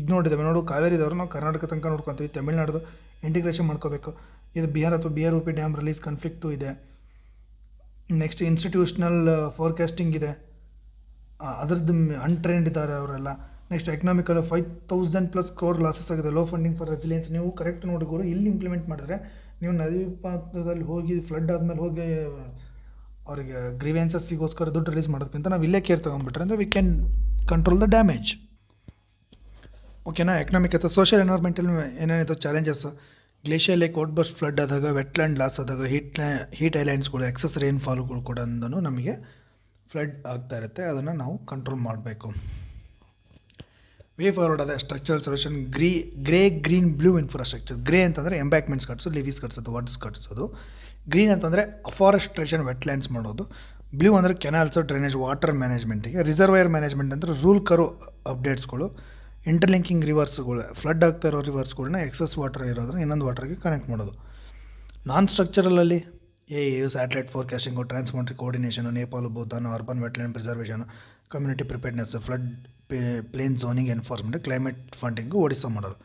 ಇಗ್ನೋರ್ಡ್ ಇದ್ದಾವೆ. ನೋಡು, ಕಾವೇರಿದವರು ನಾವು ಕರ್ನಾಟಕ ತನಕ ನೋಡ್ಕೊತೀವಿ, ತಮಿಳ್ನಾಡು ಇಂಟಿಗ್ರೇಷನ್ ಮಾಡ್ಕೋಬೇಕು. ಇದು ಬಿಹಾರ್ ಅಥವಾ BROP ಡ್ಯಾಮ್ ರಿಲೀಸ್ ಕಾನ್ಫ್ಲಿಕ್ಟು ಇದೆ. ನೆಕ್ಸ್ಟ್ ಇನ್ಸ್ಟಿಟ್ಯೂಷನಲ್ ಫೋರ್ಕಾಸ್ಟಿಂಗ್ ಇದೆ, ಅದರದ್ದು ಅನ್ಟ್ರೈನ್ಡ್ ಇದ್ದಾರೆ ಅವರೆಲ್ಲ. ನೆಕ್ಸ್ಟ್ ಎಕನಾಮಿಕಲ್ 5,000+ crore ಲಾಸಸ್ ಆಗಿದೆ. Low funding for resilience. ನೀವು ಕರೆಕ್ಟ್ ನೋಡಿಗೋರು ಇಲ್ಲಿ ಇಂಪ್ಲಿಮೆಂಟ್ ಮಾಡಿದ್ರೆ, ನೀವು ನದಿ ಪಾತ್ರದಲ್ಲಿ ಹೋಗಿ ಫ್ಲಡ್ ಆದಮೇಲೆ ಹೋಗಿ ಅವ್ರಿಗೆ ಗ್ರೀವೆನ್ಸಸ್ಸಿಗೋಸ್ಕರ ದುಡ್ಡು ರಿಲೀಸ್ ಮಾಡೋದಕ್ಕಿಂತ ನಾವು ಇಲ್ಲೇ ಕೇರ್ ತೊಗೊಂಡ್ಬಿಟ್ರೆ ಅಂದರೆ we can control the damage. ಓಕೆನಾ. ಎಕನಾಮಿಕ್ ಅಥವಾ ಸೋಷಿಯಲ್ ಎನ್ವೈರ್ಮೆಂಟಲ್ ಏನೇನಿದೆ challenges, glacier lake out burst flood ಆದಾಗ, ವೆಟ್ಲ್ಯಾಂಡ್ ಲಾಸ್ ಆದಾಗ, ಹೀಟ್ ಐಲ್ಯಾಂಡ್ಸ್ಗಳು, ಎಕ್ಸಸ್ ರೈನ್ಫಾಲ್ಗಳು ಕೂಡ ನಮಗೆ ಫ್ಲಡ್ ಆಗ್ತಾ ಇರುತ್ತೆ. ಅದನ್ನು ನಾವು ಕಂಟ್ರೋಲ್ ಮಾಡಬೇಕು. ವೇ ಫಾರ್ವರ್ಡ್ ಆದ structural solution, grey, green, blue infrastructure. Grey ಅಂತಂದರೆ ಎಂಬ್ಯಾಕ್ಮೆಂಟ್ಸ್ ಕಟ್ಸೋದು, ಲಿವೀಸ್ ಕಟ್ಸೋದು, ವಾಟರ್ಸ್ ಕಟ್ಸೋದು. ಗ್ರೀನ್ ಅಂತಂದರೆ ಅಫಾರೆಸ್ಟ್ರೇಷನ್, ವೆಟ್ಲ್ಯಾಂಡ್ಸ್ ಮಾಡೋದು. ಬ್ಲೂ ಅಂದರೆ ಕೆನಾಲ್ಸು, ಡ್ರೈನೇಜ್, ವಾಟರ್ ಮ್ಯಾನೇಜ್ಮೆಂಟಿಗೆ. ರಿಸರ್ವೈರ್ ಮ್ಯಾನೇಜ್ಮೆಂಟ್ ಅಂದರೆ ರೂಲ್ ಕರು ಅಪ್ಡೇಟ್ಸ್ಗಳು, ಇಂಟರ್ಲಿಂಕಿಂಗ್ ರಿವರ್ಸ್ಗಳು, ಫ್ಲಡ್ ಆಗ್ತಾ ಇರೋ ರಿವರ್ಸ್ಗಳನ್ನ ಎಕ್ಸಸ್ ವಾಟರ್ ಇರೋದನ್ನ ಇನ್ನೊಂದು ವಾಟರ್ಗೆ ಕನೆಕ್ಟ್ ಮಾಡೋದು. ನಾನ್ ಸ್ಟ್ರಕ್ಚರಲಲ್ಲಿ satellite forecasting, transboundary coordination, Nepal, Bhutan, urban wetland preservation, community preparedness, flood plain zoning enforcement, climate funding, Odisha ಮಾಡೋದು.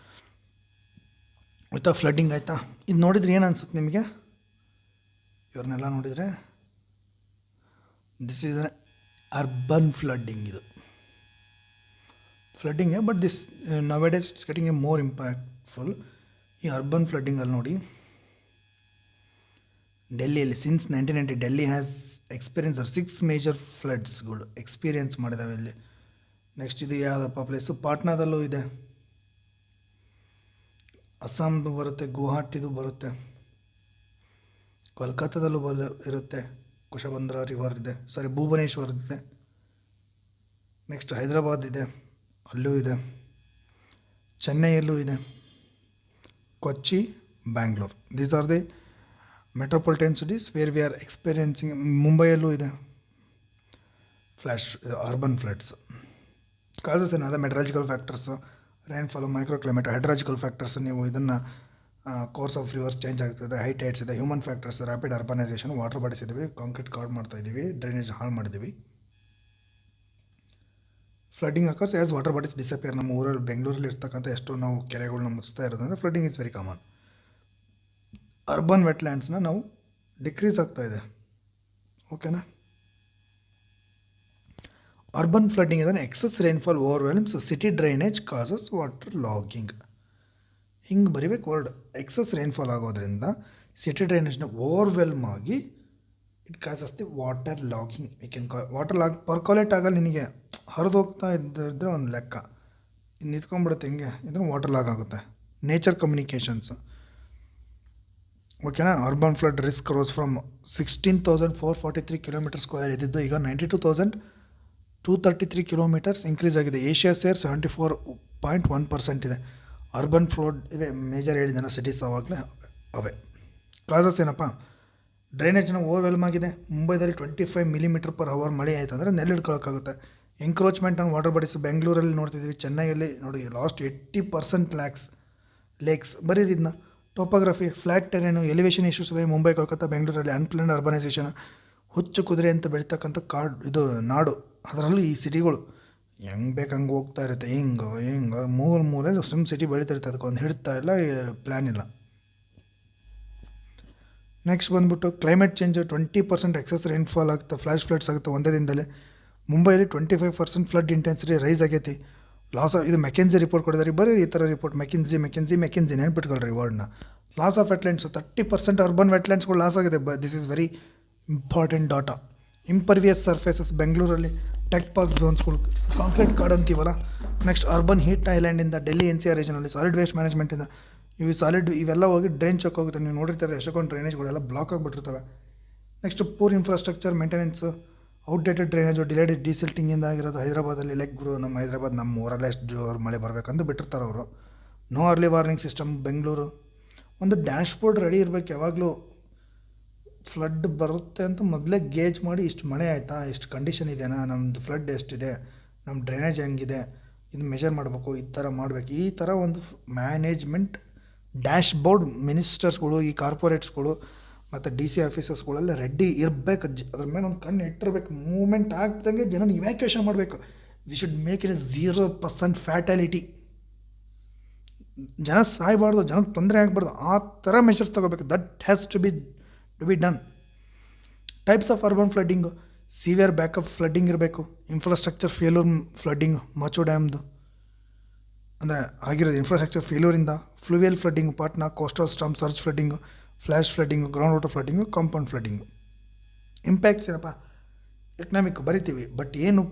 ಆಯಿತಾ, ಫ್ಲಡ್ಡಿಂಗ್ ಆಯಿತಾ. ಇದು ನೋಡಿದ್ರೆ ಏನು ಅನ್ಸುತ್ತೆ ನಿಮಗೆ? ಇವ್ರನ್ನೆಲ್ಲ ನೋಡಿದರೆ this is an urban flooding. ಇದು flooding, but this nowadays it's getting a more impactful. ಈ ಅರ್ಬನ್ ಫ್ಲಡ್ಡಿಂಗಲ್ಲಿ ನೋಡಿ, ಡೆಲ್ಲಿಯಲ್ಲಿ since 1990 Delhi has experience 6 major ಫ್ಲಡ್ಸ್ಗಳು ಎಕ್ಸ್ಪೀರಿಯನ್ಸ್ ಮಾಡಿದ್ದಾವೆ ಇಲ್ಲಿ. ನೆಕ್ಸ್ಟ್ ಇದು ಯಾವುದಪ್ಪ ಪ್ಲೇಸು? ಪಾಟ್ನಾದಲ್ಲೂ ಇದೆ, ಅಸ್ಸಾಮ್ದು ಬರುತ್ತೆ, ಗುವಾಹಟಿದು ಬರುತ್ತೆ, ಕೋಲ್ಕತ್ತಾದಲ್ಲೂ ಇರುತ್ತೆ, ಕುಶಬಂದ್ರ ರಿವರ್ ಇದೆ, ಭುವನೇಶ್ವರದಿದೆ. ನೆಕ್ಸ್ಟ್ ಹೈದರಾಬಾದ್ ಇದೆ, ಅಲ್ಲೂ ಇದೆ, ಚೆನ್ನೈಯಲ್ಲೂ ಇದೆ, Kochi, Bangalore. These are the metropolitan cities where we are experiencing. ಮುಂಬೈಯಲ್ಲೂ ಇದೆ ಫ್ಲ್ಯಾಶ್, ಇದು ಅರ್ಬನ್ ಫ್ಲಡ್ಸ್. ಕಾಸಸ್ ಏನು? ಅದೇ meteorological factors, rainfall, micro climate. Hydrological factors, ನೀವು ಇದನ್ನು ಕೋರ್ಸ್ ಆಫ್ ರಿವರ್ಸ್ ಚೇಂಜ್ ಆಗ್ತಿದೆ, ಹೈಟ್ ಹೈಟ್ಸ್ ಇದೆ. Human factors, rapid urbanisation, water bodies ಇದ್ದೀವಿ, ಕಾಂಕ್ರೀಟ್ ಕಾರ್ಡ್ ಮಾಡ್ತಾಯಿದ್ದೀವಿ, ಡ್ರೈನೇಜ್ ಹಾಳು ಮಾಡಿದ್ದೀವಿ. Flooding occurs as water bodies disappear. ನಮ್ಮ ಊರಲ್ಲಿ ಬೆಂಗಳೂರಲ್ಲಿ ಇರ್ತಕ್ಕಂಥ ಎಷ್ಟೋ ನಾವು ಕೆರೆಗಳನ್ನ ಮುಚ್ತಾ ಇರೋದಂದರೆ flooding is very common. Urban ವೆಟ್ಲ್ಯಾಂಡ್ಸ್ನ ನಾವು ಡಿಕ್ರೀಸ್ ಆಗ್ತಾ ಇದೆ. ಓಕೆನಾ. ಅರ್ಬನ್ ಫ್ಲಡ್ಡಿಂಗ್ ಅಂದರೆ excess rainfall overwhelms city drainage causes water logging. ಹಿಂಗೆ ಬರಿಬೇಕು ವರ್ಡ್. ಎಕ್ಸಸ್ ರೈನ್ಫಾಲ್ ಆಗೋದ್ರಿಂದ ಸಿಟಿ ಡ್ರೈನೇಜ್ನ ಓವರ್ವೆಲ್ಮ್ ಆಗಿ it causes the water logging. We can water log percolate ಆಗಲ್ಲ, ನಿನಗೆ ಹರಿದು ಹೋಗ್ತಾ ಇದ್ದರೆ ಒಂದು ಲೆಕ್ಕ, ಇನ್ನು ನಿಂತ್ಕೊಂಡ್ಬಿಡುತ್ತೆ ಹಿಂಗೆ ಇದ್ರೆ ವಾಟರ್ ಲಾಗ್ ಆಗುತ್ತೆ. Nature communications. ಓಕೆನಾ. Urban flood risk rose from 16,443 kilometre square ಇದ್ದಿದ್ದು ಈಗ 92,233 ಕಿಲೋಮೀಟರ್ಸ್ ಇನ್ಕ್ರೀಸ್ ಆಗಿದೆ. ಏಷ್ಯಾ ಸೇರ್ 74.1% ಇದೆ. ಅರ್ಬನ್ ಫ್ಲಡ್ ಇವೆ ಮೇಜರ್ ಹೇಳಿದ್ದಾನೆ ಸಿಟೀಸ್ ಆವಾಗಲೇ ಅವೇ. ಕಾಸಸ್ ಏನಪ್ಪ? ಡ್ರೈನೇಜ್ನ ಓವರ್ವೆಲ್ಮ್ ಆಗಿದೆ. ಮುಂಬೈದಲ್ಲಿ 25 mm/h ಮಳೆ ಆಯಿತು ಅಂದರೆ ನೆಲೆ ಹಿಡ್ಕೊಳ್ಳೋಕ್ಕಾಗುತ್ತೆ. ಎಂಕ್ರೋಚ್ಮೆಂಟ್ ಆನ್ ವಾಟರ್ ಬಾಡೀಸ್ ಬೆಂಗಳೂರಲ್ಲಿ ನೋಡ್ತಿದ್ದೀವಿ, ಚೆನ್ನೈಯಲ್ಲಿ ನೋಡಿ ಲಾಸ್ಟ್ 80% ಲೇಕ್ಸ್. ಬರೀರಿದ್ನ topography, flat terrain, elevation issues ಇದೆ ಮುಂಬೈ, ಕೋಲ್ಕತ್ತಾ, ಬೆಂಗಳೂರಲ್ಲಿ. ಅನ್ಪ್ಲಾನ್ಡ್ ಅರ್ಬನೈಸೇಷನ್, ಹುಚ್ಚು ಕುದುರೆ ಅಂತ ಬೆಳೀತಕ್ಕಂಥ ಇದು ನಾಡು. ಅದರಲ್ಲೂ ಈ ಸಿಟಿಗಳು ಹೆಂಗೆ ಬೇಕು ಹಂಗೆ ಹೋಗ್ತಾ ಇರುತ್ತೆ, ಹಿಂಗೆ ಮೂಲೆಯಲ್ಲಿ ಸಿಟಿ ಬೆಳೀತಿರುತ್ತೆ. ಅದಕ್ಕೊಂದು ಹಿಡ್ತಾ ಇಲ್ಲ, ಪ್ಲ್ಯಾನ್ ಇಲ್ಲ. ನೆಕ್ಸ್ಟ್ ಬಂದ್ಬಿಟ್ಟು ಕ್ಲೈಮೇಟ್ ಚೇಂಜ್. 20% ಎಕ್ಸಸ್ ರೈನ್ಫಾಲ್ ಆಗುತ್ತೆ, ಫ್ಲ್ಯಾಶ್ ಫ್ಲಡ್ಸ್ ಆಗುತ್ತೆ ಒಂದೇ ದಿನದಲ್ಲಿ. ಮುಂಬೈಯಲ್ಲಿ 25% ಫ್ಲಡ್ ಇಂಟೆನ್ಸಿಟಿ ರೈಸ್ ಆಗೈತಿ. ಲಾಸ್ ಆಫ್ ಇದು ಮೆಕೆನ್ಸಿ ರಿಪೋರ್ಟ್ ಕೊಡಿದಾರೆ. ಬರೀ ಈ ಥರ ರಿಪೋರ್ಟ್ ಮೆಕೆನ್ಸಿ ನೆನ್ಪಿಟ್ಕೊಳ್ರಿ ವರ್ಡ್ನ. ಲಾಸ್ ಆಫ್ ವೆಟ್ಲ್ಯಾಂಡ್ಸ್ 30% ಅರ್ಬನ್ ವೆಟ್ಲ್ಯಾಂಡ್ಸ್ಗಳು ಲಾಸ್ ಆಗಿದೆ. This is very important data. Impervious surfaces ಬೆಂಗಳೂರಲ್ಲಿ ಟೆಕ್ ಪಾರ್ಕ್ ಝೋನ್ಸ್ಗಳು, ಕಾಂಕ್ರೀಟ್ ಕಾರ್ಡ್ ಅಂತೀವಲ್ಲ. ನೆಕ್ಸ್ಟ್ ಅರ್ಬನ್ ಹೀಟ್ ಐಲ್ಯಾಂಡಿಂದ ಡೆಲ್ಲಿ NCR ರೀಜನಲ್ಲಿ ಸಾಲಿಡ್ ವೇಸ್ಟ್ ಮ್ಯಾನೇಜ್ಮೆಂಟಿಂದ ಇವೆಲ್ಲ ಹೋಗಿ ಡ್ರೈನ್ ಚೆಕ್ ಹೋಗುತ್ತೆ. ನೀವು ನೋಡಿರ್ತಾರೆ ಎಷ್ಟೊಂದು ಡ್ರೈನೇಜ್ಗಳೆಲ್ಲ ಬ್ಲಾಕ್ ಆಗಿಬಿಟ್ಟಿರ್ತವೆ. Next poor infrastructure maintenance, outdated drainage, delayed ಡಿಸಿಲ್ಟಿಂಗಿಂದ ಆಗಿರೋದು. ಹೈದರಾಬಾದಲ್ಲಿ ನಮ್ಮ ಊರಲ್ಲೇ ಎಷ್ಟು ಜೋರು ಮಳೆ ಬರಬೇಕಂತ ಬಿಟ್ಟಿರ್ತಾರೆ ಅವರು. No early warning system Bengaluru. ಒಂದು ಡ್ಯಾಶ್ಬೋರ್ಡ್ ರೆಡಿ ಇರಬೇಕು ಯಾವಾಗಲೂ. ಫ್ಲಡ್ ಬರುತ್ತೆ ಅಂತ ಮೊದಲೇ ಗೇಜ್ ಮಾಡಿ ಇಷ್ಟು ಮಳೆ ಆಯಿತಾ, ಇಷ್ಟು ಕಂಡೀಷನ್ ಇದೆಯಾ, ನಮ್ಮದು ಫ್ಲಡ್ ಎಷ್ಟಿದೆ, ನಮ್ಮ ಡ್ರೈನೇಜ್ ಹೆಂಗಿದೆ, ಇದು ಮೆಷರ್ ಮಾಡಬೇಕು, ಈ ಥರ ಮಾಡಬೇಕು. ಈ ಥರ ಒಂದು ಮ್ಯಾನೇಜ್ಮೆಂಟ್ ಡ್ಯಾಶ್ಬೋರ್ಡ್ ಮಿನಿಸ್ಟರ್ಸ್ಗಳು, ಈ ಕಾರ್ಪೊರೇಟ್ಸ್ಗಳು ಮತ್ತು DC ಆಫೀಸರ್ಸ್ಗಳೆಲ್ಲ ರೆಡಿ ಇರಬೇಕು. ಅದ್ರ ಮೇಲೆ ಒಂದು ಕಣ್ಣು ಇಟ್ಟಿರ್ಬೇಕು. ಮೂವ್ಮೆಂಟ್ ಆಗ್ದಂಗೆ ಜನನ ಇವ್ಯಾಕ್ಯುಯೇಷನ್ ಮಾಡಬೇಕು. We should make it 0% fatality. ಜನ ಸಾಯಬಾರ್ದು, ಜನಕ್ಕೆ ತೊಂದರೆ ಆಗಬಾರ್ದು, ಆ ಥರ ಮೆಷರ್ಸ್ ತೊಗೋಬೇಕು. That has to be done. Types of urban flooding, severe backup flooding ಇರಬೇಕು, ಇನ್ಫ್ರಾಸ್ಟ್ರಕ್ಚರ್ ಫೇಲ್ಯೂರ್ ಫ್ಲಡ್ಡಿಂಗ್, ಮಾಚೋ ಡ್ಯಾಮ್ದು ಅಂದರೆ ಆಗಿರೋದು ಇನ್ಫ್ರಾಸ್ಟ್ರಕ್ಚರ್ ಫೇಲ್ಯೂರಿಂದ, fluvial flooding, Patna, coastal storm surge flooding, flash flooding, ground water flooding, compound flooding. Impacts ಏನಪ್ಪ, economic ಬರಿತೀವಿ, but ಏನು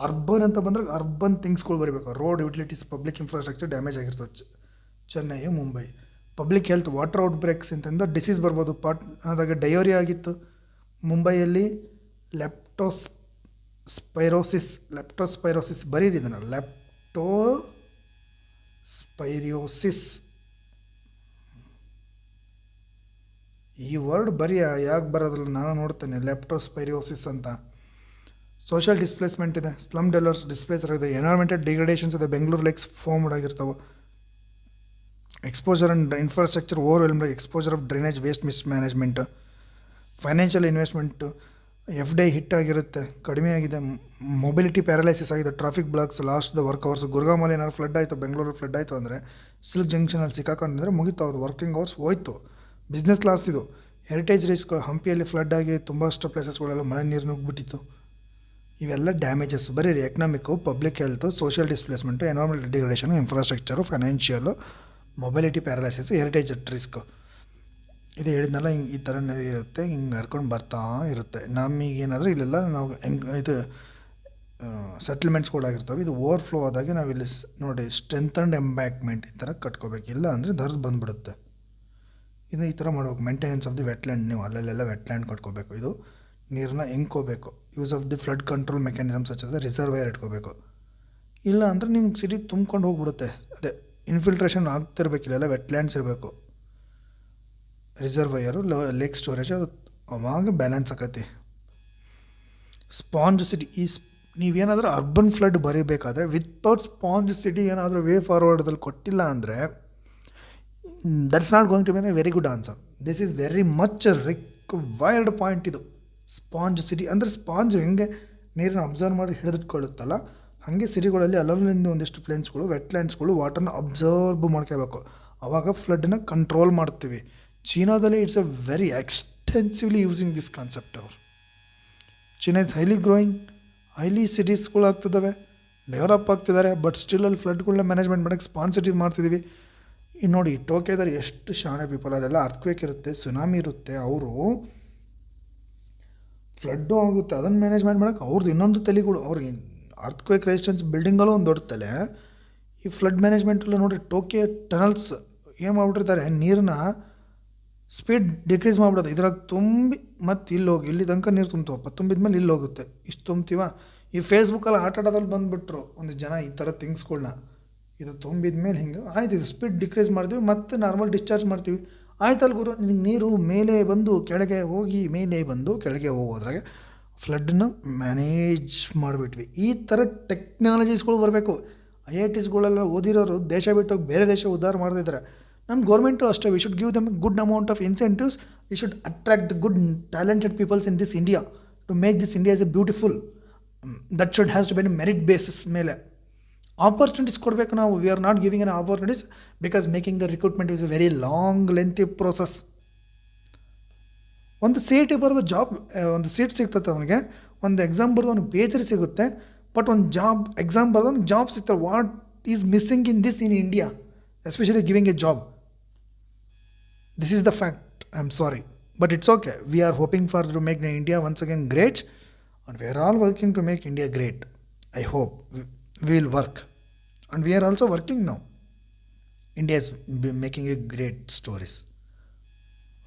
urban ಅಂತ ಬಂದರೆ ಅರ್ಬನ್ ಥಿಂಗ್ಸ್ಗಳು ಬರೀಬೇಕು. Road, utilities, public infrastructure damage ಆಗಿರ್ತವೆ. Chennai, Mumbai. Public health, water outbreaks ಅಂತಂದ ಡಿಸೀಸ್ ಬರ್ಬೋದು. ಆದಾಗ ಡಯೋರಿಯಾ ಆಗಿತ್ತು ಮುಂಬೈಯಲ್ಲಿ. ಲೆಪ್ಟೋಸ್ಪೈರೋಸಿಸ್ ಬರೀರಿ ಇದನ್ನು, ಲೆಪ್ಟೋಸ್ಪೈರೋಸಿಸ್ ಈ ವರ್ಡ್ ಬರೀ ಯಾಕೆ ಬರೋದಿಲ್ಲ ನಾನು ನೋಡ್ತೇನೆ. ಲೆಪ್ಟೋಸ್ಪೈರೋಸಿಸ್ ಅಂತ. ಸೋಷಿಯಲ್ ಡಿಸ್ಪ್ಲೇಸ್ಮೆಂಟ್ ಇದೆ, ಸ್ಲಮ್ ಡೆಲರ್ಸ್ ಡಿಸ್ಪ್ಲೇಸ್ ಆಗಿದೆ, ಎನ್ವೈರ್ಮೆಂಟಲ್ ಡಿಗ್ರೇಡೇಷನ್ಸ್ ಇದೆ, ಬೆಂಗಳೂರು ಲೇಕ್ಸ್ ಫಾರ್ಮ್ಡ್ ಆಗಿರ್ತಾವೆ. Exposure and infrastructure overwhelmed, exposure of drainage waste mismanagement. Financial investment FDI hit ಆಗಿರುತ್ತೆ, ಕಡಿಮೆ ಆಗಿದೆ. ಮೊಬಿಲಿಟಿ ಪ್ಯಾರಲೈಸಿಸ್ ಆಗಿದೆ, traffic blocks, lost the work hours. ಗುರ್ಗಾಮಲ್ಲಿ ಏನಾದ್ರು ಫ್ಲಡ್ ಆಯಿತು, ಬೆಂಗಳೂರಲ್ಲಿ ಫ್ಲಡ್ ಆಯಿತು ಅಂದರೆ ಸಿಲ್ಕ್ ಜಂಕ್ಷನಲ್ಲಿ ಸಿಕ್ಕಾಕೊಂಡ್ರೆ ಮುಗಿತು, ಅವ್ರು ವರ್ಕಿಂಗ್ ಅವರ್ಸ್ ಹೋಯ್ತು, ಬಿಸ್ನೆಸ್ ಲಾಸ್. ಇದು ಹೆರಿಟೇಜ್ ರಿಸ್ಕ್ಗಳು, ಹಂಪಿಯಲ್ಲಿ ಫ್ಲಡ್ ಆಗಿ ತುಂಬಷ್ಟು ಪ್ಲೇಸಸ್ಗಳೆಲ್ಲ ಮಳೆ ನೀರು ನುಗ್ಗಿಬಿಟ್ಟಿತ್ತು. ಇವೆಲ್ಲ ಡ್ಯಾಮೇಜಸ್ ಬರೀರಿ. Economic, public health, social displacement, environmental degradation, infrastructure, financial, mobility paralysis, heritage risk. ಇದು ಹೇಳಿದ್ನಲ್ಲ, ಹಿಂಗೆ ಈ ಥರ ಇರುತ್ತೆ, ಹಿಂಗೆ ಹರ್ಕೊಂಡು ಬರ್ತಾ ಇರುತ್ತೆ. ನಮಗೇನಾದರೂ ಇಲ್ಲೆಲ್ಲ ನಾವು ಇದು ಸೆಟ್ಲ್ಮೆಂಟ್ಸ್ಗಳಾಗಿರ್ತವೆ. ಇದು ಓವರ್ಫ್ಲೋ ಆದಾಗೆ ನಾವು ಇಲ್ಲಿ ನೋಡಿ ಸ್ಟ್ರೆಂಥನ್ಡ್ ಎಂಬ್ಯಾಕ್ಮೆಂಟ್ ಈ ಥರ ಕಟ್ಕೋಬೇಕು. ಇಲ್ಲ ಅಂದರೆ ದರ್ದು ಬಂದುಬಿಡುತ್ತೆ. ಇದು ಈ ಥರ ಮಾಡ್ಬೇಕು. ಮೇಂಟೆನೆನ್ಸ್ ಆಫ್ ದಿ ವೆಟ್ಲ್ಯಾಂಡ್, ನೀವು ಅಲ್ಲೆಲ್ಲ ವೆಟ್ಲ್ಯಾಂಡ್ ಕಟ್ಕೋಬೇಕು. ಇದು ನೀರನ್ನ ಹೆಂಕೋಬೇಕು. Use of the flood control mechanism such as reservoir ಇಟ್ಕೋಬೇಕು. ಇಲ್ಲ ಅಂದರೆ ನಿಮ್ಮ ಸಿಟಿ ತುಂಬ್ಕೊಂಡು ಹೋಗ್ಬಿಡುತ್ತೆ. ಅದೇ ಇನ್ಫಿಲ್ಟ್ರೇಷನ್ ಆಗ್ತಿರ್ಬೇಕಿಲ್ಲ, ವೆಟ್ಲ್ಯಾಂಡ್ಸ್ ಇರಬೇಕು. ರಿಸರ್ವೈಯರು, ಲೇಕ್ ಸ್ಟೋರೇಜ್, ಅದು ಅವಾಗ ಬ್ಯಾಲೆನ್ಸ್ ಆಕತಿ. ಸ್ಪಾಂಜ್ ಸಿಟಿ, ನೀವೇನಾದರೂ ಅರ್ಬನ್ ಫ್ಲಡ್ ಬರೀಬೇಕಾದ್ರೆ ವಿತೌಟ್ ಸ್ಪಾಂಜ್ ಸಿಟಿ ಏನಾದರೂ ವೇ ಫಾರ್ವರ್ಡ್ದಲ್ಲಿ ಕೊಟ್ಟಿಲ್ಲ ಅಂದರೆ that's not going to be a very good answer. This is very much required point. ಇದು ಸ್ಪಾಂಜ್ ಸಿಟಿ ಅಂದರೆ ಸ್ಪಾಂಜ್ ಹೆಂಗೆ ನೀರನ್ನು ಅಬ್ಸರ್ವ್ ಮಾಡಿ ಹಿಡಿದಿಟ್ಕೊಳ್ಳುತ್ತಲ್ಲ, ಹಾಗೆ ಸಿಟಿಗಳಲ್ಲಿ ಅಲ್ಲಲ್ಲಿಂದ ಒಂದಿಷ್ಟು ಪ್ಲೇನ್ಸ್ಗಳು, ವೆಟ್ಲ್ಯಾಂಡ್ಸ್ಗಳು ವಾಟರ್ನ ಅಬ್ಸರ್ವ್ ಮಾಡ್ಕೋಬೇಕು. ಆವಾಗ ಫ್ಲಡ್ನ ಕಂಟ್ರೋಲ್ ಮಾಡ್ತೀವಿ. ಚೀನಾದಲ್ಲಿ it's a very extensively using this concept. ಅವರು China is highly growing, highly ಸಿಟೀಸ್ಗಳು ಆಗ್ತಿದ್ದಾವೆ, ಡೆವಲಪ್ ಆಗ್ತಿದ್ದಾರೆ. ಬಟ್ ಸ್ಟಿಲ್ ಅಲ್ಲಿ ಫ್ಲಡ್ಗಳನ್ನ ಮ್ಯಾನೇಜ್ಮೆಂಟ್ ಮಾಡೋಕ್ಕೆ ಸ್ಪಾನ್ಸಿಟಿ ಮಾಡ್ತಿದ್ದೀವಿ. ಇನ್ನು ನೋಡಿ ಟೋಕಿಯೋದಲ್ಲಿ ಎಷ್ಟು ಶಾಣೆ ಪೀಪಲ್, ಅಲ್ಲೆಲ್ಲ ಅರ್ಥಕ್ವೇಕ್ ಇರುತ್ತೆ, ಸುನಾಮಿ ಇರುತ್ತೆ, ಅವರು ಫ್ಲಡ್ಡು ಆಗುತ್ತೆ, ಅದನ್ನು ಮ್ಯಾನೇಜ್ಮೆಂಟ್ ಮಾಡೋಕ್ಕೆ ಅವ್ರದ್ದು ಇನ್ನೊಂದು ತಲೆಗಳು. ಅವ್ರಿಗೆ ಅರ್ಥಕ್ವೇಕ್ ರೆಸಿಸ್ಟೆನ್ಸ್ ಬಿಲ್ಡಿಂಗಲ್ಲೂ ಒಂದು ದೊಡ್ಡ ತಲೆ, ಈ ಫ್ಲಡ್ ಮ್ಯಾನೇಜ್ಮೆಂಟಲ್ಲೂ ನೋಡಿ. ಟೋಕಿಯೋ ಟನಲ್ಸ್ ಏನು ಮಾಡ್ಬಿಟ್ಟಿರ್ತಾರೆ, ನೀರನ್ನ ಸ್ಪೀಡ್ ಡಿಕ್ರೀಸ್ ಮಾಡಿಬಿಡೋದು. ಇದ್ರಾಗ ತುಂಬಿ ಮತ್ತು ಇಲ್ಲಿ ತನಕ ನೀರು ತುಂಬ್ತವಪ್ಪ, ತುಂಬಿದ ಮೇಲೆ ಇಲ್ಲಿ ಹೋಗುತ್ತೆ, ಇಷ್ಟು ತುಂಬ್ತೀವ. ಈ ಫೇಸ್ಬುಕ್ಕಲ್ಲಿ ಆಟ ಆಡೋದಲ್ಲಿ ಬಂದುಬಿಟ್ರು ಒಂದು ಜನ ಈ ಥರ ಥಿಂಗ್ಸ್ಗಳ್ನ. ಇದು ತುಂಬಿದ ಮೇಲೆ ಹಿಂಗೆ ಆಯ್ತು, ಇದು ಸ್ಪೀಡ್ ಡಿಕ್ರೀಸ್ ಮಾಡ್ತೀವಿ ಮತ್ತು ನಾರ್ಮಲ್ ಡಿಸ್ಚಾರ್ಜ್ ಮಾಡ್ತೀವಿ. ಆಯ್ತಲ್ಲ ಗುರು, ನಿನಗೆ ನೀರು ಮೇಲೆ ಬಂದು ಕೆಳಗೆ ಹೋಗಿ ಮೇಲೆ ಬಂದು ಕೆಳಗೆ ಹೋಗೋದ್ರಾಗೆ ಫ್ಲಡ್ನ ಮ್ಯಾನೇಜ್ ಮಾಡಿಬಿಟ್ವಿ. ಈ ಥರ ಟೆಕ್ನಾಲಜೀಸ್ಗಳು ಬರಬೇಕು. IITsಗಳೆಲ್ಲ ಓದಿರೋರು ದೇಶ ಬಿಟ್ಟು ಬೇರೆ ದೇಶ ಉದ್ಧಾರ ಮಾಡ್ತಿದ್ದಾರೆ. ನಮ್ಮ ಗೌರ್ಮೆಂಟು ಅಷ್ಟೇ, we should give them good amount of incentives. We should attract the good talented peoples in this India to make this India is a beautiful. That should has to be merit basis ಮೇಲೆ opportunities ಕೊಡಬೇಕು ನಾವು. We are not giving an opportunities because making the recruitment is a very long lengthy process. ಒಂದು CET ಬರೋದು job, ಒಂದು seat ಸಿಗ್ತದೆ ಅವನಿಗೆ, ಒಂದು exam ಬರೋದು ಅವ್ನಿಗೆ PhD ಸಿಗುತ್ತೆ. ಬಟ್ ಒಂದು ಜಾಬ್ ಎಕ್ಸಾಮ್ ಬರೋದು ಅವ್ನಿಗೆ ಜಾಬ್ ಸಿಗ್ತದೆ. What is missing in this in India, especially giving a job? This is the fact. I am sorry, but it's okay. We are hoping for to make India once again great, and we are all working to make India great. I hope we will work, and we are also working now. India is making a great stories.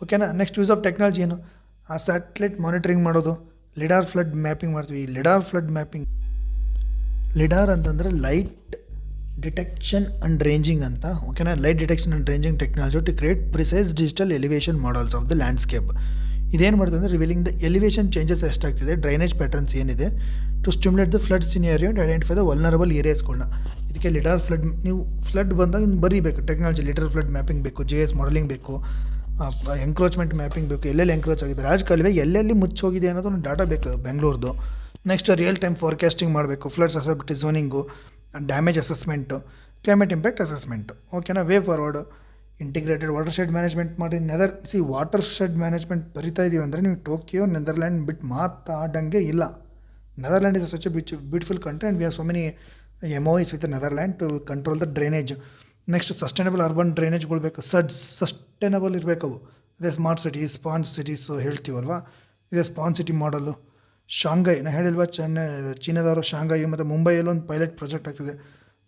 ಓಕೆನಾ? Next use of technology ಏನು? ಆ satellite monitoring ಮಾಡೋದು, lidar flood mapping ಮಾಡ್ತೀವಿ. Lidar flood mapping, lidar ಅಂತಂದರೆ light detection and ranging ಅಂತ, ಓಕೆನಾ. Light detection and ranging technology to create precise digital elevation models of the landscape. ಇದೇನು ಮಾಡ್ತದೆ ಅಂದರೆ ರಿವೀಲಿಂಗ್ ದ ಎಲಿವೇಷನ್ ಚೇಂಜಸ್ ಎಷ್ಟಾಗ್ತಿದೆ, drainage patterns ಏನಿದೆ, to stimulate the flood scenario and identify the vulnerable ಏರಿಯಾಸ್ಗಳನ್ನ. ಇದಕ್ಕೆ lidar flood, ನೀವು flood ಬಂದಾಗ ಇನ್ನು ಬರೀಬೇಕು ಟೆಕ್ನಾಲಜಿ, ಲಿಡರ್ ಫ್ಲಡ್ ಮ್ಯಾಪಿಂಗ್ ಬೇಕು, JS ಮಾಡಲಿಂಗ್ ಬೇಕು, ಎಂಕ್ರೋಚ್ಮೆಂಟ್ ಮ್ಯಾಪಿಂಗ್ ಬೇಕು, ಎಲ್ಲೆಲ್ಲಿ ಎಂಕ್ರೋಚ್ ಆಗಿದೆ, ರಾಜಕಾಲುವೆ ಎಲ್ಲೆಲ್ಲಿ ಮುಚ್ಚೋಗಿದೆ ಅನ್ನೋದು ಒಂದು ಡಾಟಾ ಬೇಕು ಬೆಂಗಳೂರ್ದು. ನೆಕ್ಸ್ಟ್ ರಿಯಲ್ ಟೈಮ್ ಫಾರ್ಕಾಸ್ಟಿಂಗ್ ಮಾಡಬೇಕು, flood susceptibility zoning, damage assessment, climate impact assessment, ಓಕೆನಾ. Way forward integrated watershed management ಮಾಡಿ. ವಾಟರ್ ಶೆಡ್ ಮ್ಯಾನೇಜ್ಮೆಂಟ್ ಬರಿತಾ ಇದೀವಿ ಅಂದರೆ ನೀವು ಟೋಕಿಯೋ ನೆದರ್ಲ್ಯಾಂಡ್ ಬಿಟ್ಟು ಮಾತಾಡಂಗೆ ಇಲ್ಲ. Netherland is such a beautiful country and we have so many MOUs with Netherland to control the drainage. Next sustainable urban ಡ್ರೈನೇಜ್ಗಳು ಬೇಕು, ಸಸ್ಟೈನಬಲ್ ಇರಬೇಕು ಅವು. ಇದೇ ಸ್ಮಾರ್ಟ್ ಸಿಟಿ, ಸ್ಪಾಂಜ್ ಸಿಟೀಸ್ ಹೇಳ್ತೀವಲ್ವಾ, ಇದೇ ಸ್ಪಾಂಜ್ ಸಿಟಿ ಮಾಡಲು. ಶಾಂಘೈ ನಾನು ಹೇಳಿಲ್ವಾ, ಚೀನಾದವರು ಶಾಂಘೈ ಮತ್ತು ಮುಂಬೈಯಲ್ಲಿ ಒಂದು ಪೈಲಟ್ ಪ್ರಾಜೆಕ್ಟ್ ಆಗ್ತಿದೆ.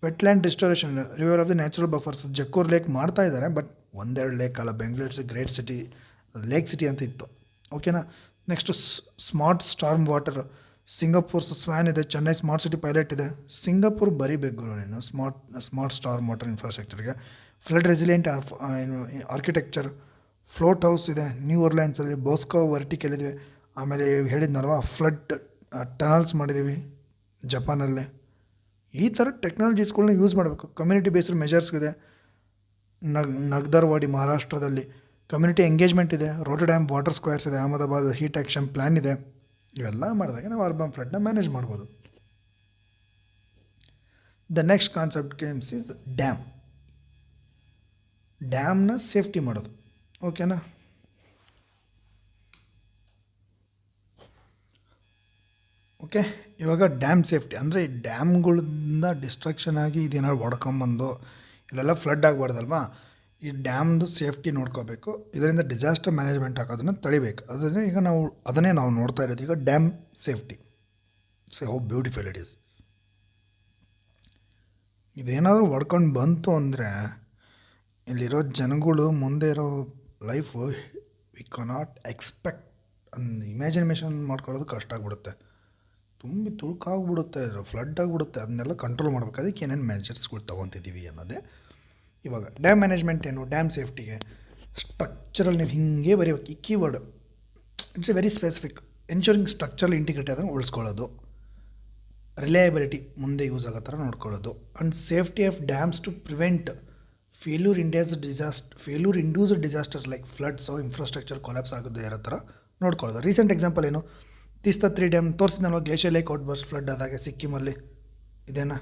Wetland restoration, revival of the natural buffers, Jakkur lake ಮಾಡ್ತಾ ಇದ್ದಾರೆ, ಬಟ್ ಒಂದೆರಡು ಲೇಕ್ ಅಲ್ಲ, Bengaluru it's great city, lake city ಅಂತ ಇತ್ತು, ಓಕೆನಾ. Next smart storm water, Singapore swan ಇದೆ, ಚೆನ್ನೈ ಸ್ಮಾರ್ಟ್ ಸಿಟಿ ಪೈಲಟ್ ಇದೆ. ಸಿಂಗಾಪುರ್ ಬರೀಬೇಕು ನೀನು ಸ್ಮಾರ್ಟ್ ಸ್ಟಾರ್ಮ್ ವಾಟರ್ ಇನ್ಫ್ರಾಸ್ಟ್ರಕ್ಚರ್ಗೆ. Flood resilient architecture, float house ಇದೆ ನ್ಯೂ ಓರ್ಲ್ಯಾಂಡ್ಸಲ್ಲಿ, ಬೋಸ್ಕೋ ವರ್ಟಿಕಲ್ ಇದೆ. ಆಮೇಲೆ ಹೇಳಿದ್ನಲ್ವ ಫ್ಲಡ್ ಟನಲ್ಸ್ ಮಾಡಿದ್ದೀವಿ ಜಪಾನಲ್ಲೇ. ಈ ಥರ ಟೆಕ್ನಾಲಜೀಸ್ಗಳನ್ನ ಯೂಸ್ ಮಾಡಬೇಕು. ಕಮ್ಯುನಿಟಿ ಬೇಸ್ಡ್ ಮೆಜರ್ಸ್ ಇದೆ, ನಗ್ದರ್ವಾಡಿ ಮಹಾರಾಷ್ಟ್ರದಲ್ಲಿ ಕಮ್ಯುನಿಟಿ ಎಂಗೇಜ್ಮೆಂಟ್ ಇದೆ. ರೋಟರ್ಡ್ಯಾಮ್ ವಾಟರ್ ಸ್ಕ್ವೇರ್ಸ್ ಇದೆ, ಅಹಮದಾಬಾದ್ ಹೀಟ್ ಆ್ಯಕ್ಷನ್ ಪ್ಲ್ಯಾನ್ ಇದೆ. ಇವೆಲ್ಲ ಮಾಡಿದಾಗ ನಾವು ಅರ್ಬನ್ ಫ್ಲಡ್ನ ಮ್ಯಾನೇಜ್ ಮಾಡ್ಬೋದು. The next concept games is dam. ಡ್ಯಾಮ್ನ ಸೇಫ್ಟಿ ಮಾಡೋದು, ಓಕೆನಾ. ಓಕೆ, ಇವಾಗ ಡ್ಯಾಮ್ ಸೇಫ್ಟಿ ಅಂದರೆ ಡ್ಯಾಮ್ಗಳಿಂದ ಡಿಸ್ಟ್ರಕ್ಷನ್ ಆಗಿ ಇದೇನಾದ್ರು ಹೊಡ್ಕೊಂಬಂದು ಇಲ್ಲೆಲ್ಲ ಫ್ಲಡ್ ಆಗಬಾರ್ದಲ್ವಾ. ಈ ಡ್ಯಾಮ್ದು ಸೇಫ್ಟಿ ನೋಡ್ಕೋಬೇಕು, ಇದರಿಂದ ಡಿಸಾಸ್ಟರ್ ಮ್ಯಾನೇಜ್ಮೆಂಟ್ ಹಾಕೋದನ್ನು ತಡಿಬೇಕು. ಅದನ್ನೇ ಈಗ ಅದನ್ನೇ ನಾವು ನೋಡ್ತಾ ಇರೋದು ಈಗ dam safety. So how beautiful it is. ಇದೇನಾದರೂ ಹೊಡ್ಕೊಂಡು ಬಂತು ಅಂದರೆ ಇಲ್ಲಿರೋ ಜನಗಳು ಮುಂದೆ ಇರೋ life we cannot expect. Imagination ಮಾಡ್ಕೊಳ್ಳೋದು ಕಷ್ಟ ಆಗಿಬಿಡುತ್ತೆ, ತುಂಬಿ ತುಳುಕಾಗ್ಬಿಡುತ್ತೆ, ಫ್ಲಡ್ ಆಗಿಬಿಡುತ್ತೆ. ಅದನ್ನೆಲ್ಲ ಕಂಟ್ರೋಲ್ ಮಾಡ್ಬೇಕು. ಅದಕ್ಕೆ ಏನೇನು ಮೆಜರ್ಸ್ಗಳು ತೊಗೊತಿದ್ದೀವಿ ಅನ್ನೋದೇ ಇವಾಗ. ಡ್ಯಾಮ್ ಮ್ಯಾನೇಜ್ಮೆಂಟ್ ಏನು, ಡ್ಯಾಮ್ ಸೇಫ್ಟಿಗೆ ಸ್ಟ್ರಕ್ಚರಲ್ ನೀವು ಹಿಂಗೆ ಬರೀಬೇಕು. ಈ keyword it's a very specific. Ensuring structural integrate ಅದನ್ನು ಉಳಿಸ್ಕೊಳ್ಳೋದು, ರಿಲಯಬಿಲಿಟಿ ಮುಂದೆ ಯೂಸ್ ಆಗೋ ಥರ ನೋಡ್ಕೊಳ್ಳೋದು, and safety of dams to prevent failure induced disasters like floods, infrastructure collapse ಆಗೋದು ಇರೋ ಥರ ನೋಡ್ಕೊಳ್ಳೋದು. ರೀಸೆಂಟ್ ಎಕ್ಸಾಂಪಲ್ ಏನು, ತೀಸ್ತಾ 3 ಡ್ಯಾಮ್ ತೋರಿಸಿದ್ನಲ್ವ, glacier lake out burst flood ಆದಾಗ ಸಿಕ್ಕಿಮಲ್ಲಿ. ಇದೇನಾ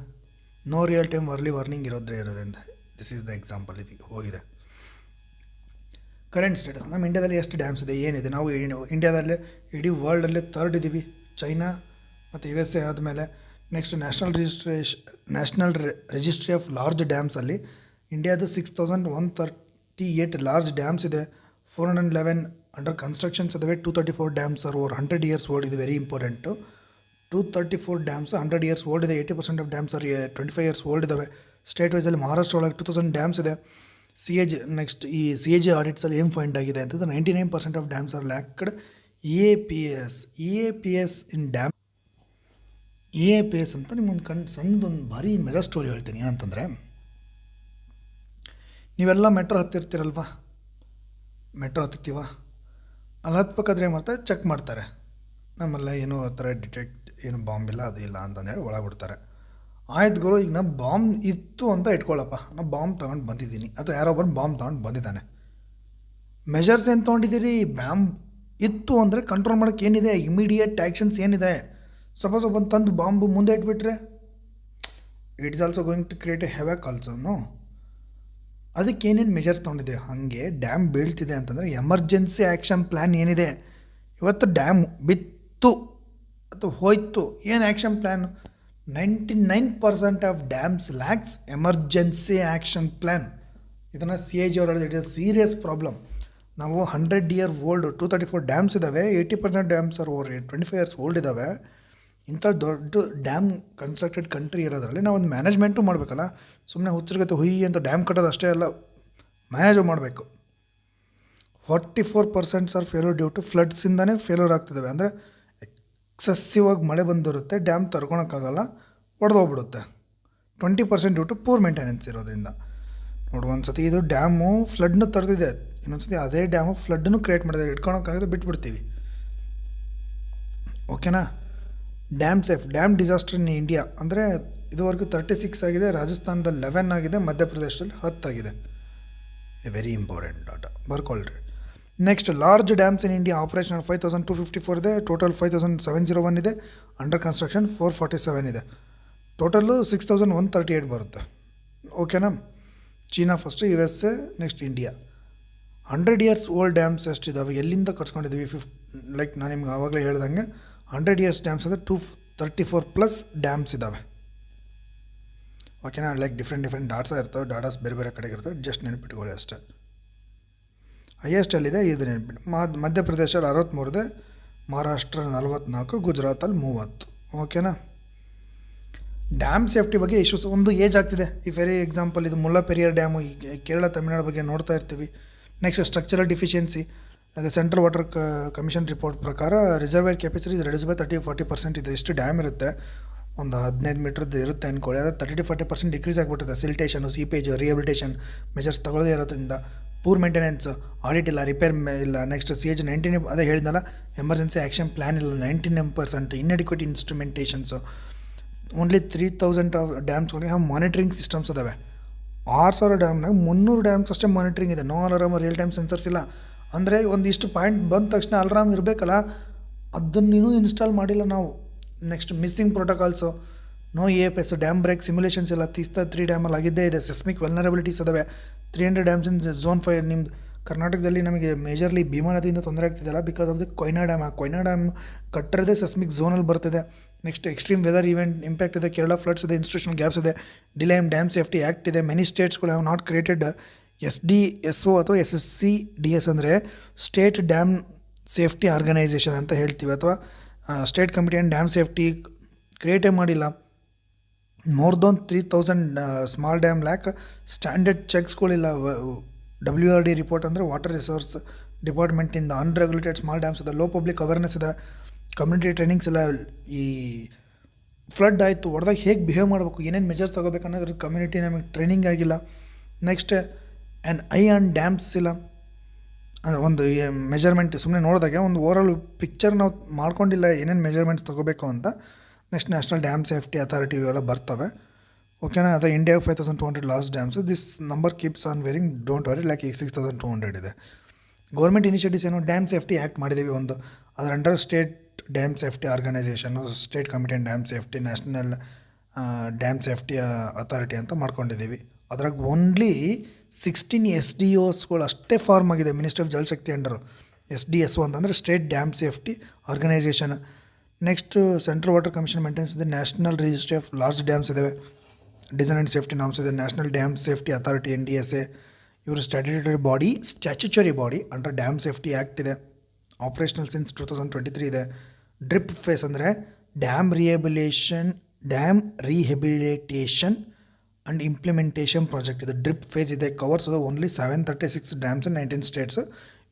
no real time early warning ಇರೋದ್ರಿಂದ ದಿಸ್ ಈಸ್ ದ ಎಕ್ಸಾಂಪಲ್. ಇದು ಹೋಗಿದೆ. ಕರೆಂಟ್ ಸ್ಟೇಟಸ್, ನಮ್ಮ ಇಂಡಿಯಾದಲ್ಲಿ ಎಷ್ಟು ಡ್ಯಾಮ್ಸ್ ಇದೆ, ಏನಿದೆ. ನಾವು ಇಂಡಿಯಾದಲ್ಲೇ ಇಡೀ ವರ್ಲ್ಡಲ್ಲೇ 3rd ಇದ್ದೀವಿ, ಚೈನಾ ಮತ್ತು USA ಆದಮೇಲೆ. Next national registry of large ಡ್ಯಾಮ್ಸಲ್ಲಿ ಇಂಡಿಯಾದು 6138 ಲಾರ್ಜ್ ಡ್ಯಾಮ್ಸ್ ಇದೆ. 411 ಅಂಡರ್ ಕನ್ಸ್ಟ್ರಕ್ಷನ್ಸ್ ಇದಾವೆ. 234 dams are over 100 years old. ಇದು very important. 234 dams 100 years old ಇದೆ. 80% of dams are 25 years old ಇದ್ದಾವೆ. ಸ್ಟೇಟ್ ವೈಸಲ್ಲಿ ಮಹಾರಾಷ್ಟ್ರ ಒಳಗೆ 2000 ಡ್ಯಾಮ್ಸ್ ಇದೆ. ನೆಕ್ಸ್ಟ್ ಈ CAG ಆಡಿಟ್ಸಲ್ಲಿ ಏನು ಫೈಂಡ್ ಆಗಿದೆ ಅಂತಂದ್ರೆ 99% of dams are lacked EAPS in dam. EAPS ಅಂತ ನಿಮ್ಮೊಂದು ಸಣ್ಣದೊಂದು ಭಾರಿ ಮೆಜರ್ ಸ್ಟೋರಿ ಹೇಳ್ತೀನಿ. ಏನಂತಂದರೆ, ನೀವೆಲ್ಲ ಮೆಟ್ರೋ ಹತ್ತಿರ್ತೀರಲ್ವ, ಮೆಟ್ರೋ ಹತ್ತಿರ್ತೀವ, ಅಲ್ಲಿ ಹತ್ಬೇಕಾದ್ರೆ ಏನು ಮಾಡ್ತಾರೆ, ಚೆಕ್ ಮಾಡ್ತಾರೆ. ನಮ್ಮೆಲ್ಲ ಏನೋ ಆ ಥರ ಏನು ಬಾಂಬ್ ಇಲ್ಲ, ಅದು ಇಲ್ಲ ಅಂತಂದೇಳಿ ಒಳಗೆ ಬಿಡ್ತಾರೆ. ಆಯ್ತು ಗುರು, ಈಗ ನಾನು ಬಾಂಬ್ ಇತ್ತು ಅಂತ ಇಟ್ಕೊಳ್ಳಪ್ಪ, ನಾನು ಬಾಂಬ್ ತೊಗೊಂಡು ಬಂದಿದ್ದೀನಿ, ಅಥವಾ ಯಾರೋ ಬಂದು ಬಾಂಬ್ ತೊಗೊಂಡು ಬಂದಿದ್ದಾನೆ. ಮೆಷರ್ಸ್ ಏನು ತೊಗೊಂಡಿದ್ದೀರಿ? ಬಾಂಬ್ ಇತ್ತು ಅಂದರೆ ಕಂಟ್ರೋಲ್ ಮಾಡೋಕ್ಕೆ ಏನಿದೆ, ಇಮಿಡಿಯೇಟ್ ಆ್ಯಕ್ಷನ್ಸ್ ಏನಿದೆ? ಸಪೋಸ್ ಒಬ್ಬನು ತಂದು ಬಾಂಬು ಮುಂದೆ ಇಟ್ಬಿಟ್ರೆ it is also going to create a havoc also. ಅದಕ್ಕೆ ಏನೇನು ಮೆಜರ್ಸ್ ತೊಗೊಂಡಿದೆ? ಹಾಗೆ ಡ್ಯಾಮ್ ಬೀಳ್ತಿದೆ ಅಂತಂದರೆ ಎಮರ್ಜೆನ್ಸಿ ಆ್ಯಕ್ಷನ್ ಪ್ಲ್ಯಾನ್ ಏನಿದೆ? ಇವತ್ತು ಡ್ಯಾಮ್ ಬಿತ್ತು ಅಥವಾ ಹೋಯ್ತು, ಏನು action plan? 99% of dams lakhs emergency action plan. ಇದನ್ನು CAG ಅವರು ಹೇಳಿದ್ರು, ಇಟ್ ಇಸ್ ಸೀರಿಯಸ್ ಪ್ರಾಬ್ಲಮ್. ನಾವು 100 year ಓಲ್ಡ್ 234 ಡ್ಯಾಮ್ಸ್ ಇದ್ದಾವೆ. 80% dams are over 25 years old ಇದ್ದಾವೆ. ಇಂಥ ದೊಡ್ಡ ಡ್ಯಾಮ್ ಕನ್ಸ್ಟ್ರಕ್ಟೆಡ್ ಕಂಟ್ರಿ ಇರೋದ್ರಲ್ಲಿ ನಾವು ಒಂದು ಮ್ಯಾನೇಜ್ಮೆಂಟು ಮಾಡಬೇಕಲ್ಲ. ಸುಮ್ಮನೆ ಹುಚ್ಚರ್ಗತ್ತೆ ಹುಯ್ಯಿ ಅಂತ ಡ್ಯಾಮ್ ಕಟ್ಟೋದು ಅಷ್ಟೇ ಅಲ್ಲ, ಮ್ಯಾನೇಜು ಮಾಡಬೇಕು. 44% ಆರ್ ಫೇಲ್ಯೂರ್ ಡ್ಯೂ ಟು ಫ್ಲಡ್ಸಿಂದನೇ ಫೇಲ್ಯೂರ್ ಆಗ್ತಿದ್ದಾವೆ. ಅಂದರೆ ಎಕ್ಸೆಸಿವ್ ಆಗಿ ಮಳೆ ಬಂದಿರುತ್ತೆ, ಡ್ಯಾಮ್ ತರ್ಕೊಳಕ್ಕಾಗಲ್ಲ, ಒಡೆದೋಗ್ಬಿಡುತ್ತೆ. 20% ಡ್ಯೂ ಟು ಪೂರ್ ಮೇಂಟೆನೆನ್ಸ್ ಇರೋದ್ರಿಂದ. ನೋಡು, ಒಂದು ಸತಿ ಇದು ಡ್ಯಾಮು ಫ್ಲಡ್ನ ತರ್ದಿದೆ, ಇನ್ನೊಂದು ಸತಿ ಅದೇ ಡ್ಯಾಮು ಫ್ಲಡ್ನು ಕ್ರಿಯೇಟ್ ಮಾಡಿದೆ, ಇಟ್ಕೊಳಕ್ಕಾಗದೆ ಬಿಟ್ಬಿಡ್ತೀವಿ. ಓಕೆನಾ. Dam safe, dam disaster in India ಅಂದರೆ ಇದುವರೆಗೂ 36 ಆಗಿದೆ, ರಾಜಸ್ಥಾನದಲ್ಲಿ 11 ಆಗಿದೆ, ಮಧ್ಯಪ್ರದೇಶದಲ್ಲಿ 10 ಆಗಿದೆ. ವೆರಿ ಇಂಪಾರ್ಟೆಂಟ್ ಡಾಟಾ, ಬರ್ಕೊಳ್ರಿ. Next, large dams in India operational 5254 ಇದೆ, ಟೋಟಲ್ 5701 ಇದೆ, ಅಂಡರ್ ಕನ್ಸ್ಟ್ರಕ್ಷನ್ 447 ಇದೆ, ಟೋಟಲ್ಲು 6138 ಬರುತ್ತೆ. ಓಕೆನಾ. China first, USA, next India. 100 years old dams ಎಷ್ಟಿದ್ದಾವೆ, ಎಲ್ಲಿಂದ ಕಟ್ಸ್ಕೊಂಡಿದ್ದೀವಿ? ಲೈಕ್ ನಾನು ನಿಮ್ಗೆ ಆವಾಗಲೇ ಹೇಳ್ದಂಗೆ 100 years ಡ್ಯಾಮ್ಸ್ ಅಂದರೆ 234+ ಡ್ಯಾಮ್ಸ್ ಇದ್ದಾವೆ. ಓಕೆನಾ. ಲೈಕ್ ಡಿಫ್ರೆಂಟ್ ಡಾಟ್ಸ್ ಇರ್ತವೆ, ಡಾಟಾಸ್ ಬೇರೆ ಬೇರೆ ಕಡೆಗೆ ಇರ್ತವೆ, ಜಸ್ಟ್ ನೆನಪಿಟ್ಕೊಳ್ಳಿ ಅಷ್ಟೇ. ಹೈಯೆಸ್ಟಲ್ಲಿದೆ ಇದು ನೆನಪಿಟ್ಟು. ಮಧ್ಯಪ್ರದೇಶಲ್ಲಿ 63 ಇದೆ, ಮಹಾರಾಷ್ಟ್ರ 44, ಗುಜರಾತಲ್ಲಿ 30. ಓಕೆನಾ. ಡ್ಯಾಮ್ ಸೇಫ್ಟಿ ಬಗ್ಗೆ ಇಶ್ಯೂಸ್ ಒಂದು ಏಜ್ ಆಗ್ತಿದೆ. ಈ ವೆರಿ ಎಕ್ಸಾಂಪಲ್ ಇದು ಮುಲ್ಲಪೆರಿಯಾರ್ ಡ್ಯಾಮು, ಈ ಕೇರಳ ತಮಿಳ್ನಾಡು ಬಗ್ಗೆ ನೋಡ್ತಾ ಇರ್ತೀವಿ. Next, structural deficiency. ಅದು ಸೆಂಟ್ರಲ್ ವಾಟರ್ ಕಮಿಷನ್ ರಿಪೋರ್ಟ್ ಪ್ರಕಾರ ರಿಸರ್ವೇರ್ ಕೆಪಾಸಿಟಿ ರಿಡ್ಯೂಸ್ ಬೈ 30-40% ಇದೆ. ಎಷ್ಟು ಡ್ಯಾಮ್ ಇರುತ್ತೆ, ಒಂದು 15 ಮೀಟ್ರದ್ದು ಇರುತ್ತೆ ಅಂದ್ಕೊಳ್ಳಿ, ಅದು 30-40% ಡಿಕ್ರೀಸ್ ಆಗಿಬಿಟ್ಟಿದೆ. ಸಿಲ್ಟೇಷನು, ಸೀಪೇಜು, ರಿಹಬಿಲಿಟೇಷನ್ ಮೆಜರ್ಸ್ ತಗೊಳ್ಳೋದೇ ಇರೋದ್ರಿಂದ. ಪೂರ್ ಮೇಂಟೆನೆನ್ಸ್, ಆಡಿಟ್ ಇಲ್ಲ, ರಿಪೇರ್ ಇಲ್ಲ. ನೆಕ್ಸ್ಟ್, CH 19, ಅದೇ ಹೇಳಿದ್ನಲ್ಲ, ಎಮರ್ಜೆನ್ಸಿ ಆ್ಯಕ್ಷನ್ ಪ್ಲ್ಯಾನ್ ಇಲ್ಲ, 99%. Inadequate instrumentations. ಓನ್ಲಿ 3000 ಆಫ್ ಡ್ಯಾಮ್ಸ್ಗಳಿಗೆ ಮಾನಿಟ್ರಿಂಗ್ ಸಿಸ್ಟಮ್ಸ್ ಇದ್ದಾವೆ. 6000 ಡ್ಯಾಮ್ನಾಗ 300 ಡ್ಯಾಮ್ಸ್ ಅಷ್ಟೇ ಮಾನಿಟ್ರಿಂಗ್ ಇದೆ. No alarm, real time sensors ಇಲ್ಲ. ಅಂದರೆ ಒಂದಿಷ್ಟು ಪಾಯಿಂಟ್ ಬಂದ ತಕ್ಷಣ ಅಲಾರಾಮ್ ಇರಬೇಕಲ್ಲ, ಅದನ್ನೇನೂ ಇನ್ಸ್ಟಾಲ್ ಮಾಡಿಲ್ಲ ನಾವು. Next, missing protocols, no EFS, dam break simulations ಇಲ್ಲ. ತೀಸ್ತಾ 3 ಡ್ಯಾಮಲ್ಲಿ ಆಗಿದ್ದೇ ಇದೆ. ಸೆಸ್ಮಿಕ್ ವೆಲ್ನರಬಿಲಿಟೀಸ್ ಇದಾವೆ. 300 ಡ್ಯಾಮ್ಸ್ ಇನ್ ಝೋನ್ 5. ನಿಮ್ದು ಕರ್ನಾಟಕದಲ್ಲಿ ನಮಗೆ ಮೇಜರ್ಲಿ ಭೀಮಾ ನದಿಯಿಂದ ತೊಂದರೆ ಆಗ್ತಿದೆಯಲ್ಲ, because of the Koyna dam. ಆ ಕೊಯ್ನಾ ಡ್ಯಾಮ್ ಕಟ್ಟಿರದೆ ಸೆಸ್ಮಿಕ್ ಝೋನಲ್ಲಿ ಬರ್ತಿದೆ. Next, extreme weather event impact ಇದೆ, ಕೇರಳ ಫ್ಲಡ್ಸ್ ಇದೆ, ಇನ್ಸ್ಟಿಟ್ಯೂಷನಲ್ ಗ್ಯಾಪ್ಸ್ ಇದೆ, delay in dam safety act ಇದೆ. ಮೆನಿ ಸ್ಟೇಟ್ಸ್ಗಳು ಹ್ಯಾವ್ ನಾಟ್ ಕ್ರಿಯೇಟೆಡ್ SDSO ಅಥವಾ SSCDS ಅಂದರೆ ಸ್ಟೇಟ್ ಡ್ಯಾಮ್ ಸೇಫ್ಟಿ ಆರ್ಗನೈಸೇಷನ್ ಅಂತ ಹೇಳ್ತೀವಿ, ಅಥವಾ state committee and dam safety ಕ್ರಿಯೇಟೇ ಮಾಡಿಲ್ಲ. More than 3000 small dam lack standard ಚೆಕ್ಸ್ಗಳಿಲ್ಲ. WRD ರಿಪೋರ್ಟ್ ಅಂದರೆ water resource ಡಿಪಾರ್ಟ್ಮೆಂಟಿಂದ. Unregulated small dams ಇದೆ, ಲೋ ಪಬ್ಲಿಕ್ ಅವೇರ್ನೆಸ್ ಇದೆ, ಕಮ್ಯುನಿಟಿ ಟ್ರೈನಿಂಗ್ಸ್ ಇಲ್ಲ. ಈ ಫ್ಲಡ್ ಆಯಿತು, ಹೊಡೆದಾಗ ಹೇಗೆ ಬಿಹೇವ್ ಮಾಡಬೇಕು, ಏನೇನು ಮೆಜರ್ಸ್ ತೊಗೋಬೇಕು ಅನ್ನೋದ್ರ ಕಮ್ಯುನಿಟಿ ನಮಗೆ ಟ್ರೈನಿಂಗ್ ಆಗಿಲ್ಲ. Next, and I on dams ಇಲ್ಲ. ಅಂದರೆ ಒಂದು ಮೆಜರ್ಮೆಂಟ್ ಸುಮ್ಮನೆ ನೋಡಿದಾಗ ಒಂದು ಓವರಾಲ್ ಪಿಕ್ಚರ್ ನಾವು ಮಾಡ್ಕೊಂಡಿಲ್ಲ, ಏನೇನು ಮೆಜರ್ಮೆಂಟ್ಸ್ ತೊಗೋಬೇಕು ಅಂತ. Next, national dam safety authority ಇವೆಲ್ಲ ಬರ್ತವೆ. ಓಕೆನಾ. ಅದು India 5200 last dams. This number keeps on varying, don't worry. Like ಈಗ 6200 ಇದೆ. ಗೌರ್ಮೆಂಟ್ ಇನಿಷಿಯೇಟಿವ್ಸ್ ಏನು, ಡ್ಯಾಮ್ ಸೇಫ್ಟಿ ಆ್ಯಕ್ಟ್ ಮಾಡಿದ್ದೀವಿ ಒಂದು, ಅದರ under state dam safety organisation, state committee and dam safety, national dam safety authority ಅಂತ ಮಾಡ್ಕೊಂಡಿದ್ದೀವಿ. ಅದ್ರಾಗ ಓನ್ಲಿ 16 SDOಸ್ಗಳು ಅಷ್ಟೇ ಫಾರ್ಮ್ ಆಗಿದೆ, ministry of Jal Shakti under. SDSO ಅಂತಂದರೆ state dam safety organisation. Next, central water commission maintenance ಇದೆ, national registry of large dams ಇದ್ದಾವೆ, design and safety norms ಇದೆ, national dam safety authority NDSA. ಇವರು statutory body under dam safety act ಇದೆ, operational since 2023 ಇದೆ. DRIP phase ಅಂದರೆ dam rehabilitation and implementation project ಇದೆ. DRIP phase ಇದೆ, covers only 736 dams in 19 states.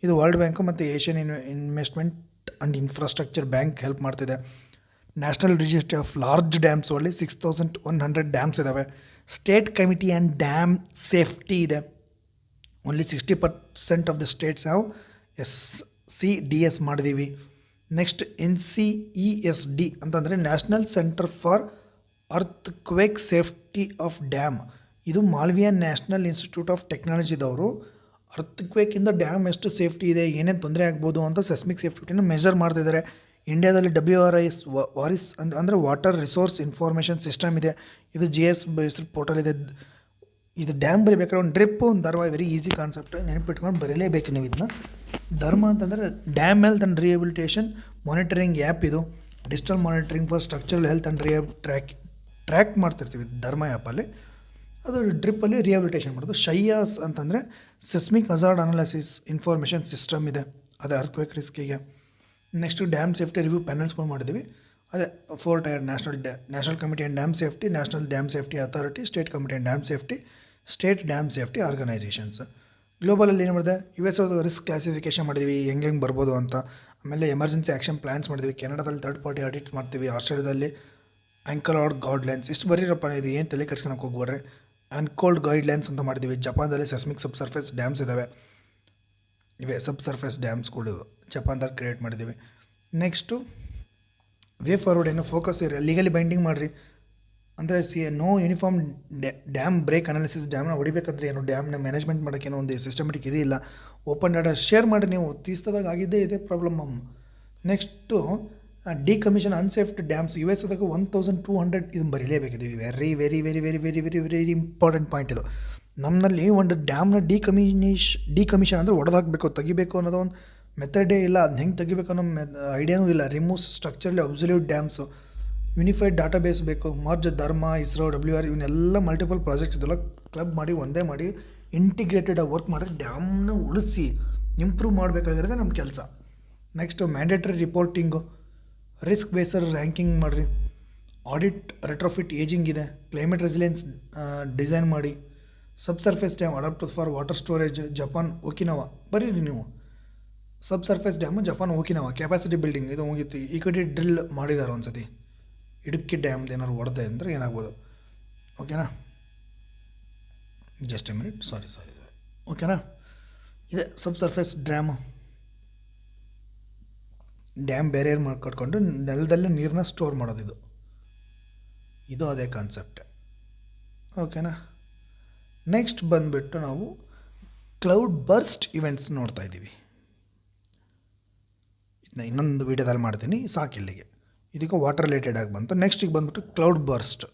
ಇದು world bank ಮತ್ತು Asian investment and infrastructure bank help ಮಾಡ್ತಿದೆ. National registry of large dams ಅಲ್ಲಿ 6100 dams ಇದ್ದಾವೆ. State committee and dam safety ಇದೆ. Only 60% of the states have SCDS ಮಾಡಿದ್ದೀವಿ. Next, NCESD ಅಂತಂದರೆ national centre for earthquake safety of dam. ಇದು Malviya national institute of ಟೆಕ್ನಾಲಜಿದವರು ಅರ್ತ್ ಕ್ವೇಕಿಂದ ಡ್ಯಾಮ್ ಎಷ್ಟು ಸೇಫ್ಟಿ ಇದೆ, ಏನೇನು ತೊಂದರೆ ಆಗ್ಬೋದು ಅಂತ ಸೆಸ್ಮಿಕ್ ಸೇಫ್ಟಿನ ಮೆಜರ್ ಮಾಡ್ತಿದ್ದಾರೆ. ಇಂಡಿಯಾದಲ್ಲಿ WRIS ವಾರಿಸ್ ಅಂದರೆ ವಾಟರ್ ರಿಸೋರ್ಸ್ ಇನ್ಫಾರ್ಮೇಷನ್ ಸಿಸ್ಟಮ್ ಇದೆ. ಇದು GS ಬೇಸ್ಡ್ ಪೋರ್ಟಲ್ ಇದೆ. ಇದು ಡ್ಯಾಮ್ ಬರೀಬೇಕಾದ್ರೆ ಒಂದು ಡ್ರಿಪ್, ಒಂದು ಧರ್ಮ, ವೆರಿ ಈಸಿ ಕಾನ್ಸೆಪ್ಟ್, ನೆನಪಿಟ್ಕೊಂಡು ಬರೀಲೇಬೇಕು ನೀವು ಇದನ್ನ. ಧರ್ಮ ಅಂತಂದರೆ dam health and rehabilitation monitoring app. ಇದು digital monitoring for structural health and track ಮಾಡ್ತಿರ್ತೀವಿ ಧರ್ಮ ಆ್ಯಪಲ್ಲಿ. ಅದು ಡ್ರಿಪ್ಪಲ್ಲಿ ರಿಹೆಬಿಲಿಟೇಷನ್ ಮಾಡೋದು. ಶಯ್ಯಾಸ್ ಅಂತಂದರೆ seismic hazard analysis information system ಇದೆ, ಅದೇ ಅರ್ಥಕ್ವೇಕ್ ರಿಸ್ಕಿಗೆ. ನೆಕ್ಸ್ಟು, ಡ್ಯಾಮ್ ಸೇಫ್ಟಿ ರಿವ್ಯೂ ಪ್ಯಾನಲ್ಸ್ಗಳು ಮಾಡಿದ್ದೀವಿ. ಅದೇ 4 tier, national committee and dam safety, national dam safety authority, state committee and dam safety, state dam safety organisations. ಗ್ಲೋಬಲಲ್ಲಿ ಏನು ಮಾಡಿದೆ, US ರಿಸ್ಕ್ ಕ್ಲಾಸಿಫಿಕೇಷನ್ ಮಾಡಿದ್ವಿ, ಹೆಂಗೆ ಬರ್ಬೋದು ಅಂತ. ಆಮೇಲೆ ಎಮರ್ಜೆನ್ಸಿ ಆ್ಯಕ್ಷನ್ ಪ್ಲ್ಯಾನ್ಸ್ ಮಾಡಿದ್ವಿ. ಕೆನಡಾದಲ್ಲಿ ಥರ್ಡ್ ಪಾರ್ಟಿ ಆಡಿಟ್ ಮಾಡ್ತೀವಿ. ಆಸ್ಟ್ರೇಲಿಯಾದಲ್ಲಿ ಆ್ಯಂಕರ್ ಔಟ್ ಗೈಡ್ಲೈನ್ಸ್ ಇಷ್ಟು ಬರೀರಪ್ಪ, ಇದು ಏನು ತಲೆ ಕೆಡ್ಸ್ಕೊಳಕ್ಕೆ ಹೋಗ್ಬೇಡ್ರಿ. ಅನ್ಕೋಲ್ಡ್ ಗೈಡ್ಲೈನ್ಸ್ ಅಂತ ಮಾಡಿದ್ದೀವಿ. ಜಪಾನ್ದಲ್ಲಿ ಸೆಸ್ಮಿಕ್ ಸಬ್ ಸರ್ಫೇಸ್ ಡ್ಯಾಮ್ಸ್ ಇದ್ದಾವೆ, ಇವೆ ಸಬ್ ಸರ್ಫೇಸ್ ಡ್ಯಾಮ್ಸ್ಗಳು ಜಪಾನ್ದಲ್ಲಿ ಕ್ರಿಯೇಟ್ ಮಾಡಿದ್ದೀವಿ. ನೆಕ್ಸ್ಟು ವೇ ಫಾರ್ವರ್ಡ್ ಏನು ಫೋಕಸ್ ಇರಿ, ಲೀಗಲಿ ಬೈಂಡಿಂಗ್ ಮಾಡಿರಿ. ಅಂದರೆ no uniform dam break analysis. ಡ್ಯಾಮ್ನ ಹೊಡಿಬೇಕಂದ್ರೆ ಏನು, ಡ್ಯಾಮ್ನ ಮ್ಯಾನೇಜ್ಮೆಂಟ್ ಮಾಡೋಕ್ಕೇನೋ ಒಂದು ಸಿಸ್ಟಮೆಟಿಕ್ ಇದೇ ಇಲ್ಲ. ಓಪನ್ ಡಾಟಾ ಶೇರ್ ಮಾಡಿ, ನೀವು ತೀಸ್ದಾಗ ಆಗಿದ್ದೇ ಇದೆ problem. Next decommission unsafe dams US ಅದಾಗ 1200 ಇದನ್ನು ಬರೀಲೇಬೇಕಿದೆ. Very very very very very very very important point ಇದು. ನಮ್ಮಲ್ಲಿ ಒಂದು ಡ್ಯಾಮ್ನ ಡಿಕಮಿಷನ್ ಅಂದರೆ ಹೊಡೆದಾಕಬೇಕು, ತೆಗಿಬೇಕು ಅನ್ನೋದು ಒಂದು ಮೆಥಡೇ ಇಲ್ಲ. ಅದನ್ನ ಹೆಂಗೆ ತೆಗಿಬೇಕು ಅನ್ನೋ ಐಡಿಯಾನೂ ಇಲ್ಲ. Remove structurally absolute dams, unified database ಬೇಕು. ಮಾರ್ಜ್ ಧರ್ಮ, ಇಸ್ರೋ, WR ಇವನ್ನೆಲ್ಲ ಮಲ್ಟಿಪಲ್ ಪ್ರಾಜೆಕ್ಟ್ಸ್ ಇದೆಲ್ಲ ಕ್ಲಬ್ ಮಾಡಿ ಒಂದೇ ಮಾಡಿ ಇಂಟಿಗ್ರೇಟೆಡ್ ವರ್ಕ್ ಮಾಡಿ ಡ್ಯಾಮ್ನ ಉಳಿಸಿ ಇಂಪ್ರೂವ್ ಮಾಡಬೇಕಾಗಿರೋದೇ ನಮ್ಮ ಕೆಲಸ. Next mandatory reporting, risk based ranking ಮಾಡಿರಿ. ಆಡಿಟ್ ರೆಟ್ರೋಫಿಟ್ ಏಜಿಂಗ್ ಇದೆ. ಕ್ಲೈಮೇಟ್ ರೆಸಿಲಿಯನ್ಸ್ ಡಿಸೈನ್ ಮಾಡಿ. Sub surface dam adapt for water storage Japan Okinawa ಬರೀರಿ ನೀವು. Sub surface dam Japan Okinawa. Capacity building ಇದು ಮುಗೀತು. ಈ ಕಡೆ ಡ್ರಿಲ್ ಮಾಡಿದ್ದಾರೆ ಒಂದು ಸತಿ. ಇಡುಕ್ಕಿ ಡ್ಯಾಮ್ದು ಏನಾದ್ರು ಹೊಡೆದೆ ಅಂದರೆ ಏನಾಗ್ಬೋದು. ಓಕೆನಾ, ಜಸ್ಟ್ ಎ ಮಿನಿಟ್, ಸಾರಿ ಓಕೆನಾ. ಇದೆ ಸಬ್ ಸರ್ಫೇಸ್ ಡ್ಯಾಮು. ಡ್ಯಾಮ್ ಬೇರೆ ಕಟ್ಕೊಂಡು ನೆಲದಲ್ಲೇ ನೀರನ್ನ ಸ್ಟೋರ್ ಮಾಡೋದು, ಇದು ಅದೇ ಕಾನ್ಸೆಪ್ಟ್. ಓಕೆನಾ. ನೆಕ್ಸ್ಟ್ ಬಂದುಬಿಟ್ಟು ನಾವು ಕ್ಲೌಡ್ ಬರ್ಸ್ಟ್ ಇವೆಂಟ್ಸ್ ನೋಡ್ತಾ ಇದ್ದೀವಿ. ಇದನ್ನ ಇನ್ನೊಂದು ವೀಡಿಯೋದಲ್ಲಿ ಮಾಡ್ತೀನಿ, ಸಾಕು ಇಲ್ಲಿಗೆ. ಇದಕ್ಕೆ ವಾಟರ್ ರಿಲೇಟೆಡ್ ಆಗಿ ಬಂತು. ನೆಕ್ಸ್ಟ್ ಈಗ ಬಂದುಬಿಟ್ಟು ಕ್ಲೌಡ್ ಬರ್ಸ್ಟ್.